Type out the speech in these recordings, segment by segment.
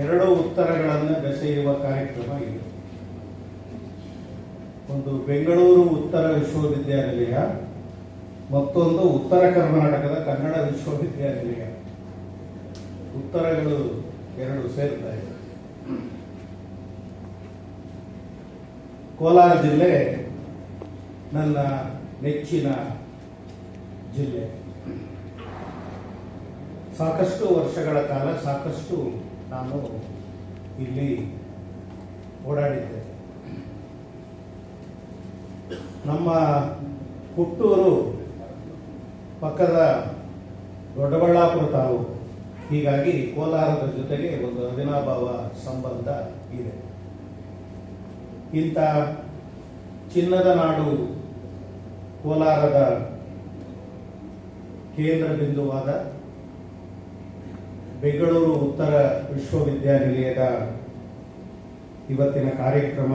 ಎರಡು ಉತ್ತರಗಳನ್ನು ಬೆಸೆಯುವ ಕಾರ್ಯಕ್ರಮ ಇದೆ. ಒಂದು ಬೆಂಗಳೂರು ಉತ್ತರ ವಿಶ್ವವಿದ್ಯಾನಿಲಯ, ಮತ್ತೊಂದು ಉತ್ತರ ಕರ್ನಾಟಕದ ಕನ್ನಡ ವಿಶ್ವವಿದ್ಯಾನಿಲಯ. ಉತ್ತರಗಳು ಎರಡು ಸೇರ್ತಾ ಇದೆ. ಕೋಲಾರ ಜಿಲ್ಲೆ ನನ್ನ ನೆಚ್ಚಿನ ಜಿಲ್ಲೆ. ಸಾಕಷ್ಟು ವರ್ಷಗಳ ಕಾಲ ಸಾಕಷ್ಟು ನಾನು ಇಲ್ಲಿ ಓಡಾಡಿದ್ದೆ. ನಮ್ಮ ಹುಟ್ಟೂರು ಪಕ್ಕದ ದೊಡ್ಡಬಳ್ಳಾಪುರ ತಾಲೂಕು. ಹೀಗಾಗಿ ಕೋಲಾರದ ಜೊತೆಗೆ ಒಂದು ಅವಿನಾಭಾವ ಸಂಬಂಧ ಇದೆ. ಇಂಥ ಚಿನ್ನದ ನಾಡು ಕೋಲಾರದ ಕೇಂದ್ರ ಬಿಂದುವಾದ ಬೆಂಗಳೂರು ಉತ್ತರ ವಿಶ್ವವಿದ್ಯಾನಿಲಯದ ಇವತ್ತಿನ ಕಾರ್ಯಕ್ರಮ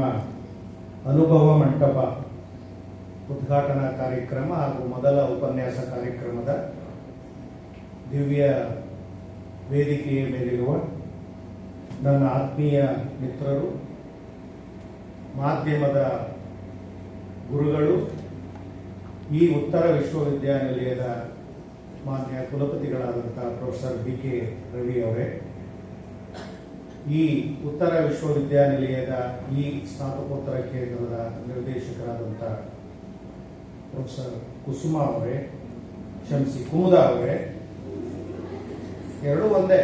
ಅನುಭವ ಮಂಟಪ ಉದ್ಘಾಟನಾ ಕಾರ್ಯಕ್ರಮ ಹಾಗೂ ಮೊದಲ ಉಪನ್ಯಾಸ ಕಾರ್ಯಕ್ರಮದ ದಿವ್ಯ ವೇದಿಕೆಯ ಮೇಲಿರುವ ನನ್ನ ಆತ್ಮೀಯ ಮಿತ್ರರು, ಮಾಧ್ಯಮದ ಗುರುಗಳು, ಈ ಉತ್ತರ ವಿಶ್ವವಿದ್ಯಾನಿಲಯದ ಮಾನ್ಯ ಕುಲಪತಿಗಳಾದಂತಹ ಪ್ರೊಫೆಸರ್ ಬಿ.ಕೆ. ರವಿ ಅವರೇ, ಈ ಉತ್ತರ ವಿಶ್ವವಿದ್ಯಾನಿಲಯದ ಈ ಸ್ನಾತಕೋತ್ತರ ಕೇಂದ್ರದ ನಿರ್ದೇಶಕರಾದಂತಹ ಪ್ರೊಫೆಸರ್ ಕುಸುಮಾ ಅವರೇ, ಕ್ಷಮಿಸಿ ಕುಮುದಾ ಅವರೇ, ಎರಡೂ ಒಂದೇ,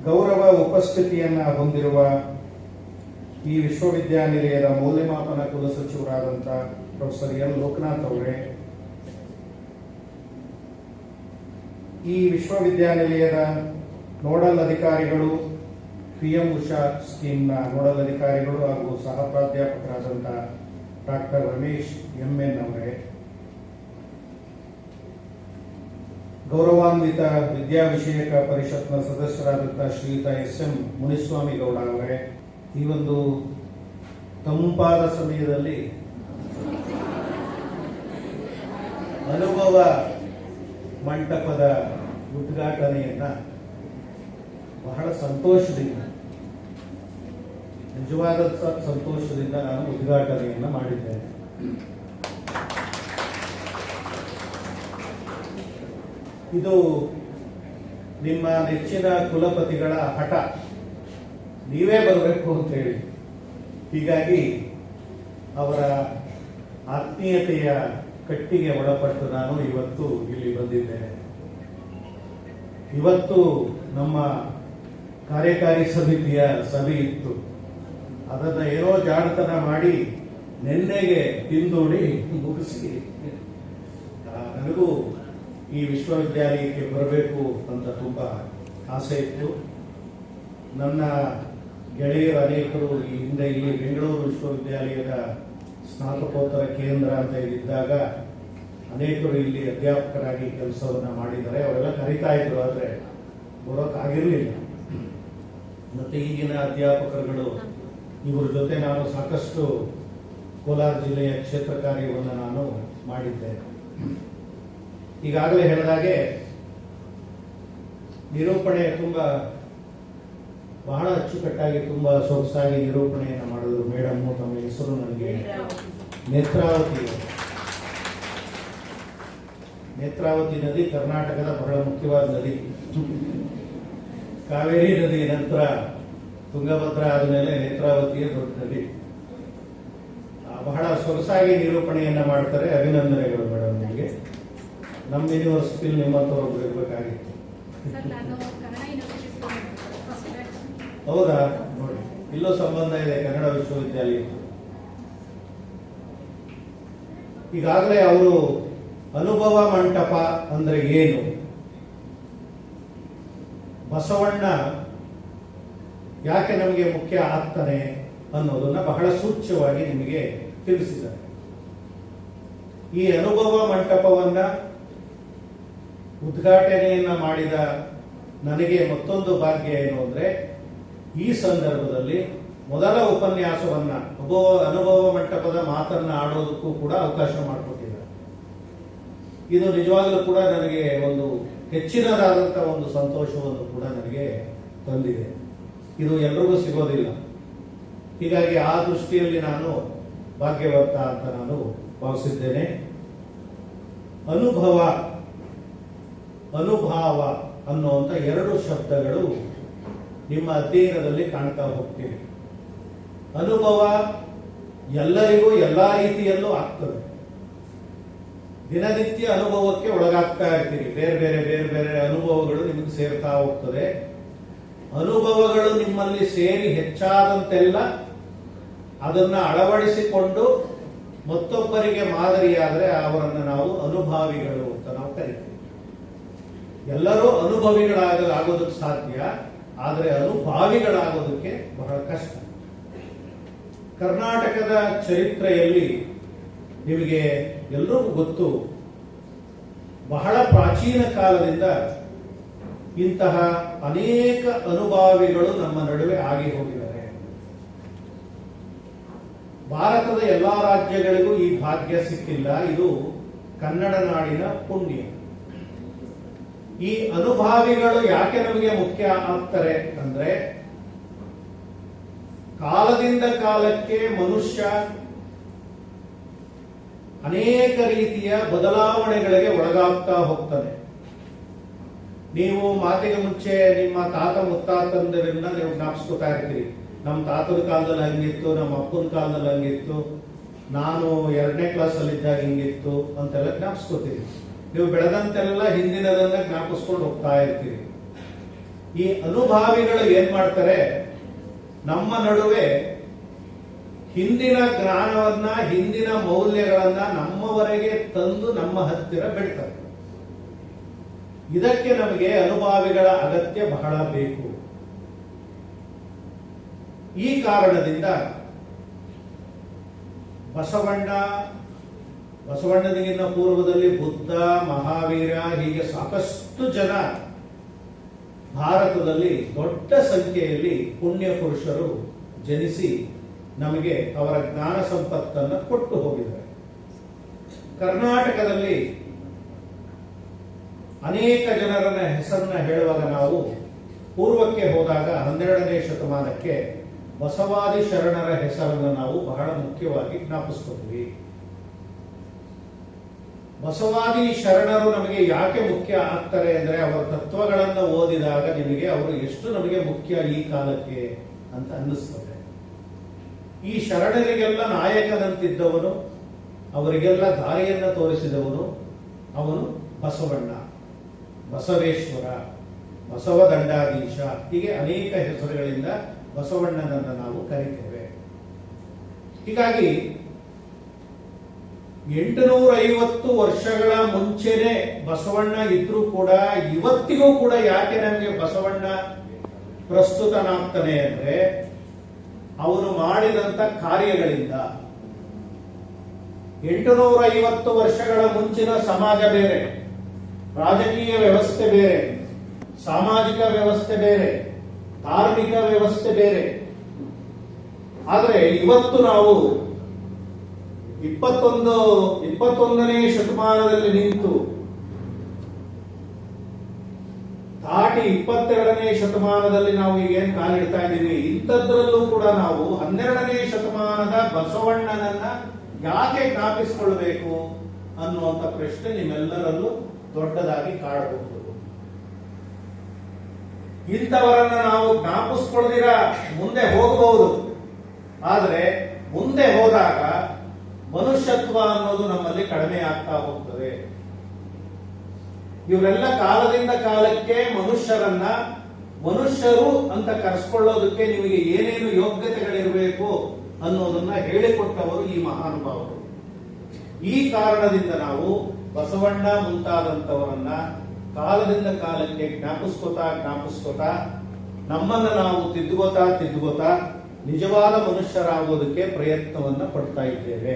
ಗೌರವ ಉಪಸ್ಥಿತಿಯನ್ನ ಹೊಂದಿರುವ ಈ ವಿಶ್ವವಿದ್ಯಾನಿಲಯದ ಮೌಲ್ಯಮಾಪನ ಕುಲಸಚಿವರಾದಂತಹ ಪ್ರೊಫೆಸರ್ ಎನ್ ಲೋಕನಾಥ್ ಅವರೇ, ಈ ವಿಶ್ವವಿದ್ಯಾನಿಲಯದ ನೋಡಲ್ ಅಧಿಕಾರಿಗಳು, PM ಉಷಾ ಸ್ಕೀಮ್ನ ನೋಡಲ್ ಅಧಿಕಾರಿಗಳು ಹಾಗೂ ಸಹ ಪ್ರಾಧ್ಯಾಪಕರಾದಂತಹ ಡಾಕ್ಟರ್ ರಮೇಶ್ MN ಅವರೇ, ಗೌರವಾನ್ವಿತ ವಿದ್ಯಾ ವಿಷಯಕ ಪರಿಷತ್ನ ಸದಸ್ಯರಾದಂತಹ ಶ್ರೀಯುತ SM ಮುನಿಸ್ವಾಮಿ ಗೌಡ ಅವರೇ, ಈ ಒಂದು ತಂಪಾದ ಸಮಯದಲ್ಲಿ ಅನುಭವ ಮಂಟಪದ ಉದ್ಘಾಟನೆಯನ್ನ ಬಹಳ ಸಂತೋಷದಿಂದ, ನಿಜವಾದ ಸಂತೋಷದಿಂದ ನಾನು ಉದ್ಘಾಟನೆಯನ್ನ ಮಾಡಿದ್ದೇನೆ. ಇದು ನಿಮ್ಮ ನೆಚ್ಚಿನ ಕುಲಪತಿಗಳ ಹಠ, ನೀವೇ ಬರಬೇಕು ಅಂತ ಹೇಳಿ. ಹೀಗಾಗಿ ಅವರ ಆತ್ಮೀಯತೆಯ ಕಟ್ಟಿಗೆ ಒಳಪಟ್ಟು ನಾನು ಇವತ್ತು ಇಲ್ಲಿ ಬಂದಿದ್ದೇನೆ. ಇವತ್ತು ನಮ್ಮ ಕಾರ್ಯಕಾರಿ ಸಮಿತಿಯ ಸಭೆ ಇತ್ತು. ಅದನ್ನ ಏನೋ ಜಾಣತನ ಮಾಡಿ ನೆನ್ನೆಗೆ ತಿಂದೋಡಿ ಮುಗಿಸಿ ನನಗೂ ಈ ವಿಶ್ವವಿದ್ಯಾಲಯಕ್ಕೆ ಬರಬೇಕು ಅಂತ ತುಂಬಾ ಆಸೆ ಇತ್ತು. ನನ್ನ ಗೆಳೆಯರು ಅನೇಕರು ಈ ಹಿಂದೆ ಇಲ್ಲಿ ಬೆಂಗಳೂರು ವಿಶ್ವವಿದ್ಯಾಲಯದ ಸ್ನಾತಕೋತ್ತರ ಕೇಂದ್ರ ಅಂತ ಇದ್ದಾಗ ಅನೇಕರು ಇಲ್ಲಿ ಅಧ್ಯಾಪಕರಾಗಿ ಕೆಲಸವನ್ನ ಮಾಡಿದ್ದಾರೆ. ಅವರೆಲ್ಲ ಕರೀತಾ ಇದ್ರು, ಆದರೆ ಬರೋಕ್ಕಾಗಿರಲಿಲ್ಲ. ಮತ್ತೆ ಈಗಿನ ಅಧ್ಯಾಪಕರುಗಳು, ಇವರ ಜೊತೆ ನಾನು ಸಾಕಷ್ಟು ಕೋಲಾರ ಜಿಲ್ಲೆಯ ಕ್ಷೇತ್ರ ಕಾರ್ಯವನ್ನು ನಾನು ಮಾಡಿದ್ದೇನೆ. ಈಗಾಗಲೇ ಹೇಳಿದಾಗೆ ನಿರೂಪಣೆ ಬಹಳ ಅಚ್ಚುಕಟ್ಟಾಗಿ ತುಂಬಾ ಸೊಗಸಾಗಿ ನಿರೂಪಣೆಯನ್ನು ಮಾಡಿದ್ರು ಮೇಡಮ್. ತಮ್ಮ ಹೆಸರು ನನಗೆ ನೇತ್ರಾವತಿ ನದಿ ಕರ್ನಾಟಕದ ಬಹಳ ಮುಖ್ಯವಾದ ನದಿ. ಕಾವೇರಿ ನದಿ ನಂತರ ತುಂಗಭದ್ರಾ ಆದಮೇಲೆ ನೇತ್ರಾವತಿಯ ದೊಡ್ಡ ನದಿ. ಬಹಳ ಸೊಗಸಾಗಿ ನಿರೂಪಣೆಯನ್ನ ಮಾಡ್ತಾರೆ. ಅಭಿನಂದನೆಗಳು ಮೇಡಮ್ ನಿಮಗೆ. ನಮ್ಮ ಯೂನಿವರ್ಸಿಟಿಲಿ ನಿಮ್ಮಂತವ್ರು ಇರಬೇಕಾಗಿತ್ತು. ಹೌದಾ? ನೋಡಿ, ಇಲ್ಲೂ ಸಂಬಂಧ ಇದೆ ಕನ್ನಡ ವಿಶ್ವವಿದ್ಯಾಲಯ. ಈಗಾಗಲೇ ಅವರು ಅನುಭವ ಮಂಟಪ ಅಂದ್ರೆ ಏನು, ಬಸವಣ್ಣ ಯಾಕೆ ನಮಗೆ ಮುಖ್ಯ ಆಗ್ತಾನೆ ಅನ್ನೋದನ್ನ ಬಹಳ ಸೂಚ್ಯವಾಗಿ ನಿಮಗೆ ತಿಳಿಸಿದ್ದಾರೆ. ಈ ಅನುಭವ ಮಂಟಪವನ್ನ ಉದ್ಘಾಟನೆಯನ್ನ ಮಾಡಿದ ನನಗೆ ಮತ್ತೊಂದು ಭಾಗ್ಯ ಏನು ಅಂದ್ರೆ, ಈ ಸಂದರ್ಭದಲ್ಲಿ ಮೊದಲ ಉಪನ್ಯಾಸವನ್ನ ಅನುಭವ ಮಂಟಪದ ಮಾತನ್ನ ಆಡೋದಕ್ಕೂ ಕೂಡ ಅವಕಾಶ ಮಾಡಿಕೊಟ್ಟಿದ್ದಾರೆ. ಇದು ನಿಜವಾಗಲೂ ಕೂಡ ನನಗೆ ಒಂದು ಹೆಚ್ಚಿನದಾದಂತಹ ಒಂದು ಸಂತೋಷವನ್ನು ಕೂಡ ನನಗೆ ತಂದಿದೆ. ಇದು ಎಲ್ರಿಗೂ ಸಿಗೋದಿಲ್ಲ. ಹೀಗಾಗಿ ಆ ದೃಷ್ಟಿಯಲ್ಲಿ ನಾನು ಭಾಗ್ಯವಂತ ಅಂತ ನಾನು ಭಾವಿಸಿದ್ದೇನೆ. ಅನುಭವ, ಅನುಭಾವ ಅನ್ನುವಂಥ ಎರಡು ಶಬ್ದಗಳು ನಿಮ್ಮ ಅಧ್ಯಯನದಲ್ಲಿ ಕಾಣ್ತಾ ಹೋಗ್ತೀವಿ. ಅನುಭವ ಎಲ್ಲರಿಗೂ ಎಲ್ಲಾ ರೀತಿಯಲ್ಲೂ ಆಗ್ತದೆ. ದಿನನಿತ್ಯ ಅನುಭವಕ್ಕೆ ಒಳಗಾಗ್ತಾ ಇರ್ತೀರಿ. ಬೇರೆ ಬೇರೆ ಅನುಭವಗಳು ನಿಮಗೆ ಸೇರ್ತಾ ಹೋಗ್ತದೆ. ಅನುಭವಗಳು ನಿಮ್ಮಲ್ಲಿ ಸೇರಿ ಹೆಚ್ಚಾದಂತೆಲ್ಲ ಅದನ್ನ ಅಳವಡಿಸಿಕೊಂಡು ಮತ್ತೊಬ್ಬರಿಗೆ ಮಾದರಿಯಾದರೆ ಅವರನ್ನು ನಾವು ಅನುಭಾವಿಗಳು ಅಂತ ನಾವು ಕರಿತೀವಿ. ಎಲ್ಲರೂ ಅನುಭವಿಗಳಾಗೋದಕ್ಕೆ ಸಾಧ್ಯ, ಆದರೆ ಅನುಭಾವಿಗಳಾಗೋದಕ್ಕೆ ಬಹಳ ಕಷ್ಟ. ಕರ್ನಾಟಕದ ಚರಿತ್ರೆಯಲ್ಲಿ ನಿಮಗೆ ಎಲ್ಲರಿಗೂ ಗೊತ್ತು, ಬಹಳ ಪ್ರಾಚೀನ ಕಾಲದಿಂದ ಇಂತಹ ಅನೇಕ ಅನುಭಾವಿಗಳು ನಮ್ಮ ನಡುವೆ ಆಗಿ ಹೋಗಿದ್ದಾರೆ. ಭಾರತದ ಎಲ್ಲಾ ರಾಜ್ಯಗಳಿಗೂ ಈ ಭಾಗ್ಯ ಸಿಕ್ಕಿಲ್ಲ. ಇದು ಕನ್ನಡ ನಾಡಿನ ಪುಣ್ಯ. ಈ ಅನುಭಾವಿಗಳು ಯಾಕೆ ನಮಗೆ ಮುಖ್ಯ ಆಗ್ತಾರೆ ಅಂದ್ರೆ, ಕಾಲದಿಂದ ಕಾಲಕ್ಕೆ ಮನುಷ್ಯ ಅನೇಕ ರೀತಿಯ ಬದಲಾವಣೆಗಳಿಗೆ ಒಳಗಾಗ್ತಾ ಹೋಗ್ತಾನೆ. ನೀವು ಮಾತಿಗೆ ಮುಂಚೆ ನಿಮ್ಮ ತಾತ ಮುತ್ತಾತಂದರಿಂದ ನೀವು ಜ್ಞಾಪಿಸ್ಕೊತಾ ಇರ್ತೀರಿ. ನಮ್ಮ ತಾತನ ಕಾಲದಲ್ಲಿ ಹಂಗಿತ್ತು, ನಮ್ಮ ಅಪ್ಪನ ಕಾಲದಲ್ಲಿ ಹಂಗಿತ್ತು, ನಾನು 2ನೇ ಕ್ಲಾಸಲ್ಲಿ ಇದ್ದಾಗ ಹಿಂಗಿತ್ತು ಅಂತೆಲ್ಲ ಜ್ಞಾಪಿಸ್ಕೊತೀರಿ. ನೀವು ಬೆಳೆದಂತೆಲ್ಲ ಹಿಂದಿನದನ್ನ ಜ್ಞಾಪಿಸ್ಕೊಂಡು ಹೋಗ್ತಾ ಇರ್ತೀರಿ. ಈ ಅನುಭಾವಿಗಳು ಏನ್ ಮಾಡ್ತಾರೆ, ನಮ್ಮ ನಡುವೆ ಹಿಂದಿನ ಜ್ಞಾನವನ್ನ, ಹಿಂದಿನ ಮೌಲ್ಯಗಳನ್ನ ನಮ್ಮವರೆಗೆ ತಂದು ನಮ್ಮ ಹತ್ತಿರ ಬಿಡ್ತಾರೆ. ಇದಕ್ಕೆ ನಮಗೆ ಅನುಭಾವಿಗಳ ಅಗತ್ಯ ಬಹಳ ಬೇಕು. ಈ ಕಾರಣದಿಂದ ಬಸವಣ್ಣನಿಗಿನ್ನ ಪೂರ್ವದಲ್ಲಿ ಬುದ್ಧ, ಮಹಾವೀರ, ಹೀಗೆ ಸಾಕಷ್ಟು ಜನ ಭಾರತದಲ್ಲಿ ದೊಡ್ಡ ಸಂಖ್ಯೆಯಲ್ಲಿ ಪುಣ್ಯ ಪುರುಷರು ಜನಿಸಿ ನಮಗೆ ಅವರ ಜ್ಞಾನ ಸಂಪತ್ತನ್ನು ಕೊಟ್ಟು ಹೋಗಿದ್ದಾರೆ. ಕರ್ನಾಟಕದಲ್ಲಿ ಅನೇಕ ಜನರನ್ನ ಹೆಸರನ್ನ ಹೇಳುವಾಗ ನಾವು ಪೂರ್ವಕ್ಕೆ ಹೋದಾಗ 12ನೇ ಶತಮಾನಕ್ಕೆ ಬಸವಾದಿ ಶರಣರ ಹೆಸರನ್ನು ನಾವು ಬಹಳ ಮುಖ್ಯವಾಗಿ ಜ್ಞಾಪಿಸ್ಕೊತೀವಿ. ಬಸವಾದಿ ಶರಣರು ನಮಗೆ ಯಾಕೆ ಮುಖ್ಯ ಆಗ್ತಾರೆ ಅಂದ್ರೆ, ಅವರ ತತ್ವಗಳನ್ನು ಓದಿದಾಗ ನಿಮಗೆ ಅವರು ಎಷ್ಟು ನಮಗೆ ಮುಖ್ಯ ಈ ಕಾಲಕ್ಕೆ ಅಂತ ಅನ್ನಿಸ್ತದೆ. ಈ ಶರಣರಿಗೆಲ್ಲ ನಾಯಕನಂತಿದ್ದವನು, ಅವರಿಗೆಲ್ಲ ದಾರಿಯನ್ನ ತೋರಿಸಿದವನು ಅವನು ಬಸವಣ್ಣ, ಬಸವೇಶ್ವರ, ಬಸವದಂಡಾಧೀಶ, ಹೀಗೆ ಅನೇಕ ಹೆಸರುಗಳಿಂದ ಬಸವಣ್ಣನನ್ನು ನಾವು ಕರೀತೇವೆ. ಹೀಗಾಗಿ 850 ವರ್ಷಗಳ ಮುಂಚೆನೆ ಬಸವಣ್ಣ ಇದ್ರೂ ಕೂಡ ಇವತ್ತಿಗೂ ಕೂಡ ಯಾಕೆ ನಮಗೆ ಬಸವಣ್ಣ ಪ್ರಸ್ತುತನಾಗ್ತಾನೆ ಅಂದ್ರೆ, ಅವನು ಮಾಡಿದಂತ ಕಾರ್ಯಗಳಿಂದ. 850 ವರ್ಷಗಳ ಮುಂಚಿನ ಸಮಾಜ ಬೇರೆ, ರಾಜಕೀಯ ವ್ಯವಸ್ಥೆ ಬೇರೆ, ಸಾಮಾಜಿಕ ವ್ಯವಸ್ಥೆ ಬೇರೆ, ಧಾರ್ಮಿಕ ವ್ಯವಸ್ಥೆ ಬೇರೆ. ಆದರೆ ಇವತ್ತು ನಾವು 21ನೇ ಶತಮಾನದಲ್ಲಿ ನಿಂತು ದಾಟಿ 22ನೇ ಶತಮಾನದಲ್ಲಿ ನಾವು ಈಗೇನು ಕಾಲಿಡ್ತಾ ಇದ್ದೀವಿ, ಇಂಥದ್ರಲ್ಲೂ ಕೂಡ ನಾವು 12ನೇ ಶತಮಾನದ ಬಸವಣ್ಣನನ್ನ ಯಾಕೆ ಜ್ಞಾಪಿಸಿಕೊಳ್ಬೇಕು ಅನ್ನುವಂಥ ಪ್ರಶ್ನೆ ನಿಮ್ಮೆಲ್ಲರಲ್ಲೂ ದೊಡ್ಡದಾಗಿ ಕಾಡಬಹುದು. ಇಂಥವರನ್ನ ನಾವು ಜ್ಞಾಪಿಸ್ಕೊಳ್ಳದಿರ ಮುಂದೆ ಹೋಗಬಹುದು, ಆದರೆ ಮುಂದೆ ಹೋದಾಗ ಮನುಷ್ಯತ್ವ ಅನ್ನೋದು ನಮ್ಮಲ್ಲಿ ಕಡಿಮೆ ಆಗ್ತಾ ಹೋಗ್ತದೆ. ಇವರೆಲ್ಲ ಕಾಲದಿಂದ ಕಾಲಕ್ಕೆ ಮನುಷ್ಯರನ್ನ ಮನುಷ್ಯರು ಅಂತ ಕರೆಸ್ಕೊಳ್ಳೋದಕ್ಕೆ ನಿಮಗೆ ಏನೇನು ಯೋಗ್ಯತೆಗಳಿರಬೇಕು ಅನ್ನೋದನ್ನ ಹೇಳಿಕೊಟ್ಟವರು ಈ ಮಹಾನುಭಾವರು. ಈ ಕಾರಣದಿಂದ ನಾವು ಬಸವಣ್ಣ ಮುಂತಾದಂತವರನ್ನ ಕಾಲದಿಂದ ಕಾಲಕ್ಕೆ ಜ್ಞಾಪಿಸ್ಕೋತಾ ನಮ್ಮನ್ನ ನಾವು ತಿದ್ದುಕೋತಾ ನಿಜವಾದ ಮನುಷ್ಯರಾಗೋದಕ್ಕೆ ಪ್ರಯತ್ನವನ್ನ ಪಡ್ತಾ ಇದ್ದೇವೆ.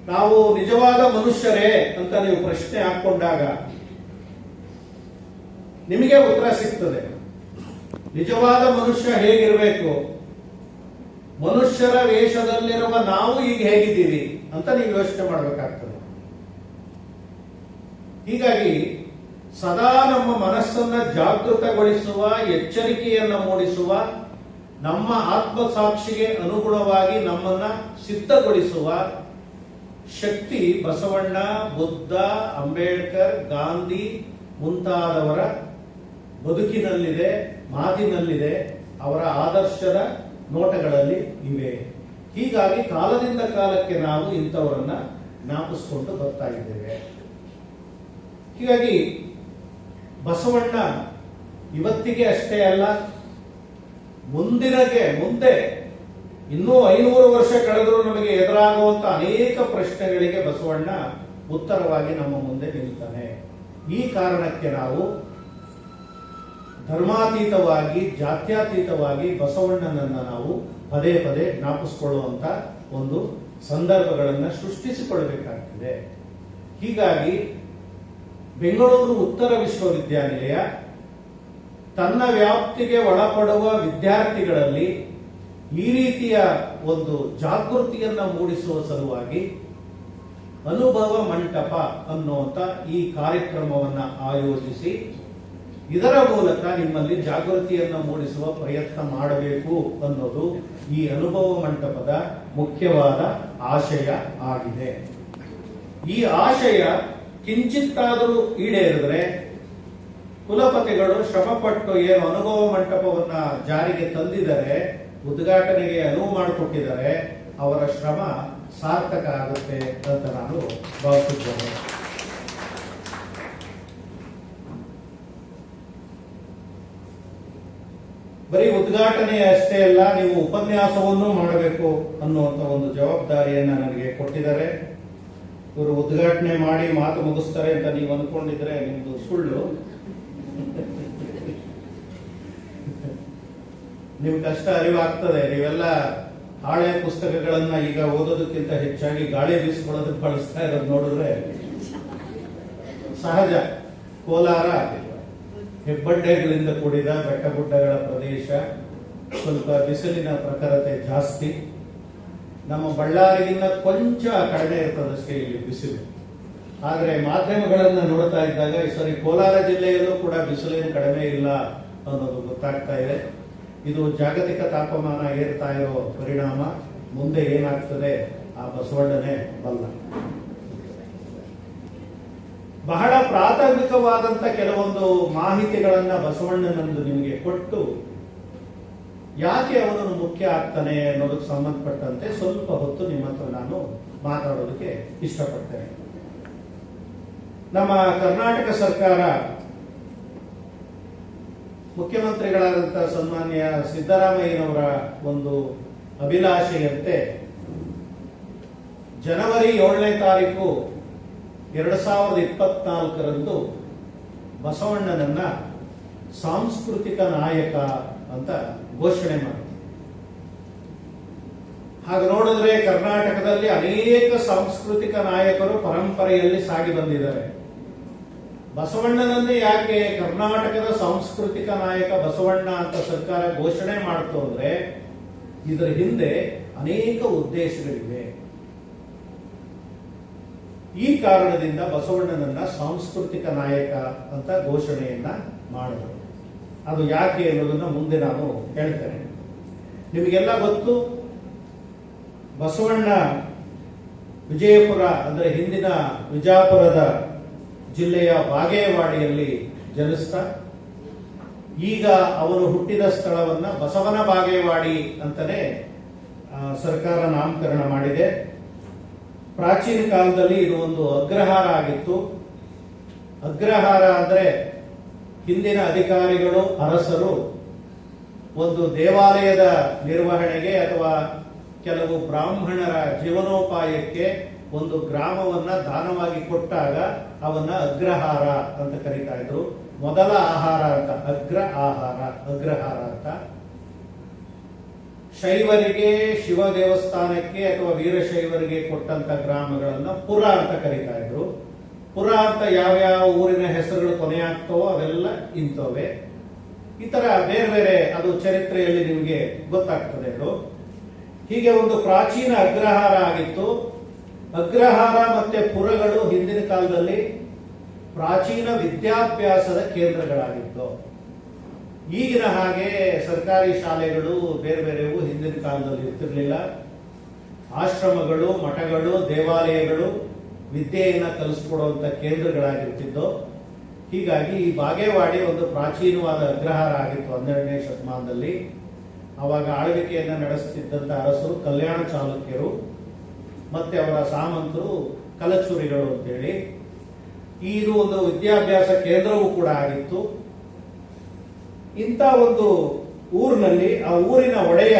ನಾವು ನಿಜವಾದ ಮನುಷ್ಯರೇ ಅಂತ ನೀವು ಪ್ರಶ್ನೆ ಹಾಕೊಂಡಾಗ ನಿಮಗೆ ಉತ್ತರ ಸಿಗ್ತದೆ. ನಿಜವಾದ ಮನುಷ್ಯ ಹೇಗಿರಬೇಕು, ಮನುಷ್ಯರ ವೇಷದಲ್ಲಿರುವ ನಾವು ಈಗ ಹೇಗಿದ್ದೀವಿ ಅಂತ ನೀವು ಯೋಚನೆ ಮಾಡಬೇಕಾಗ್ತದೆ. ಹೀಗಾಗಿ ಸದಾ ನಮ್ಮ ಮನಸ್ಸನ್ನ ಜಾಗೃತಗೊಳಿಸುವ, ಎಚ್ಚರಿಕೆಯನ್ನು ಮೂಡಿಸುವ, ನಮ್ಮ ಆತ್ಮಸಾಕ್ಷಿಗೆ ಅನುಗುಣವಾಗಿ ನಮ್ಮನ್ನ ಸಿದ್ಧಗೊಳಿಸುವ ಶಕ್ತಿ ಬಸವಣ್ಣ, ಬುದ್ಧ, ಅಂಬೇಡ್ಕರ್, ಗಾಂಧಿ ಮುಂತಾದವರ ಬದುಕಿನಲ್ಲಿದೆ, ಮಾತಿನಲ್ಲಿದೆ, ಅವರ ಆದರ್ಶದ ನೋಟಗಳಲ್ಲಿ ಇವೆ. ಹೀಗಾಗಿ ಕಾಲದಿಂದ ಕಾಲಕ್ಕೆ ನಾವು ಇಂಥವರನ್ನ ಜ್ಞಾಪಿಸಿಕೊಂಡು ಬರ್ತಾ ಇದ್ದೇವೆ. ಹೀಗಾಗಿ ಬಸವಣ್ಣ ಇವತ್ತಿಗೆ ಅಷ್ಟೇ ಅಲ್ಲ, ಮುಂದೆ ಇನ್ನೂ 500 ವರ್ಷ ಕಳೆದರೂ ನಮಗೆ ಎದುರಾಗುವಂತ ಅನೇಕ ಪ್ರಶ್ನೆಗಳಿಗೆ ಬಸವಣ್ಣ ಉತ್ತರವಾಗಿ ನಮ್ಮ ಮುಂದೆ ನಿಲ್ತಾನೆ. ಈ ಕಾರಣಕ್ಕೆ ನಾವು ಧರ್ಮಾತೀತವಾಗಿ, ಜಾತ್ಯತೀತವಾಗಿ ಬಸವಣ್ಣನನ್ನ ನಾವು ಪದೇ ಪದೇ ಜ್ಞಾಪಿಸಿಕೊಳ್ಳುವಂತ ಒಂದು ಸಂದರ್ಭಗಳನ್ನು ಸೃಷ್ಟಿಸಿಕೊಳ್ಳಬೇಕಾಗ್ತದೆ. ಹೀಗಾಗಿ ಬೆಂಗಳೂರು ಉತ್ತರ ವಿಶ್ವವಿದ್ಯಾನಿಲಯ ತನ್ನ ವ್ಯಾಪ್ತಿಗೆ ಒಳಪಡುವ ವಿದ್ಯಾರ್ಥಿಗಳಲ್ಲಿ ಈ ರೀತಿಯ ಒಂದು ಜಾಗೃತಿಯನ್ನ ಮೂಡಿಸುವ ಸಲುವಾಗಿ ಅನುಭವ ಮಂಟಪ ಅನ್ನುವಂತ ಈ ಕಾರ್ಯಕ್ರಮವನ್ನ ಆಯೋಜಿಸಿ ಇದರ ಮೂಲಕ ನಿಮ್ಮಲ್ಲಿ ಜಾಗೃತಿಯನ್ನು ಮೂಡಿಸುವ ಪ್ರಯತ್ನ ಮಾಡಬೇಕು ಅನ್ನೋದು ಈ ಅನುಭವ ಮಂಟಪದ ಮುಖ್ಯವಾದ ಆಶಯ ಆಗಿದೆ. ಈ ಆಶಯ ಕಿಂಚಿತ್ತಾದರೂ ಈಡೇರಿದ್ರೆ ಕುಲಪತಿಗಳು ಶ್ರಮಪಟ್ಟು ಏನು ಅನುಭವ ಮಂಟಪವನ್ನ ಜಾರಿಗೆ ತಂದಿದ್ದಾರೆ, ಉದ್ಘಾಟನೆಗೆ ಅನುವು ಮಾಡಿಕೊಟ್ಟಿದ್ದಾರೆ, ಅವರ ಶ್ರಮ ಸಾರ್ಥಕ ಆಗುತ್ತೆ ಅಂತ ನಾನು ಭಾವಿಸಿದ್ದೇನೆ. ಬರೀ ಉದ್ಘಾಟನೆ ಅಷ್ಟೇ ಅಲ್ಲ, ನೀವು ಉಪನ್ಯಾಸವನ್ನು ಮಾಡಬೇಕು ಅನ್ನುವಂತ ಒಂದು ಜವಾಬ್ದಾರಿಯನ್ನ ನನಗೆ ಕೊಟ್ಟಿದ್ದಾರೆ. ಇವರು ಉದ್ಘಾಟನೆ ಮಾಡಿ ಮಾತು ಮುಗಿಸ್ತಾರೆ ಅಂತ ನೀವು ಅಂದ್ಕೊಂಡಿದ್ರೆ ನಿಮ್ದು ಸುಳ್ಳು. ನಿಮ್ ಕಷ್ಟ ಅರಿವಾಗ್ತದೆ. ನೀವೆಲ್ಲ ಹಳೆ ಪುಸ್ತಕಗಳನ್ನ ಈಗ ಓದೋದಕ್ಕಿಂತ ಹೆಚ್ಚಾಗಿ ಗಾಳಿ ಬೀಸ್ಕೊಳ್ಳೋದಕ್ಕೆ ಬಳಸ್ತಾ ಇರೋದು ನೋಡಿದ್ರೆ ಸಹಜ. ಕೋಲಾರ ಹೆಬ್ಬಡ್ಡೆಗಳಿಂದ ಕೂಡಿದ ಬೆಟ್ಟ ಗುಡ್ಡಗಳ ಪ್ರದೇಶ, ಸ್ವಲ್ಪ ಬಿಸಿಲಿನ ಪ್ರಖರತೆ ಜಾಸ್ತಿ. ನಮ್ಮ ಬಳ್ಳಾರಿಗಿನ್ನ ಕೊಂಚ ಕಡಿಮೆ ಇರ್ತದಷ್ಟೇ ಇಲ್ಲಿ ಬಿಸಿಲು. ಆದರೆ ಮಾಧ್ಯಮಗಳನ್ನ ನೋಡ್ತಾ ಇದ್ದಾಗ ಈ ಸರಿ ಕೋಲಾರ ಜಿಲ್ಲೆಯಲ್ಲೂ ಕೂಡ ಬಿಸಿಲಿನ ಕಡಿಮೆ ಇಲ್ಲ ಅನ್ನೋದು ಗೊತ್ತಾಗ್ತಾ ಇದೆ. ಇದು ಜಾಗತಿಕ ತಾಪಮಾನ ಏರ್ತಾ ಇರೋ ಪರಿಣಾಮ. ಮುಂದೆ ಏನಾಗ್ತದೆ ಆ ಬಸವಣ್ಣನೇ ಬಲ್ಲ. ಬಹಳ ಪ್ರಾಥಮಿಕವಾದಂತ ಕೆಲವೊಂದು ಮಾಹಿತಿಗಳನ್ನ ಬಸವಣ್ಣನಂದು ನಿಮಗೆ ಕೊಟ್ಟು ಯಾಕೆ ಅವನನ್ನು ಮುಖ್ಯ ಆಗ್ತಾನೆ ಅನ್ನೋದಕ್ಕೆ ಸಂಬಂಧಪಟ್ಟಂತೆ ಸ್ವಲ್ಪ ಹೊತ್ತು ನಿಮ್ಮ ಹತ್ರ ನಾನು ಮಾತಾಡೋದಕ್ಕೆ ಇಷ್ಟಪಡ್ತೇನೆ. ನಮ್ಮ ಕರ್ನಾಟಕ ಸರ್ಕಾರ ಮುಖ್ಯಮಂತ್ರಿಗಳಾದಂತಹ ಸನ್ಮಾನ್ಯ ಸಿದ್ದರಾಮಯ್ಯನವರ ಒಂದು ಅಭಿಲಾಷೆಯಂತೆ ಜನವರಿ 7ನೇ ತಾರೀಕು 2024ರಂದು ಬಸವಣ್ಣನನ್ನ ಸಾಂಸ್ಕೃತಿಕ ನಾಯಕ ಅಂತ ಘೋಷಣೆ ಮಾಡಿದೆ. ಹಾಗೆ ನೋಡಿದ್ರೆ ಕರ್ನಾಟಕದಲ್ಲಿ ಅನೇಕ ಸಾಂಸ್ಕೃತಿಕ ನಾಯಕರು ಪರಂಪರೆಯಲ್ಲಿ ಸಾಗಿ ಬಂದಿದ್ದಾರೆ. ಬಸವಣ್ಣನನ್ನೇ ಯಾಕೆ ಕರ್ನಾಟಕದ ಸಾಂಸ್ಕೃತಿಕ ನಾಯಕ ಬಸವಣ್ಣ ಅಂತ ಸರ್ಕಾರ ಘೋಷಣೆ ಮಾಡ್ತು ಅಂದ್ರೆ ಇದರ ಹಿಂದೆ ಅನೇಕ ಉದ್ದೇಶಗಳಿವೆ. ಈ ಕಾರಣದಿಂದ ಬಸವಣ್ಣನನ್ನ ಸಾಂಸ್ಕೃತಿಕ ನಾಯಕ ಅಂತ ಘೋಷಣೆಯನ್ನ ಮಾಡಿದರು. ಅದು ಯಾಕೆ ಅನ್ನೋದನ್ನ ಮುಂದೆ ನಾನು ಹೇಳ್ತೇನೆ. ನಿಮಗೆಲ್ಲ ಗೊತ್ತು, ಬಸವಣ್ಣ ವಿಜಯಪುರ ಅಂದ್ರೆ ಹಿಂದಿನ ವಿಜಾಪುರದ ಜಿಲ್ಲೆಯ ಬಾಗೇವಾಡಿಯಲ್ಲಿ ಜನಿಸ್ತಾ ಈಗ ಅವನು ಹುಟ್ಟಿದ ಸ್ಥಳವನ್ನ ಬಸವನ ಬಾಗೇವಾಡಿ ಅಂತಾನೆ ಸರ್ಕಾರ ನಾಮಕರಣ ಮಾಡಿದೆ. ಪ್ರಾಚೀನ ಕಾಲದಲ್ಲಿ ಇದು ಒಂದು ಅಗ್ರಹಾರ ಆಗಿತ್ತು. ಅಗ್ರಹಾರ ಅಂದ್ರೆ ಹಿಂದಿನ ಅಧಿಕಾರಿಗಳು, ಅರಸರು ಒಂದು ದೇವಾಲಯದ ನಿರ್ವಹಣೆಗೆ ಅಥವಾ ಕೆಲವು ಬ್ರಾಹ್ಮಣರ ಜೀವನೋಪಾಯಕ್ಕೆ ಒಂದು ಗ್ರಾಮವನ್ನ ದಾನವಾಗಿ ಕೊಟ್ಟಾಗ ಅವನ್ನ ಅಗ್ರಹಾರ ಅಂತ ಕರೀತಾ ಇದ್ರು. ಮೊದಲ ಆಹಾರ ಅಂತ ಅಗ್ರಹಾರ ಅಂತ. ಶೈವರಿಗೆ, ಶಿವ ದೇವಸ್ಥಾನಕ್ಕೆ ಅಥವಾ ವೀರಶೈವರಿಗೆ ಕೊಟ್ಟಂತ ಗ್ರಾಮಗಳನ್ನ ಪುರ ಅಂತ ಕರೀತಾ ಇದ್ರು. ಪುರ ಅಂತ ಯಾವ್ಯಾವ ಊರಿನ ಹೆಸರುಗಳು ಕೊನೆಯಾಗ್ತವೋ ಅವೆಲ್ಲ ಇಂಥವೇ. ಈ ತರ ಬೇರೆ ಬೇರೆ ಅದು ಚರಿತ್ರೆಯಲ್ಲಿ ನಿಮಗೆ ಗೊತ್ತಾಗ್ತದೆ. ಅದು ಹೀಗೆ ಒಂದು ಪ್ರಾಚೀನ ಅಗ್ರಹಾರ ಆಗಿತ್ತು. ಅಗ್ರಹಾರ ಮತ್ತೆ ಪುರಗಳು ಹಿಂದಿನ ಕಾಲದಲ್ಲಿ ಪ್ರಾಚೀನ ವಿದ್ಯಾಭ್ಯಾಸದ ಕೇಂದ್ರಗಳಾಗಿತ್ತು. ಈಗಿನ ಹಾಗೆ ಸರ್ಕಾರಿ ಶಾಲೆಗಳು ಬೇರೆ ಬೇರೆವು ಹಿಂದಿನ ಕಾಲದಲ್ಲಿ ಇರ್ತಿರ್ಲಿಲ್ಲ. ಆಶ್ರಮಗಳು, ಮಠಗಳು, ದೇವಾಲಯಗಳು ವಿದ್ಯೆಯನ್ನ ಕಲಿಸ್ಕೊಡುವಂತ ಕೇಂದ್ರಗಳಾಗಿರ್ತಿದ್ದು. ಹೀಗಾಗಿ ಈ ಬಾಗೇವಾಡಿ ಒಂದು ಪ್ರಾಚೀನವಾದ ಅಗ್ರಹಾರ ಆಗಿತ್ತು 12ನೇ ಶತಮಾನದಲ್ಲಿ. ಅವಾಗ ಆಳ್ವಿಕೆಯನ್ನ ನಡೆಸುತ್ತಿದ್ದಂತ ಅರಸರು ಕಲ್ಯಾಣ ಚಾಲುಕ್ಯರು ಮತ್ತೆ ಅವರ ಸಾಮಂತರು ಕಲಚೂರಿಗಳು ಅಂತೇಳಿ. ಇದು ಒಂದು ವಿದ್ಯಾಭ್ಯಾಸ ಕೇಂದ್ರವೂ ಕೂಡ ಆಗಿತ್ತು. ಇಂಥ ಒಂದು ಊರಿನಲ್ಲಿ ಆ ಊರಿನ ಒಡೆಯ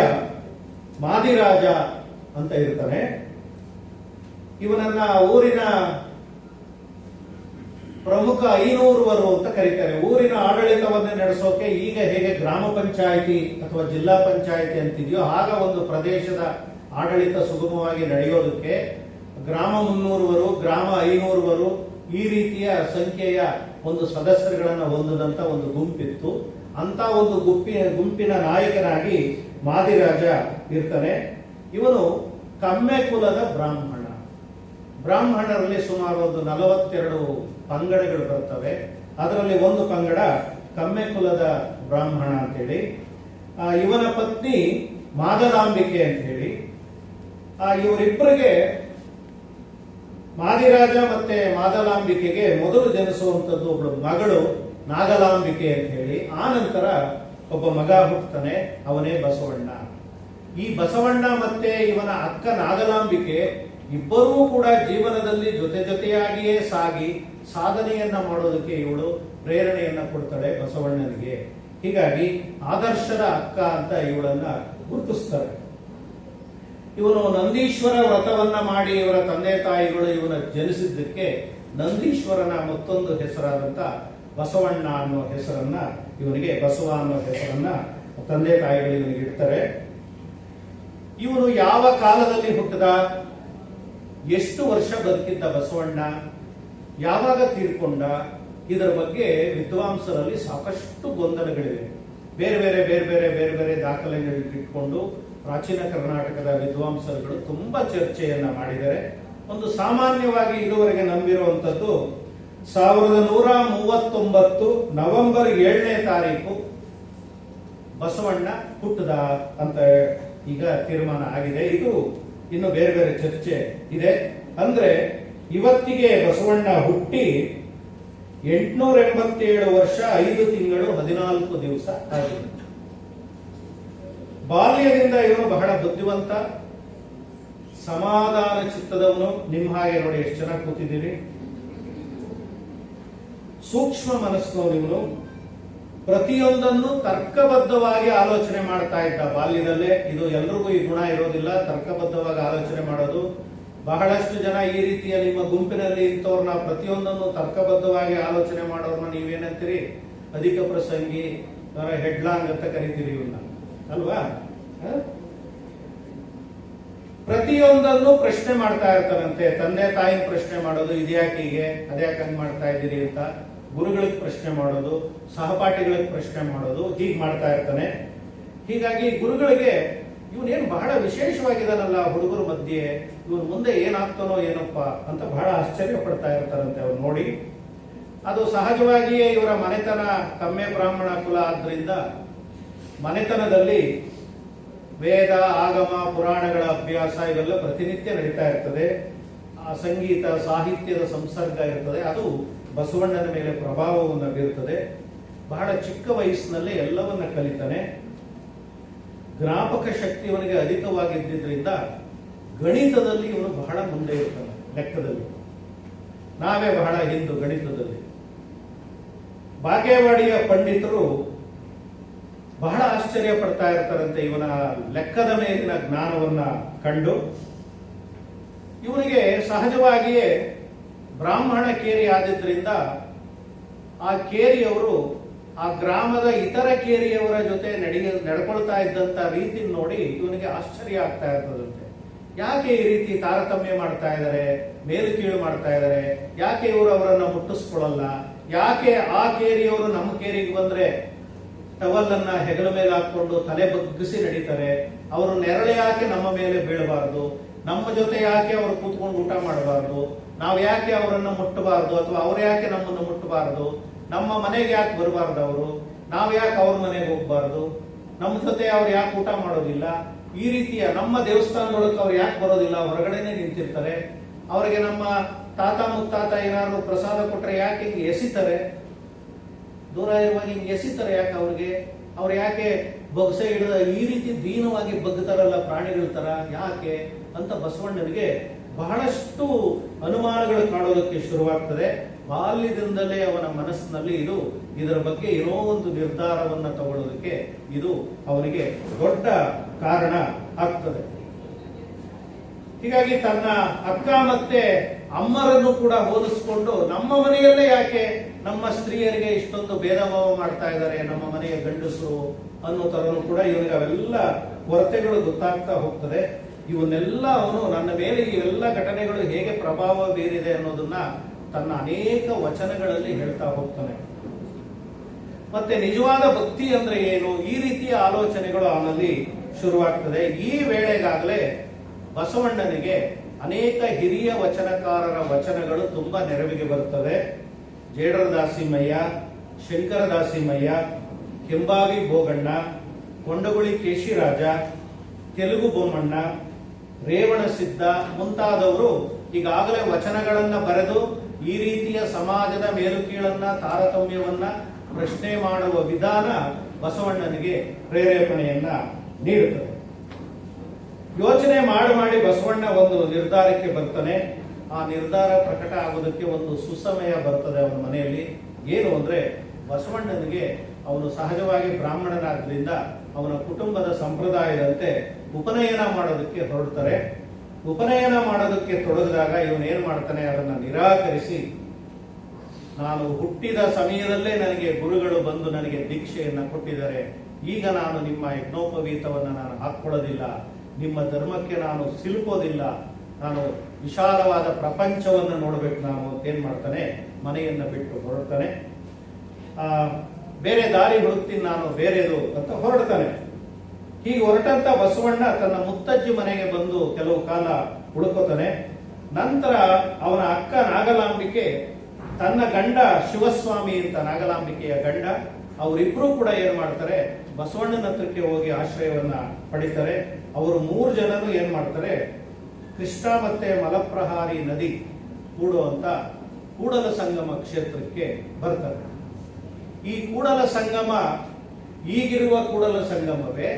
ಮಾದಿರಾಜ ಅಂತ ಇರ್ತಾನೆ. ಇವನನ್ನ ಊರಿನ ಪ್ರಮುಖ ಐನೂರುವರು ಅಂತ ಕರೀತಾರೆ. ಊರಿನ ಆಡಳಿತವನ್ನೇ ನಡೆಸೋಕೆ ಈಗ ಹೇಗೆ ಗ್ರಾಮ ಪಂಚಾಯಿತಿ ಅಥವಾ ಜಿಲ್ಲಾ ಪಂಚಾಯಿತಿ ಅಂತಿದೆಯೋ ಆಗ ಒಂದು ಪ್ರದೇಶದ ಆಡಳಿತ ಸುಗಮವಾಗಿ ನಡೆಯೋದಕ್ಕೆ ಗ್ರಾಮ 300ವರು, ಗ್ರಾಮ 500ವರು ಈ ರೀತಿಯ ಸಂಖ್ಯೆಯ ಒಂದು ಸದಸ್ಯರುಗಳನ್ನ ಹೊಂದದಂತ ಒಂದು ಗುಂಪಿತ್ತು. ಅಂತ ಒಂದು ಗುಂಪಿನ ನಾಯಕನಾಗಿ ಮಾದಿರಾಜ ಇರ್ತಾನೆ. ಇವನು ಕಮ್ಮೆ ಕುಲದ ಬ್ರಾಹ್ಮಣರಲ್ಲಿ ಸುಮಾರು ಒಂದು 42 ಪಂಗಡಗಳು ಬರ್ತವೆ. ಅದರಲ್ಲಿ ಒಂದು ಪಂಗಡ ಕಮ್ಮೆ ಕುಲದ ಬ್ರಾಹ್ಮಣ ಅಂತೇಳಿ. ಇವನ ಪತ್ನಿ ಮಾದಲಾಂಬಿಕೆ ಅಂತ ಹೇಳಿ. ಇವರಿಬ್ಬರಿಗೆ ಮಾದಿರಾಜ ಮತ್ತೆ ಮಾದಲಾಂಬಿಕೆಗೆ ಮೊದಲು ಜನಿಸುವಂತದ್ದು ಒಬ್ಬಳು ಮಗಳು ನಾಗಲಾಂಬಿಕೆ ಅಂತ ಹೇಳಿ. ಆ ನಂತರ ಒಬ್ಬ ಮಗ ಹುಟ್ಟುತ್ತಾನೆ, ಅವನೇ ಬಸವಣ್ಣ. ಈ ಬಸವಣ್ಣ ಮತ್ತೆ ಇವನ ಅಕ್ಕ ನಾಗಲಾಂಬಿಕೆ ಇಬ್ಬರೂ ಕೂಡ ಜೀವನದಲ್ಲಿ ಜೊತೆ ಜೊತೆಯಾಗಿಯೇ ಸಾಗಿ ಸಾಧನೆಯನ್ನ ಮಾಡೋದಕ್ಕೆ ಇವಳು ಪ್ರೇರಣೆಯನ್ನ ಕೊಡ್ತಾಳೆ ಬಸವಣ್ಣನಿಗೆ. ಹೀಗಾಗಿ ಆದರ್ಶದ ಅಕ್ಕ ಅಂತ ಇವಳನ್ನ ಗುರುತಿಸ್ತಾರೆ. ಇವನು ನಂದೀಶ್ವರ ವ್ರತವನ್ನ ಮಾಡಿ ಇವರ ತಂದೆ ತಾಯಿಗಳು ಇವನ ಜನಿಸಿದ್ದಕ್ಕೆ ನಂದೀಶ್ವರನ ಮತ್ತೊಂದು ಹೆಸರಾದಂತ ಬಸವಣ್ಣ ಅನ್ನೋ ಹೆಸರನ್ನ ಇವನಿಗೆ, ಬಸವ ಅನ್ನೋ ಹೆಸರನ್ನ ತಂದೆ ತಾಯಿಗಳು ಇವನಿಗೆ ಇಡ್ತಾರೆ. ಇವನು ಯಾವ ಕಾಲದಲ್ಲಿ ಹುಟ್ಟಿದ, ಎಷ್ಟು ವರ್ಷ ಬದುಕಿದ್ದ ಬಸವಣ್ಣ, ಯಾವಾಗ ತೀರ್ಕೊಂಡ, ಇದರ ಬಗ್ಗೆ ವಿದ್ವಾಂಸರಲ್ಲಿ ಸಾಕಷ್ಟು ಗೊಂದಲಗಳಿವೆ. ಬೇರೆ ಬೇರೆ ದಾಖಲೆಗಳನ್ನು ಇಟ್ಕೊಂಡು ಪ್ರಾಚೀನ ಕರ್ನಾಟಕದ ವಿದ್ವಾಂಸರುಗಳು ತುಂಬಾ ಚರ್ಚೆಯನ್ನ ಮಾಡಿದ್ದಾರೆ. ಒಂದು ಸಾಮಾನ್ಯವಾಗಿ ಇದುವರೆಗೆ ನಂಬಿರುವಂತದ್ದು 1139 ನವೆಂಬರ್ 7ನೇ ತಾರೀಕು ಬಸವಣ್ಣ ಹುಟ್ಟದ ಅಂತ ಈಗ ತೀರ್ಮಾನ ಆಗಿದೆ. ಇದು ಇನ್ನು ಬೇರೆ ಬೇರೆ ಚರ್ಚೆ ಇದೆ. ಅಂದ್ರೆ ಇವತ್ತಿಗೆ ಬಸವಣ್ಣ ಹುಟ್ಟಿ 887 ವರ್ಷ 5 ತಿಂಗಳು 14 ದಿವಸ ಆಗಿದೆ. ಬಾಲ್ಯದಿಂದ ಇವನು ಬಹಳ ಬುದ್ಧಿವಂತ, ಸಮಾಧಾನ ಚಿತ್ತದವನು. ನಿಮ್ಮ ಹಾಗೆ ನೋಡಿ ಎಷ್ಟು ಚೆನ್ನಾಗಿ ಕೂತಿದ್ದೀರಿ. ಸೂಕ್ಷ್ಮ ಮನಸ್ಸಿನವನು ಇವನು. ಪ್ರತಿಯೊಂದನ್ನು ತರ್ಕಬದ್ಧವಾಗಿ ಆಲೋಚನೆ ಮಾಡ್ತಾ ಇದ್ದ ಬಾಲ್ಯದಲ್ಲೇ. ಇದು ಎಲ್ರಿಗೂ ಈ ಗುಣ ಇರೋದಿಲ್ಲ, ತರ್ಕಬದ್ಧವಾಗಿ ಆಲೋಚನೆ ಮಾಡೋದು. ಬಹಳಷ್ಟು ಜನ ಈ ರೀತಿಯ ನಿಮ್ಮ ಗುಂಪಿನಲ್ಲಿ ಇಂಥವ್ರನ್ನ ಪ್ರತಿಯೊಂದನ್ನು ತರ್ಕಬದ್ಧವಾಗಿ ಆಲೋಚನೆ ಮಾಡೋರ್ನ ನೀವೇನಂತೀರಿ? ಅಧಿಕ ಪ್ರಸಂಗಿ, ಹೆಡ್ಲಾಂಗ್ ಅಂತ ಕರಿತೀರಿ ಇವನ್ನ, ಅಲ್ವಾ? ಪ್ರತಿಯೊಂದನ್ನು ಪ್ರಶ್ನೆ ಮಾಡ್ತಾ ಇರ್ತಾರಂತೆ. ತಂದೆ ತಾಯಿನ ಪ್ರಶ್ನೆ ಮಾಡೋದು, ಇದ್ಯಾಕೆ ಹೀಗೆ, ಅದ್ಯಾಕೆ ಹಂಗ್ ಮಾಡ್ತಾ ಇದ್ದೀರಿ ಅಂತ. ಗುರುಗಳಿಗೆ ಪ್ರಶ್ನೆ ಮಾಡೋದು, ಸಹಪಾಠಿಗಳಿಗೆ ಪ್ರಶ್ನೆ ಮಾಡೋದು, ಹೀಗೆ ಮಾಡ್ತಾ ಇರ್ತಾನೆ. ಹೀಗಾಗಿ ಗುರುಗಳಿಗೆ ಇವನೇನು ಬಹಳ ವಿಶೇಷವಾಗಿದ್ದಾನಲ್ಲ ಹುಡುಗರ ಮಧ್ಯೆ, ಇವನು ಮುಂದೆ ಏನಾಗ್ತಾನೋ ಏನಪ್ಪ ಅಂತ ಬಹಳ ಆಶ್ಚರ್ಯ ಪಡ್ತಾ ಇರ್ತಾರಂತೆ ಅವ್ರು ನೋಡಿ. ಅದು ಸಹಜವಾಗಿಯೇ ಇವರ ಮನೆತನ ಕಮ್ಮೆ ಬ್ರಾಹ್ಮಣ ಕುಲ ಆದ್ರಿಂದ ಮನೆತನದಲ್ಲಿ ವೇದ, ಆಗಮ, ಪುರಾಣಗಳ ಅಭ್ಯಾಸ ಇವೆಲ್ಲ ಪ್ರತಿನಿತ್ಯ ನಡೀತಾ ಇರ್ತದೆ. ಆ ಸಂಗೀತ, ಸಾಹಿತ್ಯದ ಸಂಸರ್ಗ ಇರ್ತದೆ. ಅದು ಬಸವಣ್ಣನ ಮೇಲೆ ಪ್ರಭಾವವನ್ನು ಬೀರುತ್ತದೆ. ಬಹಳ ಚಿಕ್ಕ ವಯಸ್ಸಿನಲ್ಲೇ ಎಲ್ಲವನ್ನ ಕಲಿತಾನೆ. ಜ್ಞಾಪಕ ಶಕ್ತಿ ಇವನಿಗೆ ಅಧಿಕವಾಗಿದ್ದರಿಂದ ಗಣಿತದಲ್ಲಿ ಇವನು ಬಹಳ ಮುಂದೆ ಇರ್ತಾನೆ. ಲೆಕ್ಕದಲ್ಲಿ ನಾವೇ ಬಹಳ ಹಿಂದು ಗಣಿತದಲ್ಲಿ. ಬಾಗೇವಾಡಿಯ ಪಂಡಿತರು ಬಹಳ ಆಶ್ಚರ್ಯ ಪಡ್ತಾ ಇರ್ತಾರಂತೆ ಇವನ ಲೆಕ್ಕದ ಮೇಲಿನ ಜ್ಞಾನವನ್ನ ಕಂಡು. ಇವನಿಗೆ ಸಹಜವಾಗಿಯೇ ಬ್ರಾಹ್ಮಣ ಕೇರಿ ಆದಿದ್ದರಿಂದ ಆ ಕೇರಿಯವರು ಆ ಗ್ರಾಮದ ಇತರ ಕೇರಿಯವರ ಜೊತೆ ನಡ್ಕೊಳ್ತಾ ಇದ್ದಂತ ರೀತಿ ನೋಡಿ ಇವನಿಗೆ ಆಶ್ಚರ್ಯ ಆಗ್ತಾ ಇರ್ತದಂತೆ. ಯಾಕೆ ಈ ರೀತಿ ತಾರತಮ್ಯ ಮಾಡ್ತಾ ಇದ್ದಾರೆ, ಮೇಲು ಕೀಳು ಮಾಡ್ತಾ ಇದ್ದಾರೆ, ಯಾಕೆ ಇವರು ಅವರನ್ನ ಮುಟ್ಟಿಸ್ಕೊಳ್ಳಲ್ಲ, ಯಾಕೆ ಆ ಕೇರಿಯವರು ನಮ್ಮ ಕೇರಿಗೆ ಬಂದ್ರೆ ಟವಲ್ ಹೆಗಲ ಮೇಲೆ ಹಾಕೊಂಡು ತಲೆ ಬಗ್ಗಿಸಿ ನಡೀತಾರೆ. ಅವರು ನೆರಳೆ ಯಾಕೆ ನಮ್ಮ ಮೇಲೆ ಬೀಳಬಾರದು, ನಮ್ಮ ಜೊತೆ ಯಾಕೆ ಅವರು ಕೂತ್ಕೊಂಡು ಊಟ ಮಾಡಬಾರ್ದು, ನಾವು ಯಾಕೆ ಅವರನ್ನು ಮುಟ್ಟಬಾರದು, ಅಥವಾ ಅವ್ರು ಯಾಕೆ ನಮ್ಮನ್ನು ಮುಟ್ಟಬಾರದು, ನಮ್ಮ ಮನೆಗೆ ಯಾಕೆ ಬರಬಾರ್ದು, ಅವರು ನಾವು ಯಾಕೆ ಅವ್ರ ಮನೆಗೆ ಹೋಗ್ಬಾರ್ದು, ನಮ್ಮ ಜೊತೆ ಅವ್ರು ಯಾಕೆ ಊಟ ಮಾಡೋದಿಲ್ಲ, ಈ ರೀತಿಯ ನಮ್ಮ ದೇವಸ್ಥಾನದೊಳಗೆ ಅವ್ರು ಯಾಕೆ ಬರೋದಿಲ್ಲ, ಹೊರಗಡೆನೆ ನಿಂತಿರ್ತಾರೆ. ಅವರಿಗೆ ನಮ್ಮ ತಾತ ಮುತ್ತಾತ ಏನಾದ್ರು ಪ್ರಸಾದ ಕೊಟ್ರೆ ಯಾಕೆ ಹಿಂಗೆ ಎಸಿತಾರೆ, ದೂರ ಇರುವಾಗ ಹಿಂಗೆ ಎಸಿತಾರೆ ಯಾಕೆ ಅವ್ರಿಗೆ, ಅವ್ರು ಯಾಕೆ ಬೊಗಸೆ ಹಿಡಿದ ಈ ರೀತಿ ದೀನವಾಗಿ ಬಗ್ತಾರಲ್ಲ ಪ್ರಾಣಿಗಳ ತರ ಯಾಕೆ ಅಂತ ಬಸವಣ್ಣನಿಗೆ ಬಹಳಷ್ಟು ಅನುಮಾನಗಳು ಕಾಣೋದಕ್ಕೆ ಶುರುವಾಗ್ತದೆ. ಬಾಲ್ಯದಿಂದಲೇ ಅವನ ಮನಸ್ಸಿನಲ್ಲಿ ಇದರ ಬಗ್ಗೆ ಏನೋ ಒಂದು ನಿರ್ಧಾರವನ್ನ ತಗೊಳ್ಳೋದಕ್ಕೆ ಇದು ಅವನಿಗೆ ದೊಡ್ಡ ಕಾರಣ ಆಗ್ತದೆ. ಹೀಗಾಗಿ ತನ್ನ ಅಕ್ಕ ಮತ್ತೆ ಅಮ್ಮರನ್ನು ಕೂಡ ಹೋಲಿಸಿಕೊಂಡು ನಮ್ಮ ಮನೆಯಲ್ಲೇ ಯಾಕೆ ನಮ್ಮ ಸ್ತ್ರೀಯರಿಗೆ ಇಷ್ಟೊಂದು ಭೇದ ಭಾವ ಮಾಡ್ತಾ ಇದ್ದಾರೆ, ನಮ್ಮ ಮನೆಯ ಗಂಡಸರು ಅನ್ನೋ ತರನು ಕೂಡ ಇವನಿಗೆ ಅವೆಲ್ಲ ಕೊರತೆಗಳು ಗೊತ್ತಾಗ್ತಾ ಹೋಗ್ತದೆ. ಇವನ್ನೆಲ್ಲ ಅವನು ನನ್ನ ಮೇಲೆ ಇವೆಲ್ಲ ಘಟನೆಗಳು ಹೇಗೆ ಪ್ರಭಾವ ಬೀರಿದೆ ಅನ್ನೋದನ್ನ ತನ್ನ ಅನೇಕ ವಚನಗಳಲ್ಲಿ ಹೇಳ್ತಾ ಹೋಗ್ತಾನೆ. ಮತ್ತೆ ನಿಜವಾದ ಭಕ್ತಿ ಅಂದ್ರೆ ಏನು, ಈ ರೀತಿಯ ಆಲೋಚನೆಗಳು ಅವನಲ್ಲಿ ಶುರುವಾಗ್ತದೆ. ಈ ವೇಳೆಗಾಗಲೇ ಬಸವಣ್ಣನಿಗೆ ಅನೇಕ ಹಿರಿಯ ವಚನಕಾರರ ವಚನಗಳು ತುಂಬಾ ನೆರವಿಗೆ ಬರುತ್ತದೆ. ಜೇಡರ ದಾಸಿಮಯ್ಯ, ಶಂಕರ ದಾಸಿಮಯ್ಯ, ಕೆಂಬಾವಿ ಬೋಗಣ್ಣ, ಕೊಂಡಗುಳಿ ಕೇಶಿರಾಜ, ತೆಲುಗು ಬೊಮ್ಮಣ್ಣ, ರೇವಣ ಸಿದ್ಧ ಮುಂತಾದವರು ಈಗಾಗಲೇ ವಚನಗಳನ್ನ ಬರೆದು ಈ ರೀತಿಯ ಸಮಾಜದ ಮೇಲುಕೀಳನ್ನ ತಾರತಮ್ಯವನ್ನ ಪ್ರಶ್ನೆ ಮಾಡುವ ವಿಧಾನ ಬಸವಣ್ಣನಿಗೆ ಪ್ರೇರೇಪಣೆಯನ್ನ ನೀಡುತ್ತದೆ. ಯೋಚನೆ ಮಾಡಿ ಬಸವಣ್ಣ ಒಂದು ನಿರ್ಧಾರಕ್ಕೆ ಬರ್ತಾನೆ. ಆ ನಿರ್ಧಾರ ಪ್ರಕಟ ಆಗೋದಕ್ಕೆ ಒಂದು ಸುಸಮಯ ಬರ್ತದೆ ಅವನ ಮನೆಯಲ್ಲಿ. ಏನು ಅಂದ್ರೆ ಬಸವಣ್ಣನಿಗೆ ಅವನು ಸಹಜವಾಗಿ ಬ್ರಾಹ್ಮಣನಾದ್ರಿಂದ ಅವನ ಕುಟುಂಬದ ಸಂಪ್ರದಾಯದಂತೆ ಉಪನಯನ ಮಾಡೋದಕ್ಕೆ ಹೊರಡ್ತಾರೆ. ಉಪನಯನ ಮಾಡೋದಕ್ಕೆ ತೊಡಗಿದಾಗ ಇವನೇನ್ ಮಾಡ್ತಾನೆ, ಅದನ್ನ ನಿರಾಕರಿಸಿ ನಾನು ಹುಟ್ಟಿದ ಸಮಯದಲ್ಲೇ ನನಗೆ ಗುರುಗಳು ಬಂದು ನನಗೆ ದೀಕ್ಷೆಯನ್ನ ಕೊಟ್ಟಿದ್ದಾರೆ, ಈಗ ನಾನು ನಿಮ್ಮ ಯಜ್ಞೋಪವೀತವನ್ನ ನಾನು ಹಾಕೊಳ್ಳೋದಿಲ್ಲ, ನಿಮ್ಮ ಧರ್ಮಕ್ಕೆ ನಾನು ಸಿಲುಕೋದಿಲ್ಲ, ನಾನು ವಿಶಾಲವಾದ ಪ್ರಪಂಚವನ್ನು ನೋಡ್ಬೇಕು ನಾನು ಅಂತ ಏನ್ ಮಾಡ್ತಾನೆ, ಮನೆಯನ್ನ ಬಿಟ್ಟು ಹೊರಡ್ತಾನೆ. ಬೇರೆ ದಾರಿ ಹುಡುಕ್ತೀನಿ ನಾನು ಬೇರೆದು ಅಂತ ಹೊರಡ್ತಾನೆ. ಹೀಗೆ ಹೊರಟಂತ ಬಸವಣ್ಣ ತನ್ನ ಮುತ್ತಜ್ಜಿ ಮನೆಗೆ ಬಂದು ಕೆಲವು ಕಾಲ ಉಳ್ಕೋತಾನೆ. ನಂತರ ಅವನ ಅಕ್ಕ ನಾಗಲಾಂಬಿಕೆ ತನ್ನ ಗಂಡ ಶಿವಸ್ವಾಮಿ ಅಂತ ನಾಗಲಾಂಬಿಕೆಯ ಗಂಡ, ಅವರಿಬ್ರು ಕೂಡ ಏನ್ ಮಾಡ್ತಾರೆ, ಬಸವಣ್ಣನ ಹತ್ರಕ್ಕೆ ಹೋಗಿ ಆಶ್ರಯವನ್ನ ಪಡಿತಾರೆ. ಅವರು 3 ಜನರು ಏನ್ ಮಾಡ್ತಾರೆ, ಕೃಷ್ಣ ಮತ್ತೆ ಮಲಪ್ರಹಾರಿ ನದಿ ಕೂಡುವಂತ ಕೂಡಲ ಸಂಗಮ ಕ್ಷೇತ್ರಕ್ಕೆ ಬರ್ತಾರೆ. ಈ ಕೂಡಲ ಸಂಗಮ ಈಗಿರುವ ಕೂಡಲ ಸಂಗಮವೇ,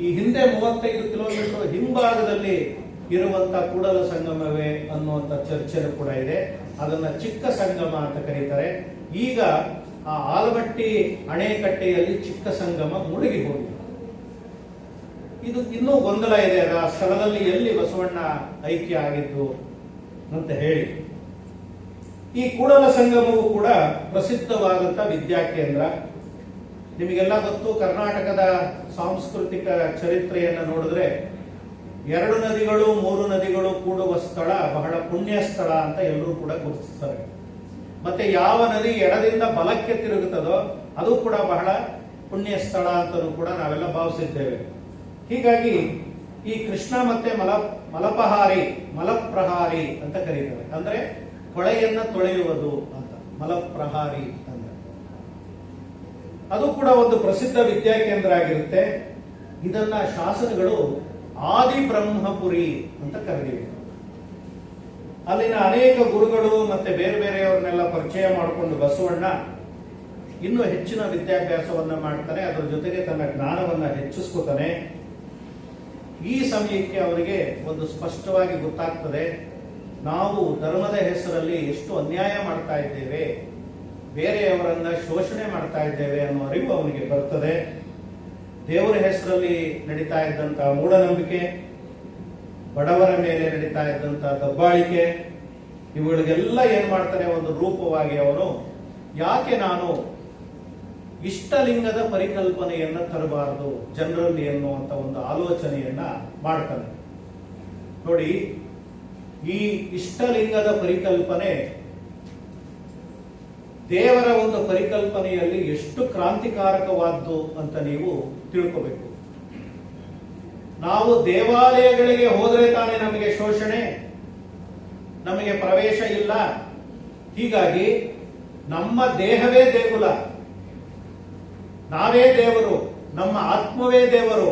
ಈ ಹಿಂದೆ 35 ಕಿಲೋಮೀಟರ್ ಹಿಂಭಾಗದಲ್ಲಿ ಇರುವಂತ ಕೂಡಲ ಸಂಗಮವೇ ಅನ್ನುವಂತ ಚರ್ಚೆನೂ ಕೂಡ ಇದೆ. ಅದನ್ನ ಚಿಕ್ಕ ಸಂಗಮ ಅಂತ ಕರೀತಾರೆ. ಈಗ ಆ ಆಲಮಟ್ಟಿ ಅಣೆಕಟ್ಟೆಯಲ್ಲಿ ಚಿಕ್ಕ ಸಂಗಮ ಮುಳುಗಿ ಹೋಗಿದೆ. ಇದು ಇನ್ನೂ ಗೊಂದಲ ಇದೆ, ಆ ಸ್ಥಳದಲ್ಲಿ ಎಲ್ಲಿ ಬಸವಣ್ಣ ಐಕ್ಯ ಆಗಿದ್ದು ಅಂತ ಹೇಳಿ. ಈ ಕೂಡಲ ಸಂಗಮವು ಕೂಡ ಪ್ರಸಿದ್ಧವಾದಂತ ವಿದ್ಯಾಕೇಂದ್ರ. ನಿಮಗೆಲ್ಲ ಗೊತ್ತು, ಕರ್ನಾಟಕದ ಸಾಂಸ್ಕೃತಿಕ ಚರಿತ್ರೆಯನ್ನು ನೋಡಿದ್ರೆ 2 ನದಿಗಳು 3 ನದಿಗಳು ಕೂಡುವ ಸ್ಥಳ ಬಹಳ ಪುಣ್ಯ ಸ್ಥಳ ಅಂತ ಎಲ್ಲರೂ ಕೂಡ ಗುರುತಿಸ್ತಾರೆ. ಮತ್ತೆ ಯಾವ ನದಿ ಎಡದಿಂದ ಬಲಕ್ಕೆ ತಿರುಗುತ್ತದೋ ಅದು ಕೂಡ ಬಹಳ ಪುಣ್ಯ ಸ್ಥಳ ಅಂತಲೂ ಕೂಡ ನಾವೆಲ್ಲ ಭಾವಿಸಿದ್ದೇವೆ. ಹೀಗಾಗಿ ಈ ಕೃಷ್ಣ ಮತ್ತೆ ಮಲಪ್ರಹಾರಿ ಅಂತ ಕರೀತಾರೆ. ಅಂದ್ರೆ ಹೊಳೆಯನ್ನ ತೊಳೆಯುವುದು ಅಂತ ಮಲಪ್ರಹಾರಿ ಅಂದ್ರೆ ಅದು ಕೂಡ ಒಂದು ಪ್ರಸಿದ್ಧ ವಿದ್ಯಾಕೇಂದ್ರ ಆಗಿರುತ್ತೆ. ಇದನ್ನ ಶಾಸನಗಳು ಆದಿ ಬ್ರಹ್ಮಪುರಿ ಅಂತ ಕರೆದಿವೆ. ಅಲ್ಲಿನ ಅನೇಕ ಗುರುಗಳು ಮತ್ತೆ ಬೇರೆ ಬೇರೆಯವರನ್ನೆಲ್ಲ ಪರಿಚಯ ಮಾಡಿಕೊಂಡು ಬಸವಣ್ಣ ಇನ್ನೂ ಹೆಚ್ಚಿನ ವಿದ್ಯಾಭ್ಯಾಸವನ್ನ ಮಾಡ್ತಾನೆ. ಅದರ ಜೊತೆಗೆ ತನ್ನ ಜ್ಞಾನವನ್ನ ಹೆಚ್ಚಿಸ್ಕೊತಾನೆ. ಈ ಸಮಯಕ್ಕೆ ಅವರಿಗೆ ಒಂದು ಸ್ಪಷ್ಟವಾಗಿ ಗೊತ್ತಾಗ್ತದೆ, ನಾವು ಧರ್ಮದ ಹೆಸರಲ್ಲಿ ಎಷ್ಟು ಅನ್ಯಾಯ ಮಾಡ್ತಾ ಇದ್ದೇವೆ, ಬೇರೆಯವರನ್ನ ಶೋಷಣೆ ಮಾಡ್ತಾ ಇದ್ದೇವೆ ಅನ್ನೋ ಅರಿವು ಅವನಿಗೆ ಬರ್ತದೆ. ದೇವರ ಹೆಸರಲ್ಲಿ ನಡೀತಾ ಇದ್ದಂತ ಮೂಢನಂಬಿಕೆ, ಬಡವರ ಮೇಲೆ ನಡೀತಾ ಇದ್ದಂತ ದಬ್ಬಾಳಿಕೆ, ಇವುಗಳಿಗೆಲ್ಲ ಏನ್ ಮಾಡ್ತಾನೆ, ಒಂದು ರೂಪವಾಗಿ ಅವನು ಯಾಕೆ ನಾನು ಇಷ್ಟಲಿಂಗದ ಪರಿಕಲ್ಪನೆಯನ್ನ ತರಬಾರದು ಜನರಲ್ಲಿ ಎನ್ನುವಂತ ಒಂದು ಆಲೋಚನೆಯನ್ನ ಮಾಡ್ತಾನೆ. ನೋಡಿ, ಈ ಇಷ್ಟಲಿಂಗದ ಪರಿಕಲ್ಪನೆ ದೇವರ ಒಂದು ಪರಿಕಲ್ಪನೆಯಲ್ಲಿ ಎಷ್ಟು ಕ್ರಾಂತಿಕಾರಕವಾದ್ದು ಅಂತ ನೀವು ತಿಳ್ಕೋಬೇಕು. ನಾವು ದೇವಾಲಯಗಳಿಗೆ ಹೋದ್ರೆ ತಾನೇ ನಮಗೆ ಶೋಷಣೆ, ನಮಗೆ ಪ್ರವೇಶ ಇಲ್ಲ. ಹೀಗಾಗಿ ನಮ್ಮ ದೇಹವೇ ದೇಗುಲ, ನಾವೇ ದೇವರು, ನಮ್ಮ ಆತ್ಮವೇ ದೇವರು,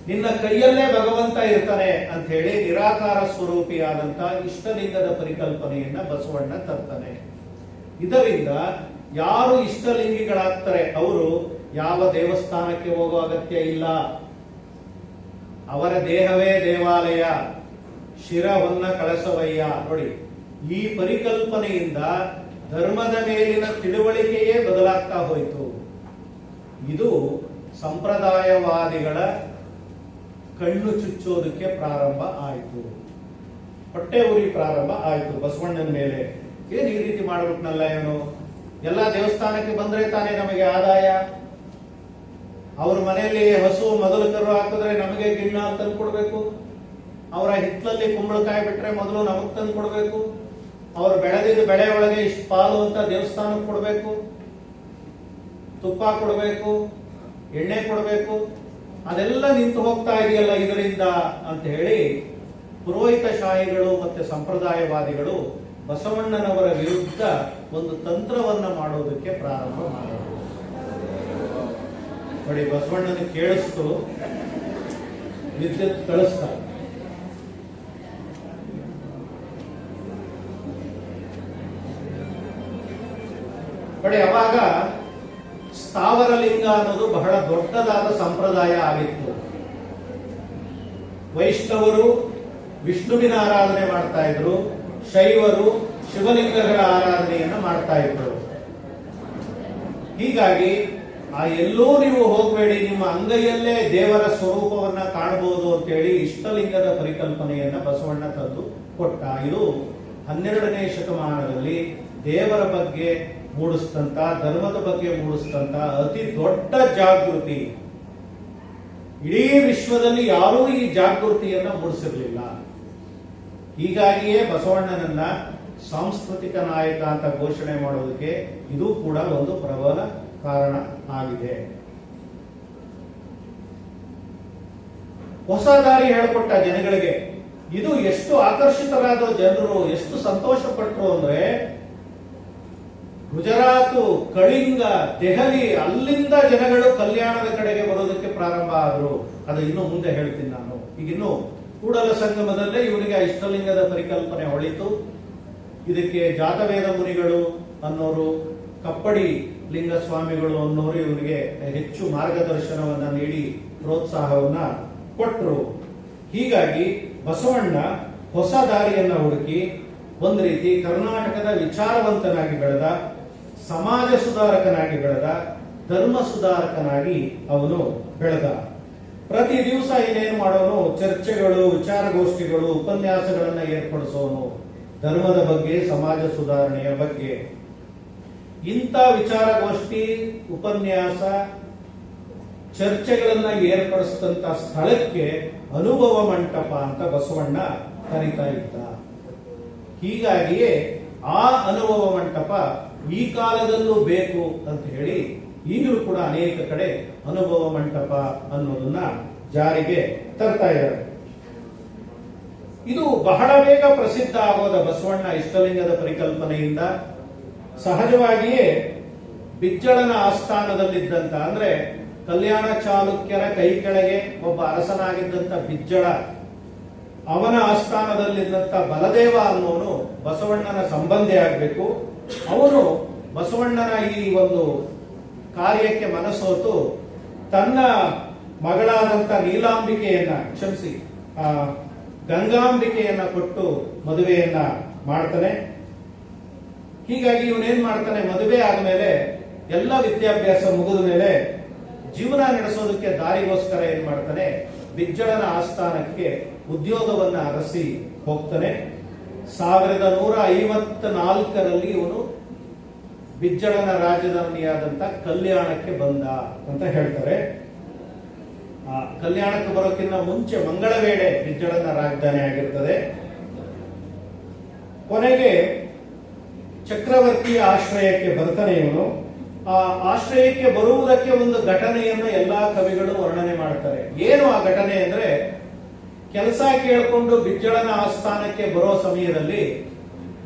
ನಿನ್ನ ಕೈಯಲ್ಲೇ ಭಗವಂತ ಇರ್ತಾನೆ ಅಂತ ಹೇಳಿ ನಿರಾಕಾರ ಸ್ವರೂಪಿಯಾದಂತ ಇಷ್ಟಲಿಂಗದ ಪರಿಕಲ್ಪನೆಯನ್ನ ಬಸವಣ್ಣ ತರ್ತಾನೆ. ಇದರಿಂದ ಯಾರು ಇಷ್ಟಲಿಂಗಿಗಳಾಗ್ತಾರೆ ಅವರು ಯಾವ ದೇವಸ್ಥಾನಕ್ಕೆ ಹೋಗೋ ಅಗತ್ಯ ಇಲ್ಲ. ಅವರ ದೇಹವೇ ದೇವಾಲಯ, ಶಿರವನ್ನ ಕಳಸವಯ್ಯ. ನೋಡಿ, ಈ ಪರಿಕಲ್ಪನೆಯಿಂದ ಧರ್ಮದ ಮೇಲಿನ ತಿಳುವಳಿಕೆಯೇ ಬದಲಾಗ್ತಾ ಹೋಯಿತು. ಇದು ಸಂಪ್ರದಾಯವಾದಿಗಳ ಕಣ್ಣು ಚುಚ್ಚೋದಕ್ಕೆ ಪ್ರಾರಂಭ ಆಯಿತು, ಹೊಟ್ಟೆ ಉರಿ ಪ್ರಾರಂಭ ಆಯಿತು ಬಸವಣ್ಣನ ಮೇಲೆ. ಏನ್ ಈ ರೀತಿ ಮಾಡ್ಬಿಟ್ನಲ್ಲ ಇವನು, ಎಲ್ಲ ದೇವಸ್ಥಾನಕ್ಕೆ ಬಂದ್ರೆ ತಾನೇ ನಮಗೆ ಆದಾಯ, ಅವ್ರ ಮನೆಯಲ್ಲಿ ಹಸು ಮೊದಲು ಕರು ಹಾಕಿದ್ರೆ ನಮಗೆ ಗಿಣ್ಣ ತಂದು ಕೊಡ್ಬೇಕು, ಅವರ ಹಿತ್ತಲಲ್ಲಿ ಕುಂಬಳಕಾಯಿ ಬಿಟ್ರೆ ಮೊದಲು ನಮಗ್ ತಂದು ಕೊಡ್ಬೇಕು, ಅವ್ರು ಬೆಳೆದಿದ್ದ ಬೆಳೆ ಒಳಗೆ ಇಷ್ಟು ಪಾಲು ಅಂತ ದೇವಸ್ಥಾನಕ್ಕೆ ಕೊಡ್ಬೇಕು, ತುಪ್ಪ ಕೊಡಬೇಕು, ಎಣ್ಣೆ ಕೊಡಬೇಕು, ಅದೆಲ್ಲ ನಿಂತು ಹೋಗ್ತಾ ಇದೆಯಲ್ಲ ಇದರಿಂದ ಅಂತ ಹೇಳಿ ಪುರೋಹಿತಶಾಹಿಗಳು ಮತ್ತೆ ಸಂಪ್ರದಾಯವಾದಿಗಳು ಬಸವಣ್ಣನವರ ವಿರುದ್ಧ ಒಂದು ತಂತ್ರವನ್ನ ಮಾಡೋದಕ್ಕೆ ಪ್ರಾರಂಭ ಮಾಡಿದರು. ನೋಡಿ, ಬಸವಣ್ಣನ ಕೇಳಿಸ್ತು, ವಿದ್ಯುತ್ ಕಳಿಸ್ತಾರೆ. ನೋಡಿ, ಅವಾಗ ಸ್ಥಾವರ ಲಿಂಗ ಅನ್ನೋದು ಬಹಳ ದೊಡ್ಡದಾದ ಸಂಪ್ರದಾಯ ಆಗಿತ್ತು. ವೈಷ್ಣವರು ವಿಷ್ಣುವಿನ ಆರಾಧನೆ ಮಾಡ್ತಾ ಇದ್ರು, ಶೈವರು ಶಿವಲಿಂಗಗಳ ಆರಾಧನೆಯನ್ನ ಮಾಡ್ತಾ ಇದ್ರು. ಹೀಗಾಗಿ ಎಲ್ಲೂ ನೀವು ಹೋಗಬೇಡಿ, ನಿಮ್ಮ ಅಂಗೈಯಲ್ಲೇ ದೇವರ ಸ್ವರೂಪವನ್ನ ಕಾಣಬಹುದು ಅಂತ ಹೇಳಿ ಇಷ್ಟಲಿಂಗದ ಪರಿಕಲ್ಪನೆಯನ್ನ ಬಸವಣ್ಣ ತಂದು ಕೊಟ್ಟ. ಇದು 12ನೇ ಶತಮಾನದಲ್ಲಿ ದೇವರ ಬಗ್ಗೆ ಮೂಡಿಸ್ತಂತ, ಧರ್ಮದ ಬಗ್ಗೆ ಮೂಡಿಸ್ತಂತ ಅತಿ ದೊಡ್ಡ ಜಾಗೃತಿ. ಇಡೀ ವಿಶ್ವದಲ್ಲಿ ಯಾರೂ ಈ ಜಾಗೃತಿಯನ್ನ ಮೂಡಿಸಿರ್ಲಿಲ್ಲ. ಹೀಗಾಗಿಯೇ ಬಸವಣ್ಣನನ್ನ ಸಾಂಸ್ಕೃತಿಕ ನಾಯಕ ಅಂತ ಘೋಷಣೆ ಮಾಡೋದಕ್ಕೆ ಇದು ಕೂಡ ಒಂದು ಪ್ರಬಲ ಕಾರಣ ಆಗಿದೆ. ಹೊಸ ದಾರಿ ಹೇಳಿಕೊಟ್ಟ ಜನಗಳಿಗೆ. ಇದು ಎಷ್ಟು ಆಕರ್ಷಿತರಾದ ಜನರು, ಎಷ್ಟು ಸಂತೋಷ ಪಟ್ಟರು ಅಂದ್ರೆ, ಗುಜರಾತ್, ಕಳಿಂಗ, ದೆಹಲಿ, ಅಲ್ಲಿಂದ ಜನಗಳು ಕಲ್ಯಾಣದ ಕಡೆಗೆ ಬರೋದಕ್ಕೆ ಪ್ರಾರಂಭ ಆದ್ರು. ಅದು ಇನ್ನು ಮುಂದೆ ಹೇಳ್ತೀನಿ ನಾನು. ಈಗ ಇನ್ನು ಕೂಡಲ ಸಂಗಮದಲ್ಲೇ ಇವರಿಗೆ ಇಷ್ಟಲಿಂಗದ ಪರಿಕಲ್ಪನೆ ಹೊಳಿತು. ಇದಕ್ಕೆ ಜಾತವೇದ ಮುನಿಗಳು ಅನ್ನೋರು, ಕಪ್ಪಡಿ ಲಿಂಗ ಸ್ವಾಮಿಗಳು ಅನ್ನೋರು ಇವರಿಗೆ ಹೆಚ್ಚು ಮಾರ್ಗದರ್ಶನವನ್ನ ನೀಡಿ ಪ್ರೋತ್ಸಾಹವನ್ನ ಕೊಟ್ಟರು. ಹೀಗಾಗಿ ಬಸವಣ್ಣ ಹೊಸ ದಾರಿಯನ್ನ ಹುಡುಕಿ ಒಂದು ರೀತಿ ಕರ್ನಾಟಕದ ವಿಚಾರವಂತನಾಗಿ ಬೆಳೆದ, ಸಮಾಜ ಸುಧಾರಕನಾಗಿ ಬೆಳೆದ, ಧರ್ಮ ಸುಧಾರಕನಾಗಿ ಅವನು ಬೆಳೆದ. ಪ್ರತಿ ದಿವಸ ಏನೇನು ಮಾಡೋನು, ಚರ್ಚೆಗಳು, ವಿಚಾರಗೋಷ್ಠಿಗಳು, ಉಪನ್ಯಾಸಗಳನ್ನ ಏರ್ಪಡಿಸೋನು ಧರ್ಮದ ಬಗ್ಗೆ, ಸಮಾಜ ಸುಧಾರಣೆಯ ಬಗ್ಗೆ. ಇಂಥ ವಿಚಾರಗೋಷ್ಠಿ, ಉಪನ್ಯಾಸ, ಚರ್ಚೆಗಳನ್ನ ಏರ್ಪಡಿಸಿದಂತ ಸ್ಥಳಕ್ಕೆ ಅನುಭವ ಮಂಟಪ ಅಂತ ಬಸವಣ್ಣ ಕರೀತಾ ಇದ್ದ. ಹೀಗಾಗಿಯೇ ಆ ಅನುಭವ ಮಂಟಪ ಈ ಕಾಲದಲ್ಲೂ ಬೇಕು ಅಂತ ಹೇಳಿ ಈಗಲೂ ಕೂಡ ಅನೇಕ ಕಡೆ ಅನುಭವ ಮಂಟಪ ಅನ್ನೋದನ್ನ ಜಾರಿಗೆ ತರ್ತಾ ಇದ್ದಾರೆ. ಇದು ಬಹಳ ಬೇಗ ಪ್ರಸಿದ್ಧ ಆಗೋದ ಬಸವಣ್ಣ ಇಷ್ಟಲಿಂಗದ ಪರಿಕಲ್ಪನೆಯಿಂದ. ಸಹಜವಾಗಿಯೇ ಬಿಜ್ಜಳನ ಆಸ್ಥಾನದಲ್ಲಿದ್ದಂತ, ಅಂದ್ರೆ ಕಲ್ಯಾಣ ಚಾಲುಕ್ಯರ ಕೈ ಕೆಳಗೆ ಒಬ್ಬ ಅರಸನಾಗಿದ್ದಂತ ಬಿಜ್ಜಳ, ಅವನ ಆಸ್ಥಾನದಲ್ಲಿದ್ದಂತ ಬಲದೇವ ಅನ್ನೋನು ಬಸವಣ್ಣನ ಸಂಬಂಧಿ ಆಗಬೇಕು. ಅವನು ಬಸವಣ್ಣನ ಈ ಒಂದು ಕಾರ್ಯಕ್ಕೆ ಮನಸೋತು ತನ್ನ ಮಗಳಾದಂತ ನೀಲಾಂಬಿಕೆಯನ್ನ, ಕ್ಷಮಿಸಿ, ಗಂಗಾಂಬಿಕೆಯನ್ನ ಕೊಟ್ಟು ಮದುವೆಯನ್ನ ಮಾಡ್ತಾನೆ. ಹೀಗಾಗಿ ಇವನೇನ್ ಮಾಡ್ತಾನೆ, ಮದುವೆ ಆದ್ಮೇಲೆ ಎಲ್ಲ ವಿದ್ಯಾಭ್ಯಾಸ ಮುಗಿದ ಮೇಲೆ ಜೀವನ ನಡೆಸೋದಕ್ಕೆ ದಾರಿಗೋಸ್ಕರ ಏನ್ ಮಾಡ್ತಾನೆ, ಬಿಜ್ಜಳನ ಆಸ್ಥಾನಕ್ಕೆ ಉದ್ಯೋಗವನ್ನ ಅರಸಿ ಹೋಗ್ತಾನೆ. 1154ರಲ್ಲಿ ಇವನು ಬಿಜ್ಜಳನ ರಾಜಧಾನಿಯಾದಂತ ಕಲ್ಯಾಣಕ್ಕೆ ಬಂದ ಅಂತ ಹೇಳ್ತಾರೆ. ಆ ಕಲ್ಯಾಣಕ್ಕೆ ಬರೋಕ್ಕಿಂತ ಮುಂಚೆ ಮಂಗಳವೇಳೆ ಬಿಜ್ಜಳನ ರಾಜಧಾನಿ ಆಗಿರ್ತದೆ. ಕೊನೆಗೆ ಚಕ್ರವರ್ತಿಯ ಆಶ್ರಯಕ್ಕೆ ಬರ್ತಾನೆ ಇವನು. ಆ ಆಶ್ರಯಕ್ಕೆ ಬರುವುದಕ್ಕೆ ಒಂದು ಘಟನೆಯನ್ನು ಎಲ್ಲಾ ಕವಿಗಳು ವರ್ಣನೆ ಮಾಡ್ತಾರೆ. ಏನು ಆ ಘಟನೆ ಅಂದ್ರೆ, ಕೆಲಸ ಕೇಳಿಕೊಂಡು ಬಿಜ್ಜಳನ ಆಸ್ಥಾನಕ್ಕೆ ಬರೋ ಸಮಯದಲ್ಲಿ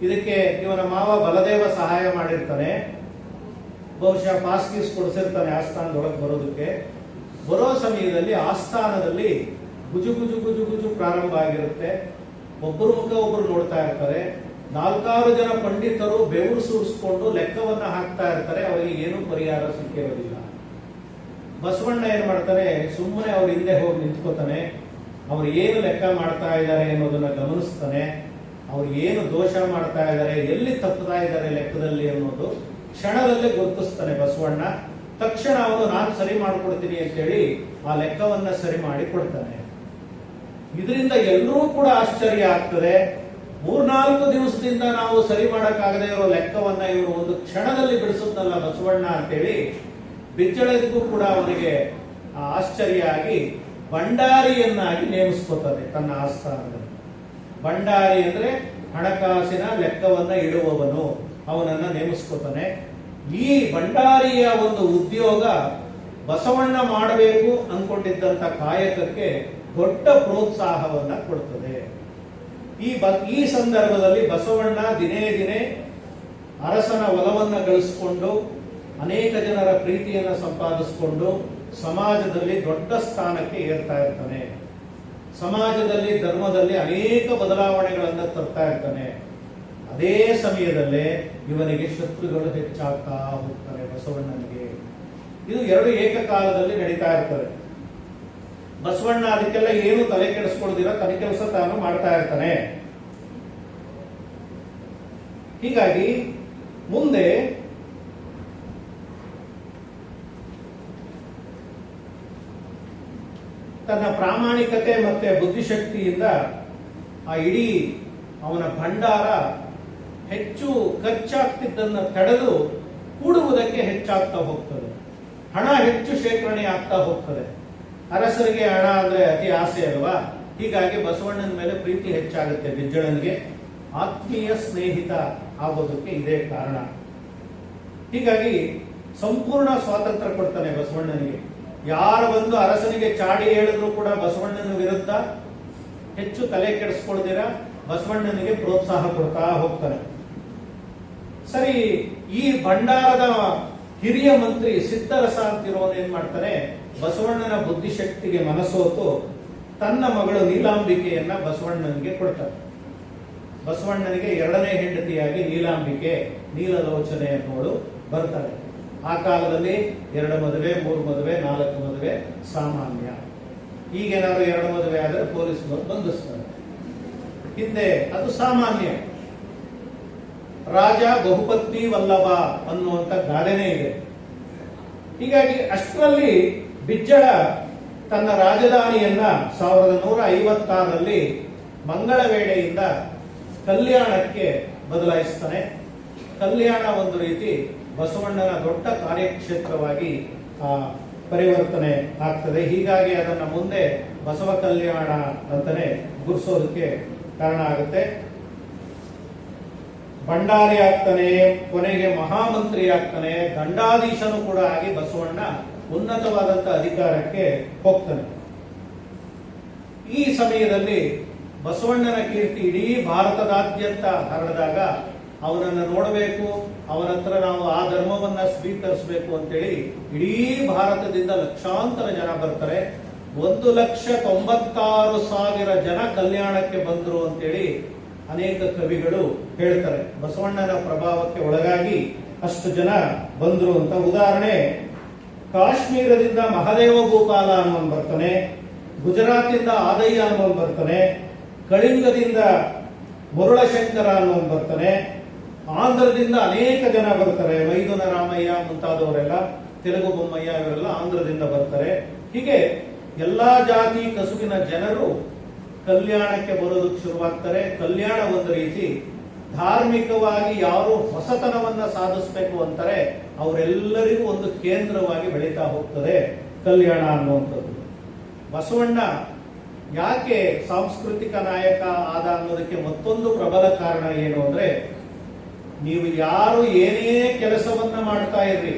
ಇದಕ್ಕೆ ಇವನ ಮಾವ ಬಲದೇವ ಸಹಾಯ ಮಾಡಿರ್ತಾನೆ. ಬಹುಶಃ ಪಾಸ್ ಗೀಸ್ ಕೊಡಿಸಿರ್ತಾನೆ ಆಸ್ಥಾನದೊಳಗೆ ಬರೋದಕ್ಕೆ. ಬರೋ ಸಮಯದಲ್ಲಿ ಆಸ್ಥಾನದಲ್ಲಿ ಗುಜು ಗುಜು ಗುಜು ಗುಜು ಪ್ರಾರಂಭ ಆಗಿರುತ್ತೆ. ಒಬ್ಬರು ಮುಖ ಒಬ್ಬರು ನೋಡ್ತಾ ಇರ್ತಾರೆ. 4-6 ಜನ ಪಂಡಿತರು ಬೆವರು ಸುರಿಸ್ಕೊಂಡು ಲೆಕ್ಕವನ್ನ ಹಾಕ್ತಾ ಇರ್ತಾರೆ. ಅವರಿಗೆ ಏನು ಪರಿಹಾರ ಸಿಕ್ಕಿರೋದಿಲ್ಲ. ಬಸವಣ್ಣ ಏನ್ ಮಾಡ್ತಾನೆ, ಸುಮ್ಮನೆ ಅವ್ರ ಹಿಂದೆ ಹೋಗಿ ನಿಂತ್ಕೋತಾನೆ. ಅವ್ರು ಏನು ಲೆಕ್ಕ ಮಾಡ್ತಾ ಇದ್ದಾರೆ ಅನ್ನೋದನ್ನ ಗಮನಿಸ್ತಾನೆ. ಅವ್ರು ಏನು ದೋಷ ಮಾಡ್ತಾ ಇದ್ದಾರೆ, ಎಲ್ಲಿ ತಪ್ಪುತ್ತಾ ಇದ್ದಾರೆ ಲೆಕ್ಕದಲ್ಲಿ ಅನ್ನೋದು ಕ್ಷಣದಲ್ಲೇ ಗುರುತಿಸ್ತಾನೆ ಬಸವಣ್ಣ. ತಕ್ಷಣ ಅವನು ನಾನು ಸರಿ ಮಾಡಿಕೊಡ್ತೀನಿ ಅಂತೇಳಿ ಆ ಲೆಕ್ಕವನ್ನ ಸರಿ ಮಾಡಿ ಕೊಡ್ತಾನೆ. ಇದರಿಂದ ಎಲ್ಲರೂ ಕೂಡ ಆಶ್ಚರ್ಯ ಆಗ್ತದೆ. 3-4 ದಿವಸದಿಂದ ನಾವು ಸರಿ ಮಾಡಕ್ಕಾಗದೇ ಇರೋ ಲೆಕ್ಕವನ್ನ ಇವರು ಒಂದು ಕ್ಷಣದಲ್ಲಿ ಬಿಡಿಸುತ್ತಲ್ಲ ಬಸವಣ್ಣ ಅಂತೇಳಿ ಬಿಜ್ಜಳದಿಗೂ ಕೂಡ ಅವನಿಗೆ ಆಶ್ಚರ್ಯ ಆಗಿ ಭಂಡಾರಿಯನ್ನಾಗಿ ನೇಮಿಸ್ಕೋತಾರೆ ತನ್ನ ಆಸ್ಥಾನದಲ್ಲಿ. ಭಂಡಾರಿ ಅಂದ್ರೆ ಹಣಕಾಸಿನ ಲೆಕ್ಕವನ್ನ ಇಡುವವನು, ಅವನನ್ನ ನೇಮಿಸ್ಕೋತಾನೆ. ಈ ಭಂಡಾರಿಯ ಒಂದು ಉದ್ಯೋಗ ಬಸವಣ್ಣ ಮಾಡಬೇಕು ಅನ್ಕೊಂಡಿದ್ದಂತ ಕಾಯಕಕ್ಕೆ ದೊಡ್ಡ ಪ್ರೋತ್ಸಾಹವನ್ನ ಕೊಡ್ತದೆ. ಈ ಸಂದರ್ಭದಲ್ಲಿ ಬಸವಣ್ಣ ದಿನೇ ದಿನೇ ಅರಸನ ಒಲವನ್ನ ಗಳಿಸಿಕೊಂಡು ಅನೇಕ ಜನರ ಪ್ರೀತಿಯನ್ನ ಸಂಪಾದಿಸಿಕೊಂಡು ಸಮಾಜದಲ್ಲಿ ದೊಡ್ಡ ಸ್ಥಾನಕ್ಕೆ ಏರ್ತಾ ಇರ್ತಾನೆ. ಸಮಾಜದಲ್ಲಿ ಧರ್ಮದಲ್ಲಿ ಅನೇಕ ಬದಲಾವಣೆಗಳನ್ನ ತರ್ತಾ ಇರ್ತಾನೆ. ಅದೇ ಸಮಯದಲ್ಲೇ ಇವನಿಗೆ ಶತ್ರುಗಳು ಹೆಚ್ಚಾಗ್ತಾ ಹೋಗ್ತಾರೆ ಬಸವಣ್ಣನಿಗೆ. ಇದು 2 ಏಕಕಾಲದಲ್ಲಿ ನಡೀತಾ ಇರ್ತದೆ. ಬಸವಣ್ಣ ಅದಕ್ಕೆಲ್ಲ ಏನು ತಲೆ ಕೆಡಿಸ್ಕೊಳ್ಳೋದಿಲ್ಲ, ತನ್ನ ಕೆಲಸ ತಾನು ಮಾಡ್ತಾ ಇರ್ತಾನೆ. ಹೀಗಾಗಿ ಮುಂದೆ ತನ್ನ ಪ್ರಾಮಾಣಿಕತೆ ಮತ್ತೆ ಬುದ್ಧಿಶಕ್ತಿಯಿಂದ ಆ ಇಡೀ ಅವನ ಭಂಡಾರ ಹೆಚ್ಚು ಖರ್ಚಾಗ್ತಿದ್ದನ್ನು ತಡೆದು ಕೂಡುವುದಕ್ಕೆ ಹೆಚ್ಚಾಗ್ತಾ ಹೋಗ್ತದೆ. ಹಣ ಹೆಚ್ಚು ಶೇಖರಣೆ ಆಗ್ತಾ ಹೋಗ್ತದೆ. ಅರಸರಿಗೆ ಹಣ ಅಂದ್ರೆ ಅತಿ ಆಸೆ ಅಲ್ವಾ. ಹೀಗಾಗಿ ಬಸವಣ್ಣನ ಮೇಲೆ ಪ್ರೀತಿ ಹೆಚ್ಚಾಗುತ್ತೆ. ಬಿಜ್ಜಳನಿಗೆ ಆತ್ಮೀಯ ಸ್ನೇಹಿತ ಆಗೋದಕ್ಕೆ ಇದೇ ಕಾರಣ. ಹೀಗಾಗಿ ಸಂಪೂರ್ಣ ಸ್ವಾತಂತ್ರ್ಯ ಕೊಡ್ತಾನೆ ಬಸವಣ್ಣನಿಗೆ. ಯಾರು ಬಂದು ಅರಸನಿಗೆ ಚಾಡಿ ಹೇಳಿದ್ರು ಕೂಡ ಬಸವಣ್ಣನ ವಿರುದ್ಧ ಹೆಚ್ಚು ತಲೆ ಕೆಡಿಸ್ಕೊಳ್ದಿರ ಬಸವಣ್ಣನಿಗೆ ಪ್ರೋತ್ಸಾಹ ಕೊಡ್ತಾ ಹೋಗ್ತಾನೆ. ಸರಿ, ಈ ಭಂಡಾರದ ಹಿರಿಯ ಮಂತ್ರಿ ಸಿದ್ದರಸ ಅಂತಿರೋನು ಏನ್ ಮಾಡ್ತಾನೆ, ಬಸವಣ್ಣನ ಬುದ್ಧಿಶಕ್ತಿಗೆ ಮನಸೋತು ತನ್ನ ಮಗಳು ನೀಲಾಂಬಿಕೆಯನ್ನ ಬಸವಣ್ಣನಿಗೆ ಕೊಡ್ತಾನೆ. ಬಸವಣ್ಣನಿಗೆ 2ನೇ ಹೆಂಡತಿಯಾಗಿ ನೀಲಾಂಬಿಕೆ, ನೀಲಲೋಚನೆ ಅನ್ನೋಳು ಬರ್ತಾರೆ. ಆ ಕಾಲದಲ್ಲಿ 2 ಮದುವೆ, 3 ಮದುವೆ, 4 ಮದುವೆ ಸಾಮಾನ್ಯ. ಈಗೇನಾದ್ರು 2 ಮದುವೆ ಆದರೆ ಪೊಲೀಸರು ಬಂಧಿಸ್ತಾರೆ. ಹಿಂದೆ ಅದು ಸಾಮಾನ್ಯ. ರಾಜ ಬಹುಪತ್ನಿ ವಲ್ಲಭ ಅನ್ನುವಂತ ಗಾದೆನೇ ಇದೆ. ಹೀಗಾಗಿ ಅಷ್ಟರಲ್ಲಿ ಬಿಜ್ಜಳ ತನ್ನ ರಾಜಧಾನಿಯನ್ನ 1156ರಲ್ಲಿ ಮಂಗಳ ವೇಳೆಯಿಂದ ಕಲ್ಯಾಣಕ್ಕೆ ಬದಲಾಯಿಸ್ತಾನೆ. ಕಲ್ಯಾಣ ಒಂದು ರೀತಿ ಬಸವಣ್ಣನ ದೊಡ್ಡ ಕಾರ್ಯಕ್ಷೇತ್ರವಾಗಿ ಪರಿವರ್ತನೆ ಆಗ್ತದೆ. ಹೀಗಾಗಿ ಅದನ್ನ ಮುಂದೆ ಬಸವ ಕಲ್ಯಾಣ ಅಂತಾನೆ ಗುರುಸೋದಕ್ಕೆ ಕಾರಣ ಆಗುತ್ತೆ. ಭಂಡಾರಿ ಆಗ್ತಾನೆ, ಕೊನೆಗೆ ಮಹಾಮಂತ್ರಿ ಆಗ್ತಾನೆ, ದಂಡಾಧೀಶನು ಕೂಡ ಆಗಿ ಬಸವಣ್ಣ ಉನ್ನತವಾದಂತ ಅಧಿಕಾರಕ್ಕೆ ಹೋಗ್ತಾನೆ. ಈ ಸಮಯದಲ್ಲಿ ಬಸವಣ್ಣನ ಕೀರ್ತಿ ಇಡೀ ಭಾರತದಾದ್ಯಂತ ಹರಡಿದಾಗ ಅವನನ್ನು ನೋಡಬೇಕು, ಅವನ ಹತ್ರ ನಾವು ಆ ಧರ್ಮವನ್ನ ಸ್ವೀಕರಿಸಬೇಕು ಅಂತೇಳಿ ಇಡೀ ಭಾರತದಿಂದ ಲಕ್ಷಾಂತರ ಜನ ಬರ್ತಾರೆ. 1,96,000 ಜನ ಕಲ್ಯಾಣಕ್ಕೆ ಬಂದರು ಅಂತೇಳಿ ಅನೇಕ ಕವಿಗಳು ಹೇಳ್ತಾರೆ. ಬಸವಣ್ಣನ ಪ್ರಭಾವಕ್ಕೆ ಒಳಗಾಗಿ ಅಷ್ಟು ಜನ ಬಂದ್ರು ಅಂತ. ಉದಾಹರಣೆ, ಕಾಶ್ಮೀರದಿಂದ ಮಹದೇವ ಭೂಪಾಲ ಅನ್ನೋನ್ ಬರ್ತಾನೆ, ಗುಜರಾತಿಂದ ಆದಯ್ಯ ಅನ್ನೋನ್ ಬರ್ತಾನೆ, ಕಳಿಂಗದಿಂದ ಮುರುಳಶಂಕರ ಅನ್ನೋನ್ ಬರ್ತಾನೆ, ಆಂಧ್ರದಿಂದ ಅನೇಕ ಜನ ಬರ್ತಾರೆ. ಮೈದುನ ರಾಮಯ್ಯ ಮುಂತಾದವರೆಲ್ಲ, ತೆಲುಗು ಬೊಮ್ಮಯ್ಯ ಇವರೆಲ್ಲ ಆಂಧ್ರದಿಂದ ಬರ್ತಾರೆ. ಹೀಗೆ ಎಲ್ಲಾ ಜಾತಿ ಕಸುಬಿನ ಜನರು ಕಲ್ಯಾಣಕ್ಕೆ ಬರೋದಕ್ಕೆ ಶುರುವಾಗ್ತಾರೆ. ಕಲ್ಯಾಣ ಒಂದು ರೀತಿ ಧಾರ್ಮಿಕವಾಗಿ ಯಾರು ಹೊಸತನವನ್ನ ಸಾಧಿಸಬೇಕು ಅಂತಾರೆ ಅವರೆಲ್ಲರಿಗೂ ಒಂದು ಕೇಂದ್ರವಾಗಿ ಬೆಳೀತಾ ಹೋಗ್ತದೆ ಕಲ್ಯಾಣ ಅನ್ನುವಂಥದ್ದು. ಬಸವಣ್ಣ ಯಾಕೆ ಸಾಂಸ್ಕೃತಿಕ ನಾಯಕ ಆದ ಅನ್ನೋದಕ್ಕೆ ಮತ್ತೊಂದು ಪ್ರಬಲ ಕಾರಣ ಏನು ಅಂದ್ರೆ, ನೀವು ಯಾರು ಏನೇ ಕೆಲಸವನ್ನ ಮಾಡ್ತಾ ಇರ್ರಿ,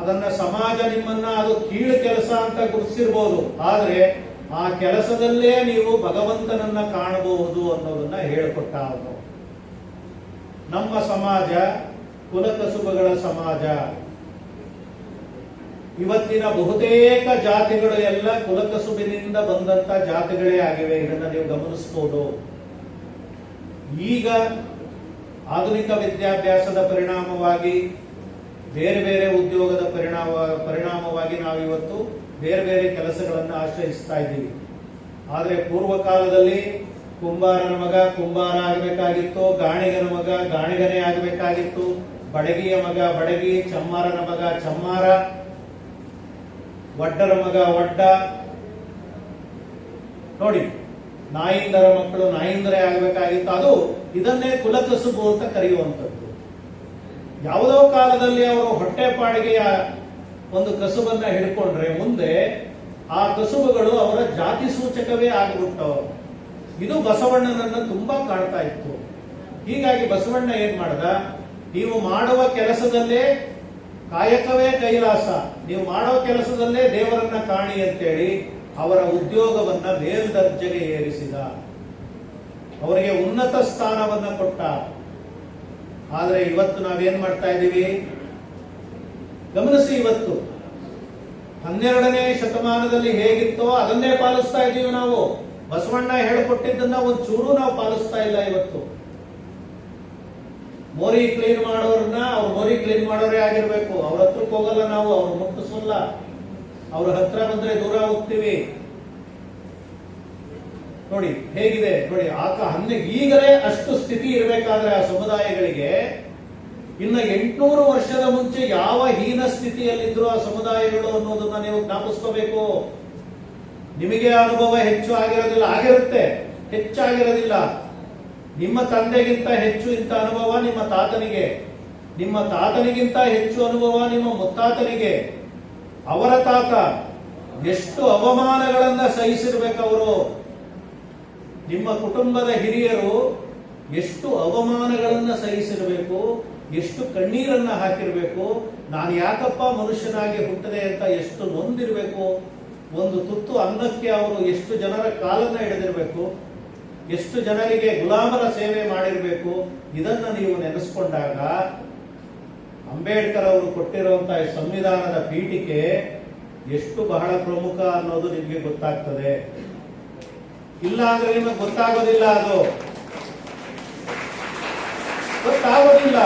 ಅದನ್ನ ಸಮಾಜ ನಿಮ್ಮನ್ನ ಅದು ಕೀಳು ಕೆಲಸ ಅಂತ ಗುರುತಿಸಿರ್ಬೋದು, ಆದ್ರೆ ಆ ಕೆಲಸದಲ್ಲೇ ನೀವು ಭಗವಂತನನ್ನ ಕಾಣಬಹುದು ಅನ್ನೋದನ್ನ ಹೇಳಿಕೊಟ್ಟ ಅವನು. ನಮ್ಮ ಸಮಾಜ ಕುಲಕಸುಬುಗಳ ಸಮಾಜ. ಇವತ್ತಿನ ಬಹುತೇಕ ಜಾತಿಗಳು ಎಲ್ಲ ಕುಲಕಸುಬಿನಿಂದ ಬಂದಂತ ಜಾತಿಗಳೇ ಆಗಿವೆ. ಇದನ್ನ ನೀವು ಗಮನಿಸಬಹುದು. ಈಗ ಆಧುನಿಕ ವಿದ್ಯಾಭ್ಯಾಸದ ಪರಿಣಾಮವಾಗಿ, ಬೇರೆ ಬೇರೆ ಉದ್ಯೋಗದ ಪರಿಣಾಮವಾಗಿ ನಾವಿವತ್ತು ಬೇರೆ ಬೇರೆ ಕೆಲಸಗಳನ್ನು ಆಶ್ರಯಿಸ್ತಾ ಇದ್ದೀವಿ. ಆದರೆ ಪೂರ್ವ ಕಾಲದಲ್ಲಿ ಕುಂಬಾರನ ಮಗ ಕುಂಬಾರ ಆಗಬೇಕಾಗಿತ್ತು, ಗಾಣಿಗನ ಮಗ ಗಾಣಿಗನೇ ಆಗಬೇಕಾಗಿತ್ತು, ಬಡಗಿಯ ಮಗ ಬಡಗಿ, ಚಮ್ಮಾರನ ಮಗ ಚಮ್ಮಾರ, ಒಡ್ಡರ ಮಗ ಒಡ್ಡ. ನೋಡಿ, ನಾಯಿಂದರ ಮಕ್ಕಳು ನಾಯಿಂದರೇ ಆಗಬೇಕಾಗಿತ್ತು. ಅದು ಇದನ್ನೇ ಕುಲಕಸುಬು ಅಂತ ಕರೆಯುವಂಥದ್ದು. ಯಾವುದೋ ಕಾಲದಲ್ಲಿ ಅವರು ಹೊಟ್ಟೆಪಾಡಿಗೆಯ ಒಂದು ಕಸುಬನ್ನ ಹಿಡ್ಕೊಂಡ್ರೆ ಮುಂದೆ ಆ ಕಸುಬುಗಳು ಅವರ ಜಾತಿ ಸೂಚಕವೇ ಆಗಿಬಿಟ್ಟವು. ಇದು ಬಸವಣ್ಣನನ್ನ ತುಂಬಾ ಕಾಡ್ತಾ ಇತ್ತು. ಹೀಗಾಗಿ ಬಸವಣ್ಣ ಏನ್ ಮಾಡ್ದ, ನೀವು ಮಾಡುವ ಕೆಲಸದಲ್ಲೇ ಕಾಯಕವೇ ಕೈಲಾಸ, ನೀವು ಮಾಡೋ ಕೆಲಸದಲ್ಲೇ ದೇವರನ್ನ ಕಾಣಿ ಅಂತೇಳಿ ಅವರ ಉದ್ಯೋಗವನ್ನ ಮೇಲ್ದರ್ಜೆಗೆ ಏರಿಸಿದ, ಅವರಿಗೆ ಉನ್ನತ ಸ್ಥಾನವನ್ನ ಕೊಟ್ಟ. ಆದ್ರೆ ಇವತ್ತು ನಾವೇನ್ ಮಾಡ್ತಾ ಇದ್ದೀವಿ ಗಮನಿಸಿ. ಇವತ್ತು 12ನೇ ಶತಮಾನದಲ್ಲಿ ಹೇಗಿತ್ತೋ ಅದನ್ನೇ ಪಾಲಿಸ್ತಾ ಇದ್ದೀವಿ ನಾವು. ಬಸವಣ್ಣ ಹೇಳಿಕೊಟ್ಟಿದ್ದನ್ನ ಒಂಚೂರು ನಾವು ಪಾಲಿಸ್ತಾ ಇಲ್ಲ. ಇವತ್ತು ಮೋರಿ ಕ್ಲೀನ್ ಮಾಡೋರನ್ನ ಅವ್ರು ಮೋರಿ ಕ್ಲೀನ್ ಮಾಡೋರೇ ಆಗಿರ್ಬೇಕು, ಅವ್ರ ಹತ್ರಕ್ಕೆ ಹೋಗಲ್ಲ ನಾವು, ಅವ್ರು ಮುಟ್ಟಿಸಲ್ಲ, ಅವ್ರ ಹತ್ರ ಬಂದ್ರೆ ದೂರ ಹೋಗ್ತೀವಿ. ನೋಡಿ ಹೇಗಿದೆ ನೋಡಿ. ಈಗಲೇ ಅಷ್ಟು ಸ್ಥಿತಿ ಇರಬೇಕಾದ್ರೆ ಆ ಸಮುದಾಯಗಳಿಗೆ, ಇನ್ನು 800 ವರ್ಷದ ಮುಂಚೆ ಯಾವ ಹೀನ ಸ್ಥಿತಿಯಲ್ಲಿದ್ರು ಆ ಸಮುದಾಯಗಳು ಅನ್ನೋದನ್ನ ನೀವು ಜ್ಞಾಪಿಸ್ಕೋಬೇಕು. ನಿಮಗೆ ಅನುಭವ ಹೆಚ್ಚು ಆಗಿರೋದಿಲ್ಲ, ಆಗಿರುತ್ತೆ, ಹೆಚ್ಚಾಗಿರೋದಿಲ್ಲ. ನಿಮ್ಮ ತಂದೆಗಿಂತ ಹೆಚ್ಚು ಇಂಥ ಅನುಭವ ನಿಮ್ಮ ತಾತನಿಗೆ, ನಿಮ್ಮ ತಾತನಿಗಿಂತ ಹೆಚ್ಚು ಅನುಭವ ನಿಮ್ಮ ಮುತ್ತಾತನಿಗೆ. ಅವರ ತಾತ ಎಷ್ಟು ಅವಮಾನಗಳನ್ನ ಸಹಿಸಿರ್ಬೇಕವರು. ನಿಮ್ಮ ಕುಟುಂಬದ ಹಿರಿಯರು ಎಷ್ಟು ಅವಮಾನಗಳನ್ನ ಸಹಿಸಿರಬೇಕು, ಎಷ್ಟು ಕಣ್ಣೀರನ್ನ ಹಾಕಿರ್ಬೇಕು. ನಾನು ಯಾಕಪ್ಪ ಮನುಷ್ಯನಾಗಿ ಹುಟ್ಟದೆ ಅಂತ ಎಷ್ಟು ನೊಂದಿರ್ಬೇಕು. ಒಂದು ತುತ್ತು ಅನ್ನಕ್ಕೆ ಅವರು ಎಷ್ಟು ಜನರ ಕಾಲನ್ನ ಹಿಡಿದಿರ್ಬೇಕು, ಎಷ್ಟು ಜನರಿಗೆ ಗುಲಾಮರ ಸೇವೆ ಮಾಡಿರ್ಬೇಕು. ಇದನ್ನ ನೀವು ನೆನೆಸ್ಕೊಂಡಾಗ ಅಂಬೇಡ್ಕರ್ ಅವರು ಕೊಟ್ಟಿರುವಂತಹ ಸಂವಿಧಾನದ ಪೀಠಿಕೆ ಎಷ್ಟು ಬಹಳ ಪ್ರಮುಖ ಅನ್ನೋದು ನಿಮಗೆ ಗೊತ್ತಾಗ್ತದೆ. ಇಲ್ಲ ಅಂದ್ರೆ ನಿಮಗೆ ಗೊತ್ತಾಗೋದಿಲ್ಲ, ಅದು ಗೊತ್ತಾಗೋದಿಲ್ಲ.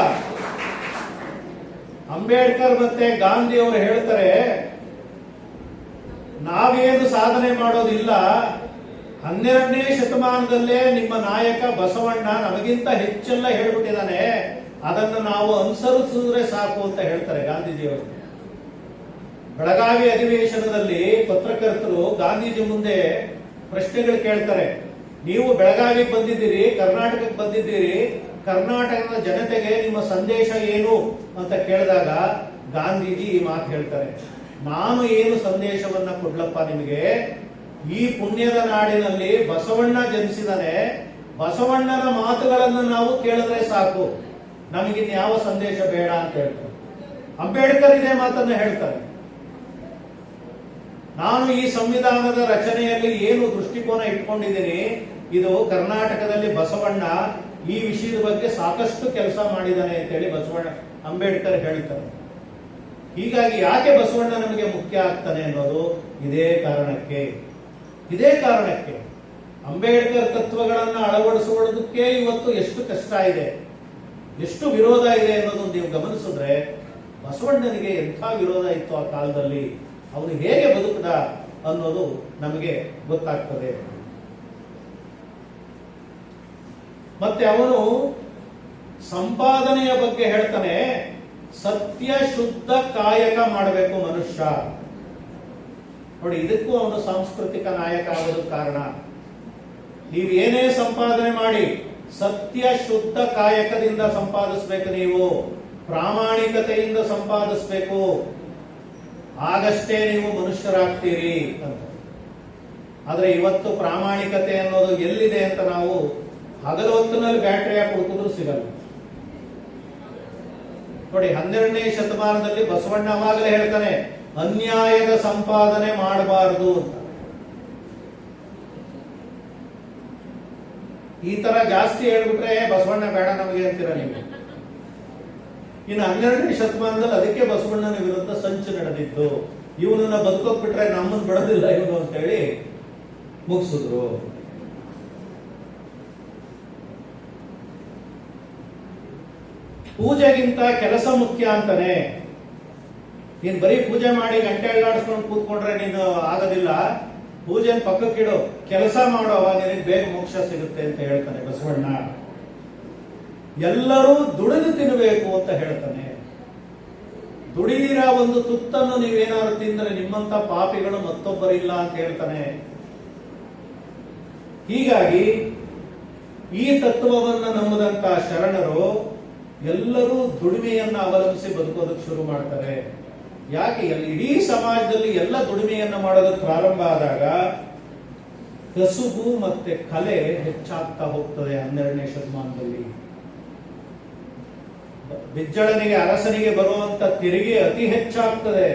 ಅಂಬೇಡ್ಕರ್ ಮತ್ತೆ ಗಾಂಧಿ ಅವರು ಹೇಳ್ತಾರೆ, ನಾವೇನು ಸಾಧನೆ ಮಾಡೋದಿಲ್ಲ, 12ನೇ ಶತಮಾನದಲ್ಲೇ ನಿಮ್ಮ ನಾಯಕ ಬಸವಣ್ಣ ನಮಗಿಂತ ಹೆಚ್ಚೆಲ್ಲ ಹೇಳ್ಬಿಟ್ಟಿದ್ದಾನೆ, ಅದನ್ನು ನಾವು ಅನುಸರಿಸಿದ್ರೆ ಸಾಕು ಅಂತ ಹೇಳ್ತಾರೆ ಗಾಂಧೀಜಿಯವರು. ಬೆಳಗಾವಿ ಅಧಿವೇಶನದಲ್ಲಿ ಪತ್ರಕರ್ತರು ಗಾಂಧೀಜಿ ಮುಂದೆ ಪ್ರಶ್ನೆಗಳು ಕೇಳ್ತಾರೆ. ನೀವು ಬೆಳಗಾವಿಗೆ ಬಂದಿದ್ದೀರಿ, ಕರ್ನಾಟಕಕ್ಕೆ ಬಂದಿದ್ದೀರಿ, ಕರ್ನಾಟಕದ ಜನತೆಗೆ ನಿಮ್ಮ ಸಂದೇಶ ಏನು ಅಂತ ಕೇಳಿದಾಗ ಗಾಂಧೀಜಿ ಈ ಮಾತು ಹೇಳ್ತಾರೆ, ನಾನು ಏನು ಸಂದೇಶವನ್ನ ಕೊಡ್ಲಪ್ಪ ನಿಮಗೆ, ಈ ಪುಣ್ಯದ ನಾಡಿನಲ್ಲಿ ಬಸವಣ್ಣ ಜನಿಸಿದಾನೆ, ಬಸವಣ್ಣನ ಮಾತುಗಳನ್ನು ನಾವು ಕೇಳಿದ್ರೆ ಸಾಕು, ನಮಗಿನ್ ಯಾವ ಸಂದೇಶ ಬೇಡ ಅಂತ ಹೇಳ್ತಾರೆ. ಅಂಬೇಡ್ಕರ್ ಇದೇ ಮಾತನ್ನ ಹೇಳ್ತಾರೆ. ನಾನು ಈ ಸಂವಿಧಾನದ ರಚನೆಯಲ್ಲಿ ಏನು ದೃಷ್ಟಿಕೋನ ಇಟ್ಕೊಂಡಿದ್ದೀನಿ, ಇದು ಕರ್ನಾಟಕದಲ್ಲಿ ಬಸವಣ್ಣ ಈ ವಿಷಯದ ಬಗ್ಗೆ ಸಾಕಷ್ಟು ಕೆಲಸ ಮಾಡಿದ್ದಾನೆ ಅಂತೇಳಿ ಅಂಬೇಡ್ಕರ್ ಹೇಳ್ತಾರೆ. ಹೀಗಾಗಿ ಯಾಕೆ ಬಸವಣ್ಣ ನಮಗೆ ಮುಖ್ಯ ಆಗ್ತಾನೆ ಅನ್ನೋದು ಇದೇ ಕಾರಣಕ್ಕೆ. ಅಂಬೇಡ್ಕರ್ ತತ್ವಗಳನ್ನು ಅಳವಡಿಸುವುದಕ್ಕೆ ಇವತ್ತು ಎಷ್ಟು ಕಷ್ಟ ಇದೆ, ಎಷ್ಟು ವಿರೋಧ ಇದೆ ಅನ್ನೋದು ನೀವು ಗಮನಿಸಿದ್ರೆ, ಬಸವಣ್ಣನಿಗೆ ಎಂಥ ವಿರೋಧ ಇತ್ತು ಆ ಕಾಲದಲ್ಲಿ, ಅವನು ಹೇಗೆ ಬದುಕದ ಅನ್ನೋದು ನಮಗೆ ಗೊತ್ತಾಗ್ತದೆ. ಮತ್ತೆ ಅವನು ಸಂಪಾದನೆಯ ಬಗ್ಗೆ ಹೇಳ್ತಾನೆ, ಸತ್ಯ ಶುದ್ಧ ಕಾಯಕ ಮಾಡಬೇಕು ಮನುಷ್ಯ. ನೋಡಿ, ಇದಕ್ಕೂ ಅವನು ಸಾಂಸ್ಕೃತಿಕ ನಾಯಕ ಆಗೋದಕ್ಕೆ ಕಾರಣ. ನೀವು ಏನೇ ಸಂಪಾದನೆ ಮಾಡಿ ಸತ್ಯ ಶುದ್ಧ ಕಾಯಕದಿಂದ ಸಂಪಾದಿಸಬೇಕು, ನೀವು ಪ್ರಾಮಾಣಿಕತೆಯಿಂದ ಸಂಪಾದಿಸಬೇಕು, ಆಗಷ್ಟೇ ನೀವು ಮನುಷ್ಯರಾಗ್ತೀರಿ ಅಂತ. ಆದ್ರೆ ಇವತ್ತು ಪ್ರಾಮಾಣಿಕತೆ ಅನ್ನೋದು ಎಲ್ಲಿದೆ ಅಂತ ನಾವು ಹಗಲು ಹೊತ್ತಿನಲ್ಲಿ ಬ್ಯಾಟ್ರಿ ಹಾಕಿ ಹುಡುಕಿದ್ರು ಸಿಗಲ್ಲ. ನೋಡಿ, 12ನೇ ಶತಮಾನದಲ್ಲಿ ಬಸವಣ್ಣ ಅವಾಗಲೇ ಹೇಳ್ತಾನೆ, ಅನ್ಯಾಯದ ಸಂಪಾದನೆ ಮಾಡಬಾರದು ಅಂತ. ಈ ತರ ಜಾಸ್ತಿ ಹೇಳ್ಬಿಟ್ರೆ ಬಸವಣ್ಣ ಬೇಡ ನಮಗೆ ಅಂತೀರ ನೀವು. ಇನ್ನು 12ನೇ ಶತಮಾನದಲ್ಲಿ ಅದಕ್ಕೆ ಬಸವಣ್ಣನ ವಿರುದ್ಧ ಸಂಚು ನಡೆದಿತ್ತು. ಇವನನ್ನ ಬದುಕೋಕ್ ಬಿಟ್ರೆ ನಮ್ಮನ್ನು ಬಿಡೋದಿಲ್ಲ ಇವನು ಅಂತ ಹೇಳಿ ಮುಗಿಸಿದ್ರು. ಪೂಜೆಗಿಂತ ಕೆಲಸ ಮುಖ್ಯ ಅಂತಾನೆ. ನೀನ್ ಬರೀ ಪೂಜೆ ಮಾಡಿ ಗಂಟೆ ಅಳ್ಳಾಡಿಸ್ಕೊಂಡು ಕೂತ್ಕೊಂಡ್ರೆ ನೀನು ಆಗೋದಿಲ್ಲ. ಪೂಜೆನ ಪಕ್ಕಕ್ಕಿಡು, ಕೆಲಸ ಮಾಡುವ, ನಿನಗೆ ಬೇಗ ಮೋಕ್ಷ ಸಿಗುತ್ತೆ ಅಂತ ಹೇಳ್ತಾನೆ ಬಸವಣ್ಣ. ಎಲ್ಲರೂ ದುಡಿದು ತಿನ್ನಬೇಕು ಅಂತ ಹೇಳ್ತಾನೆ. ದುಡಿದಿರ ಒಂದು ತುತ್ತನ್ನು ನೀವೇನಾದ್ರು ತಿಂದ್ರೆ ನಿಮ್ಮಂತ ಪಾಪಿಗಳು ಮತ್ತೊಬ್ಬರಿಲ್ಲ ಅಂತ ಹೇಳ್ತಾನೆ. ಹೀಗಾಗಿ ಈ ತತ್ವವನ್ನ ನಂಬದಂತ ಶರಣರು ಎಲ್ಲರೂ ದುಡಿಮೆಯನ್ನ ಅವಲಂಬಿಸಿ ಬದುಕೋದಕ್ಕೆ ಶುರು ಮಾಡ್ತಾರೆ. ಯಾಕೆ? ಇಡೀ ಸಮಾಜದಲ್ಲಿ ಎಲ್ಲ ದುಡಿಮೆಯನ್ನ ಮಾಡೋದಕ್ಕೆ ಪ್ರಾರಂಭ ಆದಾಗ ಕಸುಬು ಮತ್ತೆ ಕಲೆ ಹೆಚ್ಚಾಗ್ತಾ ಹೋಗ್ತದೆ. 12ನೇ ಶತಮಾನದಲ್ಲಿ ಬಿಜ್ಜಳನಿಗೆ, ಅರಸನಿಗೆ ಬರುವಂತ ತೆರಿಗೆ ಅತಿ ಹೆಚ್ಚಾಗ್ತದೆ.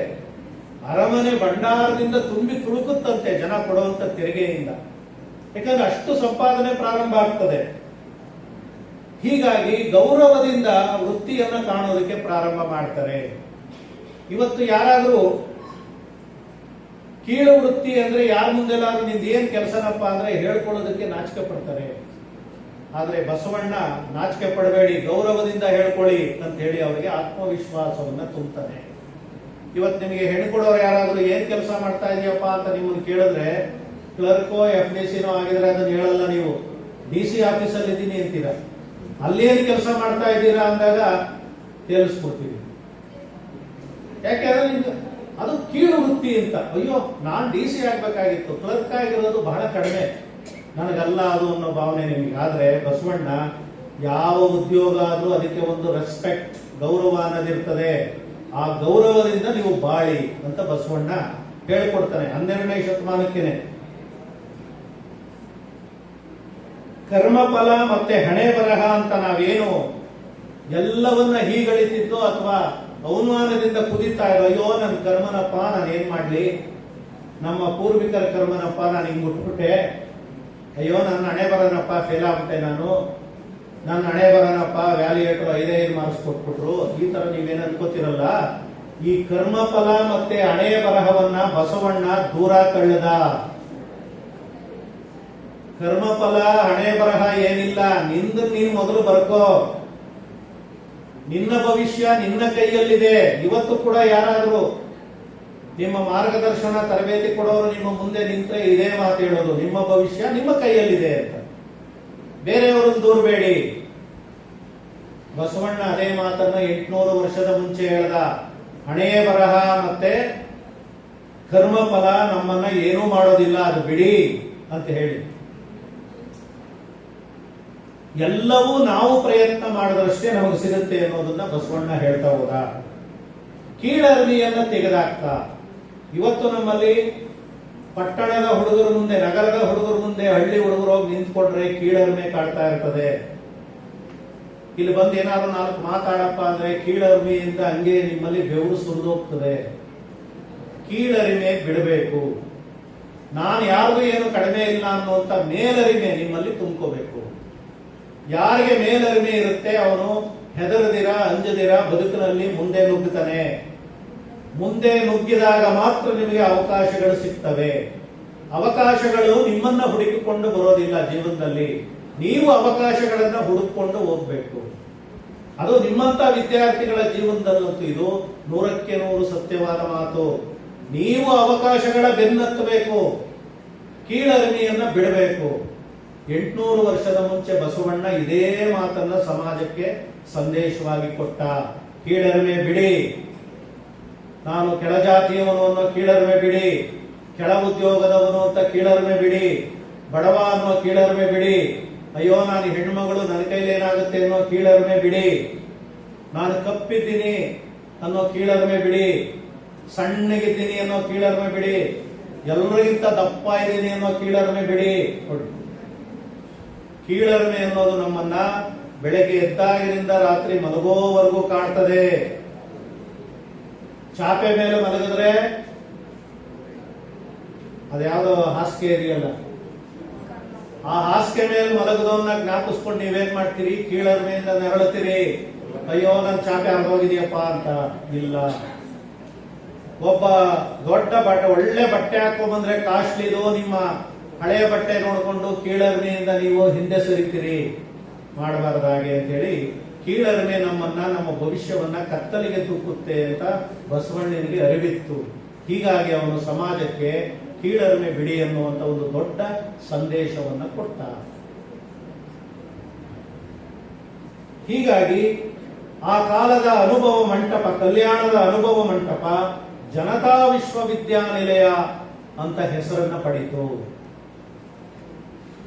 ಅರಮನೆ ಭಂಡಾರದಿಂದ ತುಂಬಿ ತುಳುಕುತ್ತಂತೆ ಜನ ಕೊಡುವಂತ ತೆರಿಗೆಯಿಂದ. ಯಾಕಂದ್ರೆ ಅಷ್ಟು ಸಂಪಾದನೆ ಪ್ರಾರಂಭ ಆಗ್ತದೆ. ಹೀಗಾಗಿ ಗೌರವದಿಂದ ವೃತ್ತಿಯನ್ನ ಕಾಣೋದಕ್ಕೆ ಪ್ರಾರಂಭ ಮಾಡ್ತಾರೆ. ಇವತ್ತು ಯಾರಾದ್ರೂ ಕೀಳು ವೃತ್ತಿ ಅಂದ್ರೆ ಯಾರ ಮುಂದೆಲ್ಲಾದ್ರೂ ನಿಂದ ಏನ್ ಕೆಲಸನಪ್ಪ ಅಂದ್ರೆ ಹೇಳ್ಕೊಳ್ಳೋದಕ್ಕೆ ನಾಚಿಕೆ ಪಡ್ತಾರೆ. ಆದ್ರೆ ಬಸವಣ್ಣ ನಾಚಿಕೆ ಪಡಬೇಡಿ, ಗೌರವದಿಂದ ಹೇಳ್ಕೊಳ್ಳಿ ಅಂತ ಹೇಳಿ ಅವರಿಗೆ ಆತ್ಮವಿಶ್ವಾಸವನ್ನ ತುಂಬುತ್ತಾನೆ. ಇವತ್ತು ನಿಮಗೆ ಹೆಣ್ಣು ಕೊಡೋರು ಯಾರಾದ್ರೂ ಏನ್ ಕೆಲಸ ಮಾಡ್ತಾ ಇದೀಯಪ್ಪ ಅಂತ ನಿಮ್ಮನ್ನು ಕೇಳಿದ್ರೆ ಕ್ಲರ್ಕೋ FDCನೋ ಆಗಿದ್ರೆ ಅದನ್ನ ಹೇಳಲ್ಲ. ನೀವು DC ಆಫೀಸಲ್ಲಿ ಇದ್ದೀನಿ ಅಂತೀರ. ಅಲ್ಲೇನು ಕೆಲಸ ಮಾಡ್ತಾ ಇದ್ದೀರಾ ಅಂದಾಗ ತೇಲಿಸ್ಕೊಡ್ತೀವಿ. ಯಾಕೆಂದ್ರೆ ನಿಮ್ಗೆ ಅದು ಕೀಳು ವೃತ್ತಿ ಅಂತ. ಅಯ್ಯೋ, ನಾನ್ DC ಆಗ್ಬೇಕಾಗಿತ್ತು, ಕ್ಲರ್ಕ್ ಆಗಿರೋದು ಬಹಳ ಕಡಿಮೆ, ನನಗಲ್ಲ ಅದು ಅನ್ನೋ ಭಾವನೆ ನಿಮಗೆ. ಆದ್ರೆ ಬಸವಣ್ಣ ಯಾವ ಉದ್ಯೋಗ ಆದ್ರೂ ಅದಕ್ಕೆ ಒಂದು ರೆಸ್ಪೆಕ್ಟ್, ಗೌರವ ಅನ್ನೋದಿರ್ತದೆ. ಆ ಗೌರವದಿಂದ ನೀವು ಬಾಳಿ ಅಂತ ಬಸವಣ್ಣ ಹೇಳ್ಕೊಡ್ತಾನೆ 12ನೇ ಶತಮಾನಕ್ಕೇನೆ. ಕರ್ಮಫಲ ಮತ್ತೆ ಹಣೆ ಬರಹ ಅಂತ ನಾವೇನು ಎಲ್ಲವನ್ನ ಹೀಗಳಿತಿದ್ದೋ ಅಥವಾ ಅವಮಾನದಿಂದ ಕುದಿತಾ ಇರೋ, ಅಯ್ಯೋ ನನ್ನ ಕರ್ಮನಪ್ಪ, ನಾನು ಏನ್ ಮಾಡ್ಲಿ, ನಮ್ಮ ಪೂರ್ವಿಕರ ಕರ್ಮನಪ್ಪ, ನಾನು ಹಿಂಗ್ ಮುಟ್ಬಿಟ್ಟೆ, ಅಯ್ಯೋ ನನ್ನ ಹಣೆ ಬರನಪ್ಪ, ಫೇಲ್ ಆಗ್ಬಿಟ್ಟೆ ನಾನು, ನನ್ನ ಹಣೆ ಬರನಪ್ಪ, ವ್ಯಾಲ್ಯೂಯೇಟರ್ 5 ಮಾರ್ಕ್ಸ್ ಕೊಟ್ಬಿಟ್ರು, ಈ ತರ ನೀವೇನು ಅನ್ಕೋತಿರಲ್ಲ. ಈ ಕರ್ಮಫಲ ಮತ್ತೆ ಹಣೆ ಬರಹವನ್ನ ಬಸವಣ್ಣ ದೂರ ತಳ್ಳದ. ಕರ್ಮಫಲ ಹಣೆ ಬರಹ ಏನಿಲ್ಲ, ನಿಂದು ನೀನು ಮೊದಲು ಬರ್ಕೋ, ನಿನ್ನ ಭವಿಷ್ಯ ನಿನ್ನ ಕೈಯಲ್ಲಿದೆ. ಇವತ್ತು ಕೂಡ ಯಾರಾದ್ರೂ ನಿಮ್ಮ ಮಾರ್ಗದರ್ಶನ ತರಬೇತಿ ಕೊಡೋರು ನಿಮ್ಮ ಮುಂದೆ ನಿಂತರೆ ಇದೇ ಮಾತು ಹೇಳೋದು, ನಿಮ್ಮ ಭವಿಷ್ಯ ನಿಮ್ಮ ಕೈಯಲ್ಲಿದೆ ಅಂತ. ಬೇರೆಯವರನ್ನು ದೂರಬೇಡಿ. ಬಸವಣ್ಣ ಅದೇ ಮಾತನ್ನ 800 ವರ್ಷದ ಮುಂಚೆ ಹೇಳ್ದ. ಹಣೆ ಬರಹ ಮತ್ತೆ ಕರ್ಮಫಲ ನಮ್ಮನ್ನ ಏನೂ ಮಾಡೋದಿಲ್ಲ, ಅದು ಬಿಡಿ ಅಂತ ಹೇಳಿ. ಎಲ್ಲವೂ ನಾವು ಪ್ರಯತ್ನ ಮಾಡಿದಷ್ಟೇ ನಮಗೆ ಸಿಗುತ್ತೆ ಅನ್ನೋದನ್ನ ಬಸವಣ್ಣ ಹೇಳ್ತಾ ಹೋದ. ಕೀಳರಿಮೆಯನ್ನ ತೆಗೆದಾಕ್ತಾ. ಇವತ್ತು ನಮ್ಮಲ್ಲಿ ಪಟ್ಟಣದ ಹುಡುಗರ ಮುಂದೆ, ನಗರದ ಹುಡುಗರ ಮುಂದೆ ಹಳ್ಳಿ ಹುಡುಗರು ಹೋಗಿ ನಿಂತ್ಕೊಂಡ್ರೆ ಕೀಳರಿಮೆ ಕಾಡ್ತಾ ಇರ್ತದೆ. ಇಲ್ಲಿ ಬಂದು ಏನಾದ್ರು 4 ಮಾತಾಡಪ್ಪ ಅಂದ್ರೆ ಕೀಳರಿಮೆಯಿಂದ ಹಂಗೆ ನಿಮ್ಮಲ್ಲಿ ಬೆವರು ಸುರಿದೋಗ್ತದೆ. ಕೀಳರಿಮೆ ಬಿಡಬೇಕು. ನಾನು ಯಾರಿಗೂ ಏನು ಕಡಿಮೆ ಇಲ್ಲ ಅನ್ನುವಂತ ಮೇಲರಿಮೆ ನಿಮ್ಮಲ್ಲಿ ತುಂಬ್ಕೋಬೇಕು. ಯಾರಿಗೆ ಮೇಲರಿಮೆ ಇರುತ್ತೆ ಅವನು ಹೆದರದಿರ, ಅಂಜದಿರ ಬದುಕಿನಲ್ಲಿ ಮುಂದೆ ನುಗ್ಗುತ್ತಾನೆ. ಮುಂದೆ ನುಗ್ಗಿದಾಗ ಮಾತ್ರ ನಿಮಗೆ ಅವಕಾಶಗಳು ಸಿಗ್ತವೆ. ಅವಕಾಶಗಳು ನಿಮ್ಮನ್ನ ಹುಡುಕಿಕೊಂಡು ಬರೋದಿಲ್ಲ ಜೀವನದಲ್ಲಿ. ನೀವು ಅವಕಾಶಗಳನ್ನ ಹುಡುಕಿಕೊಂಡು ಹೋಗ್ಬೇಕು. ಅದು ನಿಮ್ಮಂತ ವಿದ್ಯಾರ್ಥಿಗಳ ಜೀವನದಲ್ಲಂತೂ ಇದು 100ಕ್ಕೆ 100 ಸತ್ಯವಾದ ಮಾತು. ನೀವು ಅವಕಾಶಗಳ ಬೆನ್ನತ್ತಬೇಕು, ಕೀಳರಿಮೆಯನ್ನ ಬಿಡಬೇಕು. 800 ವರ್ಷದ ಮುಂಚೆ ಬಸವಣ್ಣ ಇದೇ ಮಾತನ್ನ ಸಮಾಜಕ್ಕೆ ಸಂದೇಶವಾಗಿ ಕೊಟ್ಟ. ಕೀಳರಿಮೆ ಬಿಡಿ, ನಾನು ಕೆಳಜಾತಿಯವನು ಅನ್ನೋ ಕೀಳರಿಮೆ ಬಿಡಿ, ಕೆಳ ಉದ್ಯೋಗದವನು ಅಂತ ಕೀಳರಿಮೆ ಬಿಡಿ, ಬಡವ ಅನ್ನೋ ಕೀಳರಿಮೆ ಬಿಡಿ, ಅಯ್ಯೋ ನಾನು ಹೆಣ್ಮಗಳು ನನ್ನ ಕೈಲಿ ಏನಾಗುತ್ತೆ ಅನ್ನೋ ಕೀಳರಿಮೆ ಬಿಡಿ, ನಾನು ಕಪ್ಪಿದ್ದೀನಿ ಅನ್ನೋ ಕೀಳರಿಮೆ ಬಿಡಿ, ಸಣ್ಣಗಿದ್ದೀನಿ ಅನ್ನೋ ಕೀಳರಿಮೆ ಬಿಡಿ, ಎಲ್ಲರಿಗಿಂತ ದಪ್ಪ ಇದ್ದೀನಿ ಅನ್ನೋ ಕೀಳರಿಮೆ ಬಿಡಿ. ಕೀಳರಿಮೆ ಅನ್ನೋದು ನಮ್ಮನ್ನ ಬೆಳಗ್ಗೆ ಎದ್ದಾಗಿನಿಂದ ರಾತ್ರಿ ಮಲಗೋವರೆಗೂ ಕಾಡ್ತದೆ. ಚಾಪೆ ಮೇಲೆ ಮಲಗಿದ್ರೆ ಅದ್ಯಾವುದೋ ಹಾಸಿಗೆ ಇದೆಯಲ್ಲ, ಆ ಹಾಸಿಗೆ ಮೇಲೆ ಮಲಗದವನ್ನ ಜ್ಞಾಪಿಸ್ಕೊಂಡು ನೀವೇನ್ ಮಾಡ್ತೀರಿ? ಕೀಳರಿಮೆಯಿಂದ ನರಳುತ್ತೀರಿ. ಅಯ್ಯೋ ನನ್ನ ಚಾಪೆ ಆಗೋಗಿದೆಯಪ್ಪ ಅಂತ. ಇಲ್ಲ, ಒಬ್ಬ ದೊಡ್ಡ ಬಟ್ಟೆ, ಒಳ್ಳೆ ಬಟ್ಟೆ ಹಾಕೊಂಡ್ಬಂದ್ರೆ ಕಾಸ್ಟ್ಲಿದು, ನಿಮ್ಮ ಹಳೆಯ ಬಟ್ಟೆ ನೋಡಿಕೊಂಡು ಕೀಳರಿಮೆಯಿಂದ ನೀವು ಹಿಂದೆ ಸರಿತೀರಿ. ಮಾಡಬಾರ್ದಾಗೆ ಅಂತೇಳಿ ಕೀಳರಿಮೆ ನಮ್ಮನ್ನ, ನಮ್ಮ ಭವಿಷ್ಯವನ್ನ ಕತ್ತಲಿಗೆ ತೂಕುತ್ತೆ ಅಂತ ಬಸವಣ್ಣನಿಗೆ ಅರಿವಿತ್ತು. ಹೀಗಾಗಿ ಅವನು ಸಮಾಜಕ್ಕೆ ಕೀಳರಿಮೆ ಬಿಡಿ ಅನ್ನುವಂತ ಒಂದು ದೊಡ್ಡ ಸಂದೇಶವನ್ನ ಕೊಟ್ಟ. ಹೀಗಾಗಿ ಆ ಕಾಲದ ಅನುಭವ ಮಂಟಪ, ಕಲ್ಯಾಣದ ಅನುಭವ ಮಂಟಪ ಜನತಾ ವಿಶ್ವವಿದ್ಯಾನಿಲಯ ಅಂತ ಹೆಸರನ್ನ ಪಡೆಯಿತು.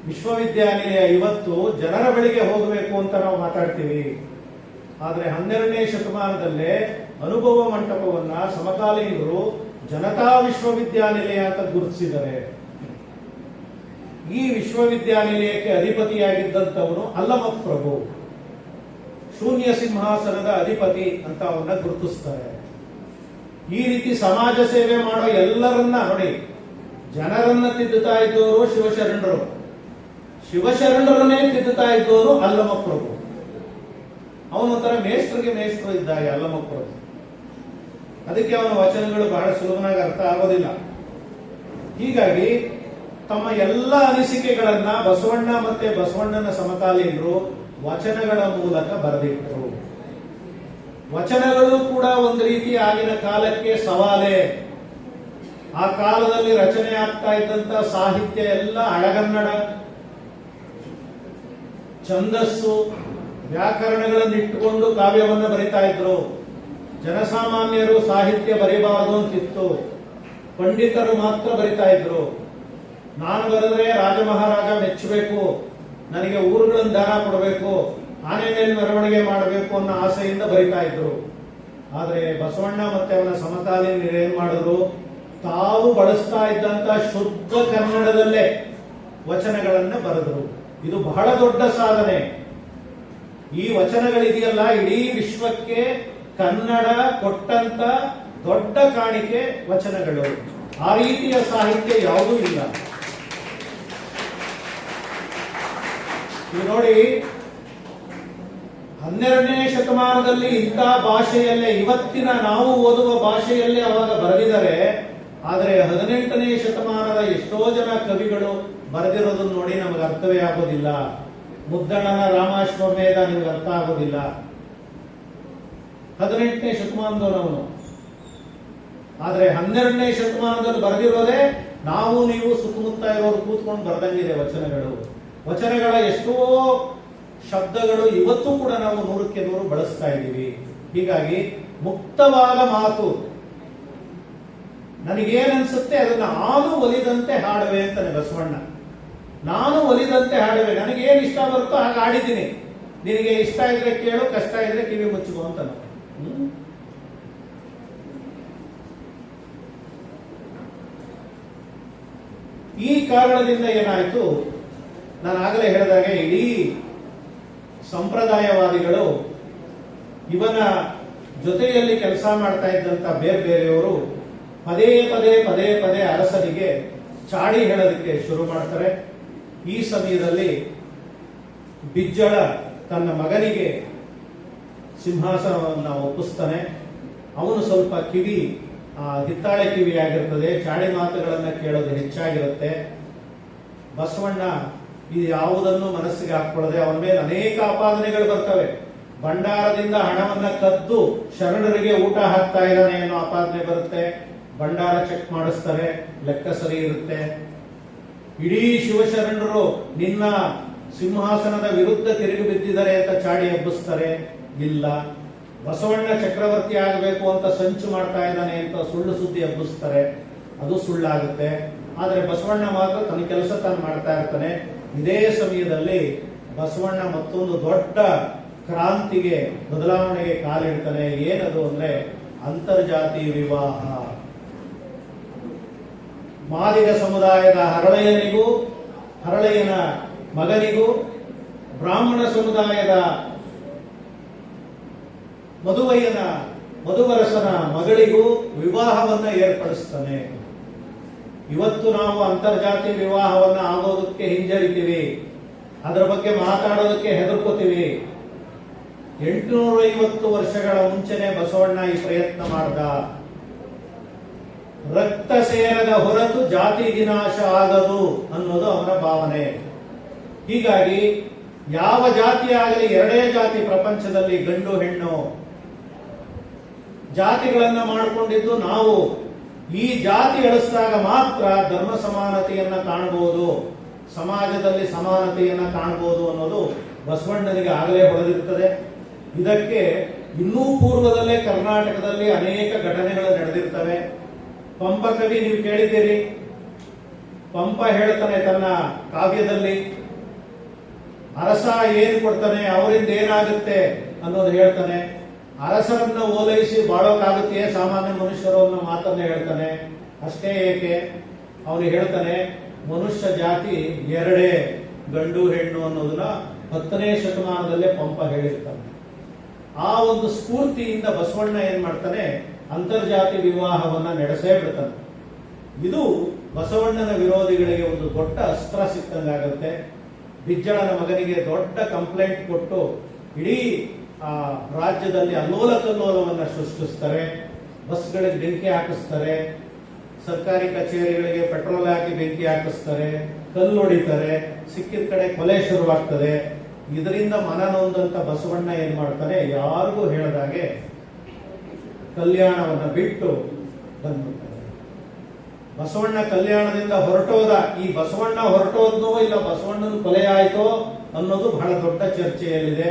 ವಿಶ್ವವಿದ್ಯಾನಿಲಯ ಇವತ್ತು ಜನರ ಬಳಿಗೆ ಹೋಗಬೇಕು ಅಂತ ನಾವು ಮಾತಾಡ್ತೀವಿ. ಆದ್ರೆ 12ನೇ ಶತಮಾನದಲ್ಲೇ ಅನುಭವ ಮಂಟಪವನ್ನ ಸಮಕಾಲೀನರು ಜನತಾ ವಿಶ್ವವಿದ್ಯಾನಿಲಯ ಅಂತ ಗುರುತಿಸಿದ್ದಾರೆ. ಈ ವಿಶ್ವವಿದ್ಯಾನಿಲಯಕ್ಕೆ ಅಧಿಪತಿಯಾಗಿದ್ದಂಥವನು ಅಲ್ಲಮಪ್ರಭು, ಶೂನ್ಯ ಸಿಂಹಾಸನದ ಅಧಿಪತಿ ಅಂತ ಅವನ್ನ ಗುರುತಿಸ್ತಾರೆ. ಈ ರೀತಿ ಸಮಾಜ ಸೇವೆ ಮಾಡೋ ಎಲ್ಲರನ್ನ ನೋಡಿ, ಜನರನ್ನ ತಿದ್ದುತ್ತಾ ಇದ್ದವರು ಶಿವಶರಣರು, ಶಿವಶರಣರನ್ನೇ ತಿದ್ದುತ್ತಾ ಇದ್ದವರು ಅಲ್ಲಮಪ್ರಭು. ಅವನೊಂಥರ ಮೇಷ್ಟ್ರಿಗೆ ಮೇಷ್ಟ್ರು ಇದ್ದಾಗ ಅಲ್ಲಮಪ್ರಭು. ಅದಕ್ಕೆ ಅವನ ವಚನಗಳು ಬಹಳ ಸುಲಭನಾಗಿ ಅರ್ಥ ಆಗೋದಿಲ್ಲ. ಹೀಗಾಗಿ ತಮ್ಮ ಎಲ್ಲ ಅನಿಸಿಕೆಗಳನ್ನ ಬಸವಣ್ಣ ಮತ್ತೆ ಬಸವಣ್ಣನ ಸಮಕಾಲೀನರು ವಚನಗಳ ಮೂಲಕ ಬರೆದಿಟ್ಟರು. ವಚನಗಳು ಕೂಡ ಒಂದು ರೀತಿ ಆಗಿನ ಕಾಲಕ್ಕೆ ಸವಾಲೇ. ಆ ಕಾಲದಲ್ಲಿ ರಚನೆ ಆಗ್ತಾ ಇದ್ದಂತ ಸಾಹಿತ್ಯ ಎಲ್ಲ ಹಳಗನ್ನಡ, ಛಂದಸ್ಸು, ವ್ಯಾಕರಣಗಳನ್ನು ಇಟ್ಟುಕೊಂಡು ಕಾವ್ಯವನ್ನ ಬರಿತಾ ಇದ್ರು. ಜನಸಾಮಾನ್ಯರು ಸಾಹಿತ್ಯ ಬರೀಬಾರದು ಅಂತಿತ್ತು, ಪಂಡಿತರು ಮಾತ್ರ ಬರಿತಾ ಇದ್ರು. ನಾನು ಬರೆದ್ರೆ ರಾಜ ಮಹಾರಾಜ ಮೆಚ್ಚಬೇಕು, ನನಗೆ ಊರುಗಳನ್ನು ದಾನ ಕೊಡಬೇಕು, ಆನೆ ಮೇಲೆ ಮೆರವಣಿಗೆ ಮಾಡಬೇಕು ಅನ್ನೋ ಆಸೆಯಿಂದ ಬರಿತಾ ಇದ್ರು. ಆದ್ರೆ ಬಸವಣ್ಣ ಮತ್ತೆ ಅವನ ಸಮಕಾಲೀನರು ಏನ್ ಮಾಡಿದ್ರು? ತಾವು ಬಳಸ್ತಾ ಇದ್ದಂತ ಶುದ್ಧ ಕನ್ನಡದಲ್ಲೇ ವಚನಗಳನ್ನ ಬರೆದರು. ಇದು ಬಹಳ ದೊಡ್ಡ ಸಾಧನೆ. ಈ ವಚನಗಳಿದೆಯಲ್ಲ, ಇಡೀ ವಿಶ್ವಕ್ಕೆ ಕನ್ನಡ ಕೊಟ್ಟಂತ ದೊಡ್ಡ ಕಾಣಿಕೆ ವಚನಗಳು. ಆ ರೀತಿಯ ಸಾಹಿತ್ಯ ಯಾವುದೂ ಇಲ್ಲ. ನೋಡಿ, 12ನೇ ಶತಮಾನದಲ್ಲಿ ಇಂಥ ಭಾಷೆಯಲ್ಲೇ, ಇವತ್ತಿನ ನಾವು ಓದುವ ಭಾಷೆಯಲ್ಲೇ ಅವಾಗ ಬರೆದಿದ್ದಾರೆ. ಆದರೆ 18ನೇ ಶತಮಾನದ ಎಷ್ಟೋ ಜನ ಕವಿಗಳು ಬರೆದಿರೋದನ್ನು ನೋಡಿ ನಮಗೆ ಅರ್ಥವೇ ಆಗೋದಿಲ್ಲ. ಮುದ್ದಣ್ಣನ ರಾಮಾಶ್ವಮೇಧ ನಿಮ್ಗೆ ಅರ್ಥ ಆಗೋದಿಲ್ಲ. 18ನೇ ಶತಮಾನದವನವನು. ಆದ್ರೆ 12ನೇ ಶತಮಾನದಲ್ಲಿ ಬರೆದಿರೋದೇ ನಾವು ನೀವು ಸುತ್ತಮುತ್ತ ಇರೋರು ಕೂತ್ಕೊಂಡು ಬರೆದಂಗಿದೆ ವಚನಗಳು. ವಚನಗಳ ಎಷ್ಟೋ ಶಬ್ದಗಳು ಇವತ್ತು ಕೂಡ ನಾವು 100ಕ್ಕೆ 100 ಬಳಸ್ತಾ ಇದ್ದೀವಿ. ಹೀಗಾಗಿ ಮುಕ್ತವಾದ ಮಾತು, ನನಗೇನನ್ಸುತ್ತೆ ಅದನ್ನ ನಾನು ಒಲಿದಂತೆ ಹಾಡುವೆ ಅಂತಾನೆ ಬಸವಣ್ಣ. ನಾನು ಒಲಿದಂತೆ ಹಾಡುವೆ, ನನಗೇನು ಇಷ್ಟ ಬರುತ್ತೋ ಹಾಗೆ ಹಾಡಿದ್ದೀನಿ, ನಿನಗೆ ಇಷ್ಟ ಇದ್ರೆ ಕೇಳು, ಕಷ್ಟ ಇದ್ರೆ ಕಿವಿ ಮುಚ್ಚುವ ಅಂತ. ಈ ಕಾರಣದಿಂದ ಏನಾಯ್ತು, ನಾನು ಆಗಲೇ ಹೇಳಿದಾಗೆ ಇಡೀ ಸಂಪ್ರದಾಯವಾದಿಗಳು, ಇವನ ಜೊತೆಯಲ್ಲಿ ಕೆಲಸ ಮಾಡ್ತಾ ಇದ್ದಂತ ಬೇರೆ ಬೇರೆಯವರು ಪದೇ ಪದೇ ಪದೇ ಪದೇ ಅರಸನಿಗೆ ಚಾಡಿ ಹೇಳೋದಕ್ಕೆ ಶುರು ಮಾಡ್ತಾರೆ. ಈ ಸಮಯದಲ್ಲಿ ಬಿಜ್ಜಳ ತನ್ನ ಮಗನಿಗೆ ಸಿಂಹಾಸನವನ್ನು ಒಪ್ಪಿಸ್ತಾನೆ. ಅವನು ಸ್ವಲ್ಪ ಕಿವಿ ಹಿತ್ತಾಳೆ ಕಿವಿ ಆಗಿರ್ತದೆ, ಚಾಡಿ ಮಾತುಗಳನ್ನ ಕೇಳೋದು ಹೆಚ್ಚಾಗಿರುತ್ತೆ. ಬಸವಣ್ಣ ಈ ಯಾವುದನ್ನು ಮನಸ್ಸಿಗೆ ಹಾಕೊಳ್ಳದೆ ಅವನ ಮೇಲೆ ಅನೇಕ ಆಪಾದನೆಗಳು ಬರ್ತವೆ. ಭಂಡಾರದಿಂದ ಹಣವನ್ನ ಕದ್ದು ಶರಣರಿಗೆ ಊಟ ಹಾಕ್ತಾ ಇದ್ದಾನೆ ಅನ್ನೋ ಆಪಾದನೆ ಬರುತ್ತೆ. ಭಂಡಾರ ಚೆಕ್ ಮಾಡಿಸ್ತಾರೆ, ಲೆಕ್ಕ ಸರಿ ಇರುತ್ತೆ. ಇಡೀ ಶಿವಶರಣರು ನಿನ್ನ ಸಿಂಹಾಸನದ ವಿರುದ್ಧ ತಿರುಗಿ ಬಿದ್ದಿದ್ದಾರೆ ಅಂತ ಚಾಡಿ ಎಬ್ಬಿಸ್ತಾರೆ. ಇಲ್ಲ, ಬಸವಣ್ಣ ಚಕ್ರವರ್ತಿ ಆಗಬೇಕು ಅಂತ ಸಂಚು ಮಾಡ್ತಾ ಇದ್ದಾನೆ ಅಂತ ಸುಳ್ಳು ಸುದ್ದಿ ಎಬ್ಬಿಸ್ತಾರೆ. ಅದು ಸುಳ್ಳಾಗುತ್ತೆ. ಆದ್ರೆ ಬಸವಣ್ಣ ಮಾತ್ರ ತನ್ನ ಕೆಲಸ ತಾನು ಮಾಡ್ತಾ ಇರ್ತಾನೆ. ಇದೇ ಸಮಯದಲ್ಲಿ ಬಸವಣ್ಣ ಮತ್ತೊಂದು ದೊಡ್ಡ ಕ್ರಾಂತಿಗೆ, ಬದಲಾವಣೆಗೆ ಕಾಲಿಡ್ತಾನೆ. ಏನದು ಅಂದ್ರೆ ಅಂತರ್ಜಾತಿ ವಿವಾಹ. ಮಾದಿಗ ಸಮುದಾಯದ ಹರಳೆಯನಿಗೂ ಹರಳೆಯನ ಮಗನಿಗೂ ಬ್ರಾಹ್ಮಣ ಸಮುದಾಯದ ಮಧುವರಸನ ಮಗಳಿಗೂ ವಿವಾಹವನ್ನ ಏರ್ಪಡಿಸ್ತಾನೆ. ಇವತ್ತು ನಾವು ಅಂತರ್ಜಾತಿ ವಿವಾಹವನ್ನ ಆಗೋದಕ್ಕೆ ಹಿಂಜರಿತೀವಿ, ಅದರ ಬಗ್ಗೆ ಮಾತಾಡೋದಕ್ಕೆ ಹೆದರ್ಕೋತೀವಿ. 850 ವರ್ಷಗಳ ಮುಂಚೆನೆ ಬಸವಣ್ಣ ಈ ಪ್ರಯತ್ನ ಮಾಡ್ದ. ರಕ್ತ ಸೇರದ ಹೊರತು ಜಾತಿ ವಿನಾಶ ಆಗದು ಅನ್ನೋದು ಅವನ ಭಾವನೆ. ಹೀಗಾಗಿ ಯಾವ ಜಾತಿ ಆಗಲಿ, ಎರಡೇ ಜಾತಿ ಪ್ರಪಂಚದಲ್ಲಿ, ಗಂಡು ಹೆಣ್ಣು ಜಾತಿಗಳನ್ನ ಮಾಡಿಕೊಂಡಿದ್ದು ನಾವು. ಈ ಜಾತಿ ಎಳಿಸಿದಾಗ ಮಾತ್ರ ಧರ್ಮ ಸಮಾನತೆಯನ್ನ ಕಾಣಬಹುದು, ಸಮಾಜದಲ್ಲಿ ಸಮಾನತೆಯನ್ನ ಕಾಣಬಹುದು ಅನ್ನೋದು ಬಸವಣ್ಣನಿಗೆ ಆಗಲೇ ಹೊಳೆದಿರ್ತದೆ. ಇದಕ್ಕೆ ಇನ್ನೂ ಪೂರ್ವದಲ್ಲೇ ಕರ್ನಾಟಕದಲ್ಲಿ ಅನೇಕ ಘಟನೆಗಳು ನಡೆದಿರ್ತವೆ. ಪಂಪ ಕವಿ ನೀವು ಕೇಳಿದ್ದೀರಿ. ಪಂಪ ಹೇಳ್ತಾನೆ ತನ್ನ ಕಾವ್ಯದಲ್ಲಿ, ಅರಸ ಏನು ಕೊಡ್ತಾನೆ ಅವರಿಂದ ಏನಾಗುತ್ತೆ ಅನ್ನೋದು ಹೇಳ್ತಾನೆ. ಅರಸರನ್ನ ಓಲೈಸಿ ಬಾಳೋಕ್ಕಾಗುತ್ತೆ ಸಾಮಾನ್ಯ ಮನುಷ್ಯರು ಅನ್ನೋ ಮಾತನ್ನ ಹೇಳ್ತಾನೆ. ಅಷ್ಟೇ ಏಕೆ, ಅವನು ಹೇಳ್ತಾನೆ ಮನುಷ್ಯ ಜಾತಿ ಎರಡೇ, ಗಂಡು ಹೆಣ್ಣು ಅನ್ನೋದನ್ನ 10ನೇ ಶತಮಾನದಲ್ಲೇ ಪಂಪ ಹೇಳಿರ್ತಾನೆ. ಆ ಒಂದು ಸ್ಫೂರ್ತಿಯಿಂದ ಬಸವಣ್ಣ ಏನ್ ಮಾಡ್ತಾನೆ, ಅಂತರ್ಜಾತಿ ವಿವಾಹವನ್ನ ನಡೆಸೇ ಬಿಡ್ತಾನೆ. ಇದು ಬಸವಣ್ಣನ ವಿರೋಧಿಗಳಿಗೆ ಒಂದು ದೊಡ್ಡ ಅಸ್ತ್ರ ಸಿಕ್ಕಂಗಾಗುತ್ತೆ. ಬಿಜ್ಜಳನ ಮಗನಿಗೆ ದೊಡ್ಡ ಕಂಪ್ಲೇಂಟ್ ಕೊಟ್ಟು ಇಡೀ ರಾಜ್ಯದಲ್ಲಿ ಅಲ್ಲೋಲ ಕಲ್ಲೋಲವನ್ನ ಸೃಷ್ಟಿಸ್ತಾರೆ. ಬಸ್ಗಳಿಗೆ ಬೆಂಕಿ ಹಾಕಿಸ್ತಾರೆ, ಸರ್ಕಾರಿ ಕಚೇರಿಗಳಿಗೆ ಪೆಟ್ರೋಲ್ ಹಾಕಿ ಬೆಂಕಿ ಹಾಕಿಸ್ತಾರೆ, ಕಲ್ಲು ಹೊಡಿತಾರೆ, ಸಿಕ್ಕಿದ ಕಡೆ ಕೊಲೆ ಶುರುವಾಗ್ತದೆ. ಇದರಿಂದ ಮನನೊಂದಂತ ಬಸವಣ್ಣ ಏನ್ ಮಾಡ್ತಾನೆ, ಯಾರಿಗೂ ಹೇಳದಾಗೆ ಕಲ್ಯಾಣವನ್ನ ಬಿಟ್ಟು ಬಂದ್ಬಿಡ್ತಾರೆ. ಬಸವಣ್ಣ ಕಲ್ಯಾಣದಿಂದ ಹೊರಟೋದ. ಈ ಬಸವಣ್ಣ ಹೊರಟೋದ್ನೋ ಇಲ್ಲ ಬಸವಣ್ಣನ ಕೊಲೆ ಆಯ್ತೋ ಅನ್ನೋದು ಬಹಳ ದೊಡ್ಡ ಚರ್ಚೆಯಲ್ಲಿದೆ.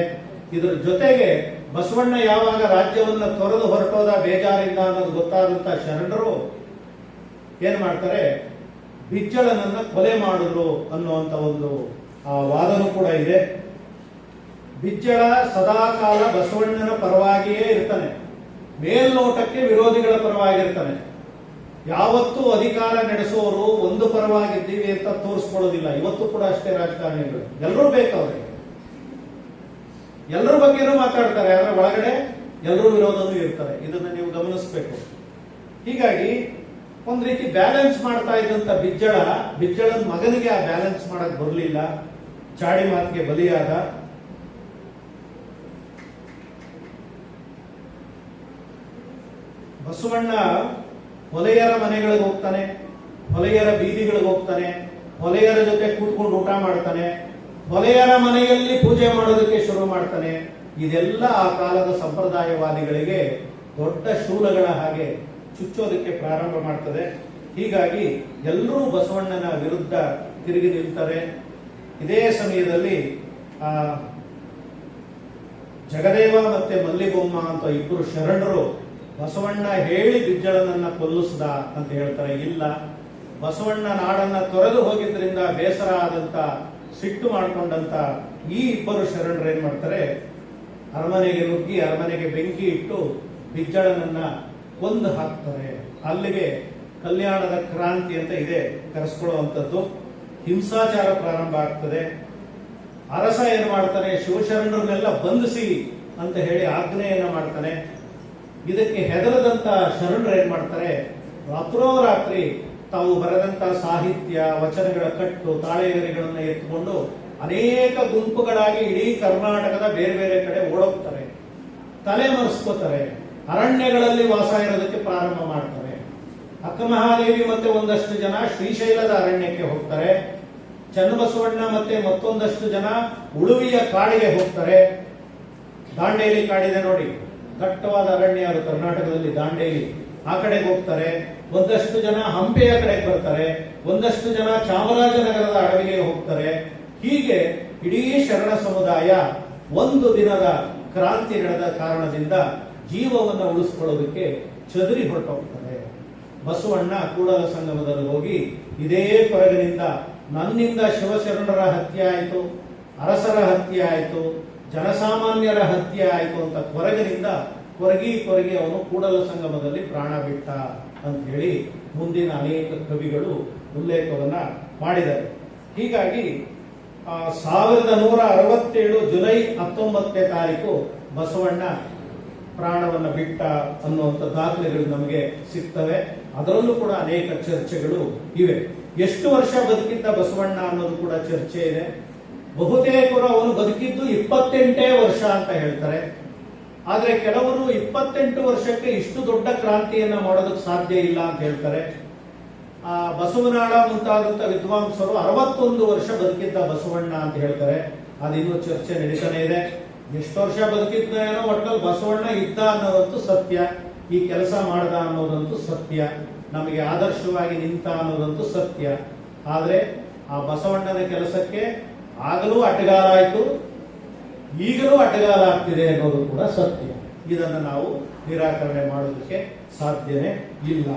ಇದರ ಜೊತೆಗೆ ಬಸವಣ್ಣ ಯಾವಾಗ ರಾಜ್ಯವನ್ನ ತೊರೆದು ಹೊರಟೋದ ಬೇಜಾರಿಂದ ಅನ್ನೋದು ಗೊತ್ತಾದಂತ ಶರಣರು ಏನ್ ಮಾಡ್ತಾರೆ, ಬಿಜ್ಜಳನನ್ನ ಕೊಲೆ ಮಾಡಿದ್ರು ಅನ್ನುವಂತ ಒಂದು ವಾದನೂ ಕೂಡ ಇದೆ. ಬಿಜ್ಜಳ ಸದಾಕಾಲ ಬಸವಣ್ಣನ ಪರವಾಗಿಯೇ ಇರ್ತಾನೆ, ಮೇಲ್ನೋಟಕ್ಕೆ ವಿರೋಧಿಗಳ ಪರವಾಗಿರ್ತಾನೆ. ಯಾವತ್ತೂ ಅಧಿಕಾರ ನಡೆಸುವವರು ಒಂದು ಪರವಾಗಿದ್ದೀವಿ ಅಂತ ತೋರಿಸ್ಕೊಳ್ಳೋದಿಲ್ಲ. ಇವತ್ತು ಕೂಡ ಅಷ್ಟೇ ರಾಜಕಾರಣಿಗಳು, ಎಲ್ಲರೂ ಬೇಕವ್ರಿಗೆ, ಎಲ್ಲರ ಬಗ್ಗೆನೂ ಮಾತಾಡ್ತಾರೆ, ಅದರ ಒಳಗಡೆ ಎಲ್ಲರೂ ವಿರೋಧನೂ ಇರ್ತಾರೆ. ಇದನ್ನ ನೀವು ಗಮನಿಸಬೇಕು. ಹೀಗಾಗಿ ಒಂದ್ ರೀತಿ ಬ್ಯಾಲೆನ್ಸ್ ಮಾಡ್ತಾ ಇದ್ದಂತ ಬಿಜ್ಜಳನ ಮಗನಿಗೆ ಆ ಬ್ಯಾಲೆನ್ಸ್ ಮಾಡಕ್ ಬರಲಿಲ್ಲ, ಚಾಡಿ ಮಾತಿಗೆ ಬಲಿಯಾದ. ಬಸವಣ್ಣ ಹೊಲೆಯರ ಮನೆಗಳಿಗೆ ಹೋಗ್ತಾನೆ, ಹೊಲೆಯರ ಬೀದಿಗಳಿಗೆ ಹೋಗ್ತಾನೆ, ಹೊಲೆಯರ ಜೊತೆ ಕೂತ್ಕೊಂಡು ಊಟ ಮಾಡ್ತಾನೆ, ಹೊಲೆಯರ ಮನೆಯಲ್ಲಿ ಪೂಜೆ ಮಾಡೋದಕ್ಕೆ ಶುರು ಮಾಡ್ತಾನೆ. ಇದೆಲ್ಲ ಆ ಕಾಲದ ಸಂಪ್ರದಾಯವಾದಿಗಳಿಗೆ ದೊಡ್ಡ ಶೂಲಗಳ ಹಾಗೆ ಚುಚ್ಚೋದಕ್ಕೆ ಪ್ರಾರಂಭ ಮಾಡ್ತದೆ. ಹೀಗಾಗಿ ಎಲ್ಲರೂ ಬಸವಣ್ಣನ ವಿರುದ್ಧ ತಿರುಗಿ ನಿಲ್ತಾರೆ. ಇದೇ ಸಮಯದಲ್ಲಿ ಜಗದೇವ ಮತ್ತೆ ಮಲ್ಲಿಬೊಮ್ಮ ಅಂತ ಇಬ್ಬರು ಶರಣರು ಬಸವಣ್ಣ ಹೇಳಿ ಬಿಜ್ಜಳನನ್ನ ಕೊಲ್ಲಿಸ್ದ ಅಂತ ಹೇಳ್ತಾರೆ. ಇಲ್ಲ, ಬಸವಣ್ಣ ನಾಡನ್ನ ತೊರೆದು ಹೋಗಿದ್ರಿಂದ ಬೇಸರ ಆದಂತ, ಸಿಟ್ಟು ಮಾಡಿಕೊಂಡಂತ ಈ ಇಬ್ಬರು ಶರಣರು ಏನ್ ಮಾಡ್ತಾರೆ, ಅರಮನೆಗೆ ನುಗ್ಗಿ ಅರಮನೆಗೆ ಬೆಂಕಿ ಇಟ್ಟು ಬಿಜ್ಜಳನನ್ನ ಕೊಂದು ಹಾಕ್ತಾರೆ. ಅಲ್ಲಿಗೆ ಕಲ್ಯಾಣದ ಕ್ರಾಂತಿ ಅಂತ ಇದೆ ಕರೆಸ್ಕೊಳ್ಳುವಂಥದ್ದು. ಹಿಂಸಾಚಾರ ಪ್ರಾರಂಭ ಆಗ್ತದೆ. ಅರಸ ಏನ್ ಮಾಡ್ತಾನೆ, ಶಿವಶರಣರನ್ನೆಲ್ಲ ಬಂಧಿಸಿ ಅಂತ ಹೇಳಿ ಆಜ್ಞೆಯನ್ನ ಮಾಡ್ತಾನೆ. ಇದಕ್ಕೆ ಹೆದರದಂತ ಶರಣರು ಏನ್ ಮಾಡ್ತಾರೆ, ರಾತ್ರೋರಾತ್ರಿ ತಾವು ಬರೆದಂತ ಸಾಹಿತ್ಯ ವಚನಗಳ ಕಟ್ಟು ತಾಳೆಗರಿಗಳನ್ನ ಎತ್ಕೊಂಡು ಅನೇಕ ಗುಂಪುಗಳಾಗಿ ಇಡೀ ಕರ್ನಾಟಕದ ಬೇರೆ ಬೇರೆ ಕಡೆ ಓಡೋಗ್ತಾರೆ, ತಲೆ ಮರೆಸ್ಕೋತಾರೆ, ಅರಣ್ಯಗಳಲ್ಲಿ ವಾಸ ಇರೋದಕ್ಕೆ ಪ್ರಾರಂಭ ಮಾಡ್ತಾರೆ. ಅಕ್ಕಮಹಾದೇವಿ ಮತ್ತೆ ಒಂದಷ್ಟು ಜನ ಶ್ರೀಶೈಲದ ಅರಣ್ಯಕ್ಕೆ ಹೋಗ್ತಾರೆ. ಚನ್ನಬಸವಣ್ಣ ಮತ್ತೆ ಮತ್ತೊಂದಷ್ಟು ಜನ ಉಳುವಿಯ ಕಾಡಿಗೆ ಹೋಗ್ತಾರೆ. ದಾಂಡೇಲಿ ಕಾಡಿದೆ ನೋಡಿ, ದಟ್ಟವಾದ ಅರಣ್ಯ ಅದು ಕರ್ನಾಟಕದಲ್ಲಿ, ದಾಂಡೇಲಿ ಆ ಕಡೆಗೆ ಹೋಗ್ತಾರೆ. ಒಂದಷ್ಟು ಜನ ಹಂಪೆಯ ಕಡೆಗೆ ಬರ್ತಾರೆ, ಒಂದಷ್ಟು ಜನ ಚಾಮರಾಜನಗರದ ಅಡವಿಗೆ ಹೋಗ್ತಾರೆ. ಹೀಗೆ ಇಡೀ ಶರಣ ಸಮುದಾಯ ಒಂದು ದಿನದ ಕ್ರಾಂತಿ ನಡೆದ ಕಾರಣದಿಂದ ಜೀವವನ್ನು ಉಳಿಸ್ಕೊಳ್ಳೋದಕ್ಕೆ ಚದುರಿ ಹೊರಟೋಗ್ತಾರೆ. ಬಸವಣ್ಣ ಕೂಡಲ ಸಂಗಮದಲ್ಲಿ ಹೋಗಿ ಇದೇ ಕೊರಗಿನಿಂದ ನನ್ನಿಂದ ಶಿವಶರಣರ ಹತ್ಯೆ ಆಯಿತು, ಅರಸರ ಹತ್ಯೆ ಆಯಿತು, ಜನಸಾಮಾನ್ಯರ ಹತ್ಯೆ ಆಯಿತು ಅಂತ ಕೊರಗಿನಿಂದ ಕೊರಗಿ ಅವನು ಕೂಡಲ ಸಂಗಮದಲ್ಲಿ ಪ್ರಾಣ ಬಿಟ್ಟ ಅಂತ ಹೇಳಿ ಮುಂದಿನ ಅನೇಕ ಕವಿಗಳು ಉಲ್ಲೇಖವನ್ನ ಮಾಡಿದ್ದಾರೆ. ಹೀಗಾಗಿ 1167 ಜುಲೈ 19ನೇ ತಾರೀಕು ಬಸವಣ್ಣ ಪ್ರಾಣವನ್ನ ಬಿಟ್ಟ ಅನ್ನುವಂಥ ದಾಖಲೆಗಳು ನಮಗೆ ಸಿಗ್ತವೆ. ಅದರಲ್ಲೂ ಕೂಡ ಅನೇಕ ಚರ್ಚೆಗಳು ಇವೆ. ಎಷ್ಟು ವರ್ಷ ಬದುಕಿದ್ದ ಬಸವಣ್ಣ ಅನ್ನೋದು ಕೂಡ ಚರ್ಚೆ ಇದೆ. ಬಹುತೇಕರು ಅವನು ಬದುಕಿದ್ದು 28 ವರ್ಷ ಅಂತ ಹೇಳ್ತಾರೆ. ಆದ್ರೆ ಕೆಲವರು 28 ವರ್ಷಕ್ಕೆ ಇಷ್ಟು ದೊಡ್ಡ ಕ್ರಾಂತಿಯನ್ನ ಮಾಡೋದಕ್ಕೆ ಸಾಧ್ಯ ಇಲ್ಲ ಅಂತ ಹೇಳ್ತಾರೆ. ಬಸವನಾಳ ಮುಂತಾದಂತ ವಿದ್ವಾಂಸರು 61 ವರ್ಷ ಬದುಕಿದ್ದ ಬಸವಣ್ಣ ಅಂತ ಹೇಳ್ತಾರೆ. ಅದಿನ್ನೂ ಚರ್ಚೆ ನಡೀತಾನೆ ಇದೆ. ಎಷ್ಟು ವರ್ಷ ಬದುಕಿದ್ದ ಏನೋ ಒಟ್ಟಲ್ಲಿ ಬಸವಣ್ಣ ಇದ್ದ ಅನ್ನೋದಂತೂ ಸತ್ಯ. ಈ ಕೆಲಸ ಮಾಡ್ದ ಅನ್ನೋದಂತೂ ಸತ್ಯ. ನಮಗೆ ಆದರ್ಶವಾಗಿ ನಿಂತ ಅನ್ನೋದಂತೂ ಸತ್ಯ. ಆದ್ರೆ ಆ ಬಸವಣ್ಣನ ಕೆಲಸಕ್ಕೆ ಆಗಲೂ ಅಡ್ಡಗಾಲ ಆಯ್ತು, ಈಗಲೂ ಅಡ್ಡಗಾಲ ಆಗ್ತಿದೆ ಅನ್ನೋದು ಕೂಡ ಸತ್ಯ. ಇದನ್ನು ನಾವು ನಿರಾಕರಣೆ ಮಾಡೋದಕ್ಕೆ ಸಾಧ್ಯನೇ ಇಲ್ಲ.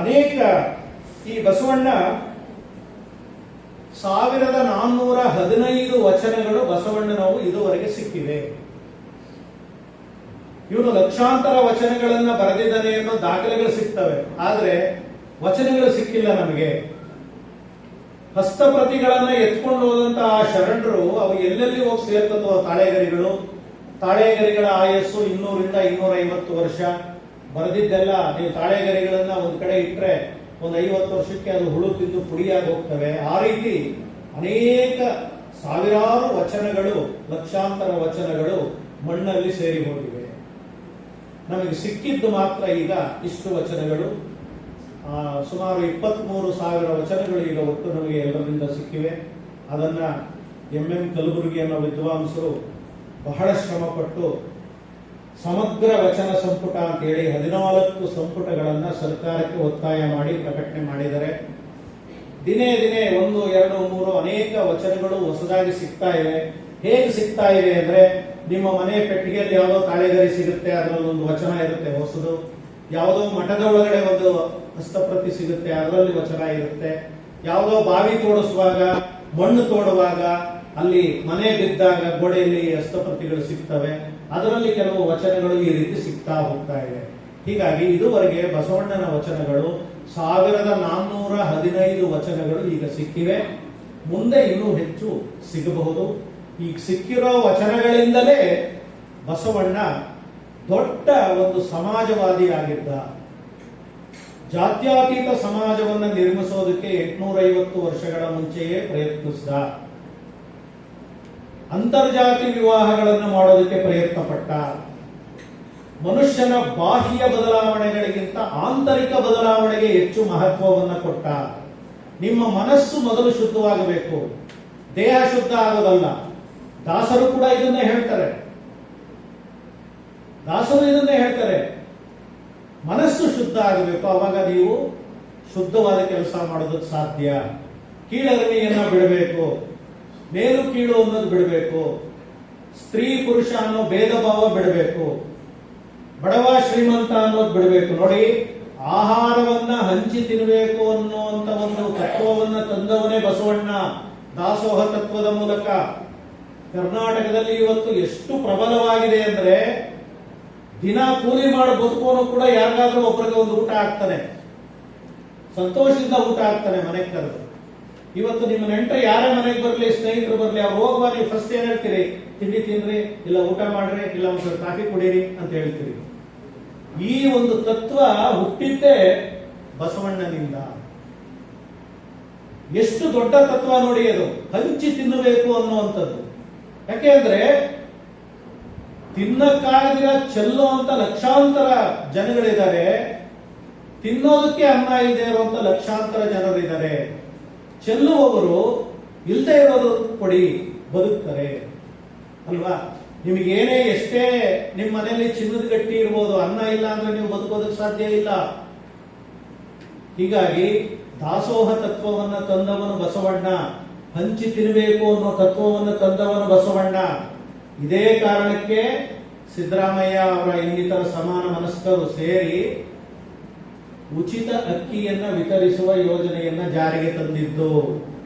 ಅನೇಕ ಈ ಬಸವಣ್ಣ 1415 ವಚನಗಳು ಬಸವಣ್ಣನವು ಇದುವರೆಗೆ ಸಿಕ್ಕಿವೆ. ಇವನು ಲಕ್ಷಾಂತರ ವಚನಗಳನ್ನ ಬರೆದಿದ್ದಾನೆ ಅನ್ನೋ ದಾಖಲೆಗಳು ಸಿಗ್ತವೆ. ಆದ್ರೆ ವಚನಗಳು ಸಿಕ್ಕಿಲ್ಲ ನಮಗೆ. ಹಸ್ತಪ್ರತಿಗಳನ್ನ ಎತ್ಕೊಂಡು ಹೋದಂತಹ ಶರಣರು ಅವು ಎಲ್ಲೆಲ್ಲಿ ಹೋಗಿ ಸೇರ್ತದೋ ತಾಳೆಗರಿಗಳ ಆಯಸ್ಸು 200 ರಿಂದ 250 ವರ್ಷ. ಬರೆದಿದ್ದೆಲ್ಲ ನೀವು ತಾಳೆಗರಿಗಳನ್ನ ಒಂದ್ ಕಡೆ ಇಟ್ರೆ ಒಂದು 50 ವರ್ಷಕ್ಕೆ ಅದು ಹುಳು ತಿಂದು ಪುಡಿಯಾಗಿ ಹೋಗ್ತವೆ. ಆ ರೀತಿ ಅನೇಕ ಸಾವಿರಾರು ವಚನಗಳು, ಲಕ್ಷಾಂತರ ವಚನಗಳು ಮಣ್ಣಲ್ಲಿ ಸೇರಿ ಹೋಗಿವೆ. ನಮಗೆ ಸಿಕ್ಕಿದ್ದು ಮಾತ್ರ ಈಗ ಇಷ್ಟು ವಚನಗಳು. ಸುಮಾರು 23,000 ವಚನಗಳು ಈಗ ಒಟ್ಟು ನಮಗೆ ಎಲ್ಲರಿಂದ ಸಿಕ್ಕಿವೆ. ಅದನ್ನ ಎಂ ಕಲಬುರ್ಗಿ ಅನ್ನೋ ವಿದ್ವಾಂಸರು ಬಹಳ ಶ್ರಮಪಟ್ಟು ಸಮಗ್ರ ವಚನ ಸಂಪುಟ ಅಂತ ಹೇಳಿ 14 ಸಂಪುಟಗಳನ್ನ ಸರ್ಕಾರಕ್ಕೆ ಒತ್ತಾಯ ಮಾಡಿ ಪ್ರಕಟಣೆ ಮಾಡಿದ್ದಾರೆ. ದಿನೇ ದಿನೇ 1, 2, 3 ಅನೇಕ ವಚನಗಳು ಹೊಸದಾಗಿ ಸಿಗ್ತಾ ಇವೆ. ಹೇಗೆ ಸಿಗ್ತಾ ಇವೆ ಅಂದ್ರೆ, ನಿಮ್ಮ ಮನೆ ಪೆಟ್ಟಿಗೆಯಲ್ಲಿ ಯಾವುದೋ ತಾಳೆಗರಿ ಸಿಗುತ್ತೆ, ಅದರಲ್ಲಿ ಒಂದು ವಚನ ಇರುತ್ತೆ ಹೊಸದು. ಯಾವುದೋ ಮಠದ ಒಳಗಡೆ ಒಂದು ಹಸ್ತಪ್ರತಿ ಸಿಗುತ್ತೆ, ಅದರಲ್ಲಿ ವಚನ ಇರುತ್ತೆ. ಯಾವುದೋ ಬಾವಿ ತೋಡಿಸುವಾಗ, ಮಣ್ಣು ತೋಡುವಾಗ, ಅಲ್ಲಿ ಮನೆ ಬಿದ್ದಾಗ ಗೋಡೆಯಲ್ಲಿ ಹಸ್ತಪ್ರತಿಗಳು ಸಿಗ್ತವೆ. ಅದರಲ್ಲಿ ಕೆಲವು ವಚನಗಳು ಈ ರೀತಿ ಸಿಗ್ತಾ ಹೋಗ್ತಾ ಇದೆ. ಹೀಗಾಗಿ ಇದುವರೆಗೆ ಬಸವಣ್ಣನ ವಚನಗಳು 1415 ವಚನಗಳು ಈಗ ಸಿಕ್ಕಿವೆ. ಮುಂದೆ ಇನ್ನೂ ಹೆಚ್ಚು ಸಿಗಬಹುದು. ಈಗ ಸಿಕ್ಕಿರೋ ವಚನಗಳಿಂದಲೇ ಬಸವಣ್ಣ ದೊಡ್ಡ ಒಂದು ಸಮಾಜವಾದಿಯಾಗಿದ್ದ. ಜಾತ್ಯತೀತ ಸಮಾಜವನ್ನು ನಿರ್ಮಿಸೋದಕ್ಕೆ 850 ವರ್ಷಗಳ ಮುಂಚೆಯೇ ಪ್ರಯತ್ನಿಸಿದ. ಅಂತರ್ಜಾತಿ ವಿವಾಹಗಳನ್ನು ಮಾಡೋದಕ್ಕೆ ಪ್ರಯತ್ನ ಪಟ್ಟ. ಮನುಷ್ಯನ ಬಾಹ್ಯ ಬದಲಾವಣೆಗಳಿಗಿಂತ ಆಂತರಿಕ ಬದಲಾವಣೆಗೆ ಹೆಚ್ಚು ಮಹತ್ವವನ್ನು ಕೊಟ್ಟ. ನಿಮ್ಮ ಮನಸ್ಸು ಮೊದಲು ಶುದ್ಧವಾಗಬೇಕು, ದೇಹ ಶುದ್ಧ ಆಗೋದಲ್ಲ. ದಾಸರು ಕೂಡ ಇದನ್ನೇ ಹೇಳ್ತಾರೆ. ಮನಸ್ಸು ಶುದ್ಧ ಆಗಬೇಕು, ಅವಾಗ ನೀವು ಶುದ್ಧವಾದ ಕೆಲಸ ಮಾಡೋದಕ್ಕೆ ಸಾಧ್ಯ. ಕೀಳರಿಮೆಯನ್ನ ಬಿಡಬೇಕು, ಮೇಲು ಕೀಳು ಅನ್ನೋದು ಬಿಡಬೇಕು, ಸ್ತ್ರೀ ಪುರುಷ ಅನ್ನೋ ಭೇದ ಭಾವ ಬಿಡಬೇಕು, ಬಡವ ಶ್ರೀಮಂತ ಅನ್ನೋದು ಬಿಡಬೇಕು. ನೋಡಿ, ಆಹಾರವನ್ನ ಹಂಚಿ ತಿನ್ನಬೇಕು ಅನ್ನುವಂತ ಒಂದು ತತ್ವವನ್ನ ತಂದವನೇ ಬಸವಣ್ಣ. ದಾಸೋಹ ತತ್ವದ ಮೂಲಕ ಕರ್ನಾಟಕದಲ್ಲಿ ಇವತ್ತು ಎಷ್ಟು ಪ್ರಬಲವಾಗಿದೆ ಅಂದ್ರೆ, ದಿನ ಕೂಲಿ ಮಾಡಿ ಬದುಕೋನು ಕೂಡ ಯಾರಿಗಾದ್ರೂ ಒಬ್ಬರಿಗೆ ಒಂದು ಊಟ ಹಾಕ್ತಾನೆ, ಸಂತೋಷದಿಂದ ಊಟ ಹಾಕ್ತಾನೆ ಮನೆಗೆ ಕರೆದು. ಇವತ್ತು ನಿಮ್ಮ ನೆಂಟರು ಯಾರೇ ಮನೆಗೆ ಬರಲಿ, ಸ್ನೇಹಿತರು ಬರಲಿ, ಅವ್ರು ಹೋಗುವ ನೀವು ಫಸ್ಟ್ ಏನ್ ಹೇಳ್ತೀರಿ? ತಿಂಡಿ ತಿನ್ರಿ, ಇಲ್ಲ ಊಟ ಮಾಡ್ರಿ, ಇಲ್ಲ ಒಂದ್ಸಲ ಕಾಫಿ ಕುಡೀರಿ ಅಂತ ಹೇಳ್ತೀರಿ. ಈ ಒಂದು ತತ್ವ ಹುಟ್ಟಿದ್ದೇ ಬಸವಣ್ಣನಿಂದ. ಎಷ್ಟು ದೊಡ್ಡ ತತ್ವ ನೋಡಿ ಅದು, ಹಂಚಿ ತಿನ್ನಬೇಕು ಅನ್ನುವಂಥದ್ದು. ಯಾಕೆ ಅಂದ್ರೆ ತಿನ್ನಕ್ಕಾಗದಿರ ಚೆಲ್ಲೋ ಅಂತ ಲಕ್ಷಾಂತರ ಜನಗಳಿದ್ದಾರೆ, ತಿನ್ನೋದಕ್ಕೆ ಅನ್ನ ಇಲ್ಲದೆ ಇರುವಂತ ಲಕ್ಷಾಂತರ ಜನರಿದ್ದಾರೆ. ಚೆಲ್ಲುವವರು ಇಲ್ಲದೆ ಇರೋದು ಕೊಡಿ, ಬದುಕ್ತಾರೆ ಅಲ್ವಾ? ನಿಮಗೇನೇ ಎಷ್ಟೇ ನಿಮ್ಮ ಮನೆಯಲ್ಲಿ ಚಿನ್ನದ ಗಟ್ಟಿ ಇರ್ಬೋದು, ಅನ್ನ ಇಲ್ಲ ಅಂದ್ರೆ ನೀವು ಬದುಕೋದಕ್ಕೆ ಸಾಧ್ಯ ಇಲ್ಲ. ಹೀಗಾಗಿ ದಾಸೋಹ ತತ್ವವನ್ನು ತಂದವನು ಬಸವಣ್ಣ, ಹಂಚಿ ತಿನ್ನಬೇಕು ಅನ್ನೋ ತತ್ವವನ್ನು ತಂದವನು ಬಸವಣ್ಣ. ಇದೇ ಕಾರಣಕ್ಕೆ ಸಿದ್ದರಾಮಯ್ಯ ಅವರ ಇನ್ನಿತರ ಸಮಾನ ಮನಸ್ಕರು ಸೇರಿ ಉಚಿತ ಅಕ್ಕಿಯನ್ನ ವಿತರಿಸುವ ಯೋಜನೆಯನ್ನ ಜಾರಿಗೆ ತಂದಿದ್ದು.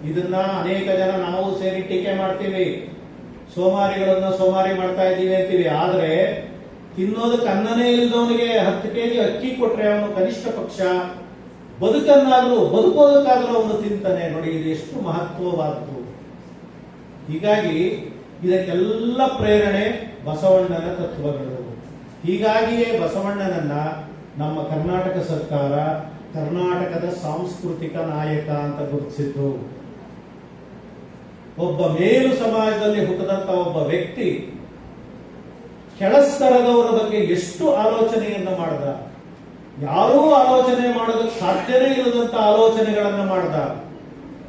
ಇದನ್ನ ಅನೇಕ ಜನ ನಾವು ಸೇರಿ ಟೀಕೆ ಮಾಡ್ತೀವಿ, ಸೋಮಾರಿಗಳನ್ನ ಸೋಮಾರಿ ಮಾಡ್ತಾ ಇದ್ದೀವಿ ಅಂತೀವಿ. ಆದ್ರೆ ತಿನ್ನೋದಕ್ಕೆ ಅನ್ನನೇ ಇಲ್ಲದವನಿಗೆ 10 kg ಅಕ್ಕಿ ಕೊಟ್ರೆ ಅವನು ಕನಿಷ್ಠ ಪಕ್ಷ ಬದುಕೋದಕ್ಕಾದ್ರೂ ಅವನು ತಿಂತಾನೆ. ನೋಡಿ ಇದು ಎಷ್ಟು ಮಹತ್ವವಾದ್ದು. ಹೀಗಾಗಿ ಇದಕ್ಕೆಲ್ಲ ಪ್ರೇರಣೆ ಬಸವಣ್ಣನ ತತ್ವಗಳು. ಹೀಗಾಗಿಯೇ ಬಸವಣ್ಣನನ್ನ ನಮ್ಮ ಕರ್ನಾಟಕ ಸರ್ಕಾರ ಕರ್ನಾಟಕದ ಸಾಂಸ್ಕೃತಿಕ ನಾಯಕ ಅಂತ ಗುರುತಿಸಿತು. ಒಬ್ಬ ಮೇಲು ಸಮಾಜದಲ್ಲಿ ಹುಟ್ಟಿದಂತ ಒಬ್ಬ ವ್ಯಕ್ತಿ ಕೆಳಸ್ತರದವರ ಬಗ್ಗೆ ಎಷ್ಟು ಆಲೋಚನೆಯನ್ನ ಮಾಡಿದ, ಯಾರೂ ಆಲೋಚನೆ ಮಾಡೋದಕ್ಕೆ ಸಾಧ್ಯನೇ ಇಲ್ಲದಂತ ಆಲೋಚನೆಗಳನ್ನ ಮಾಡಿದ.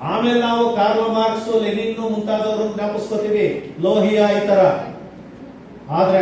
ಆಮೇಲೆ ನಾವು ಕಾರ್ಲ್ ಮಾರ್ಕ್ಸ್, ಲೆನಿನ್ ಮುಂತಾದವರು ಜ್ಞಾಪಿಸ್ಕೋತೀವಿ, ಲೋಹಿಯಾ ಈ ತರ. ಆದ್ರೆ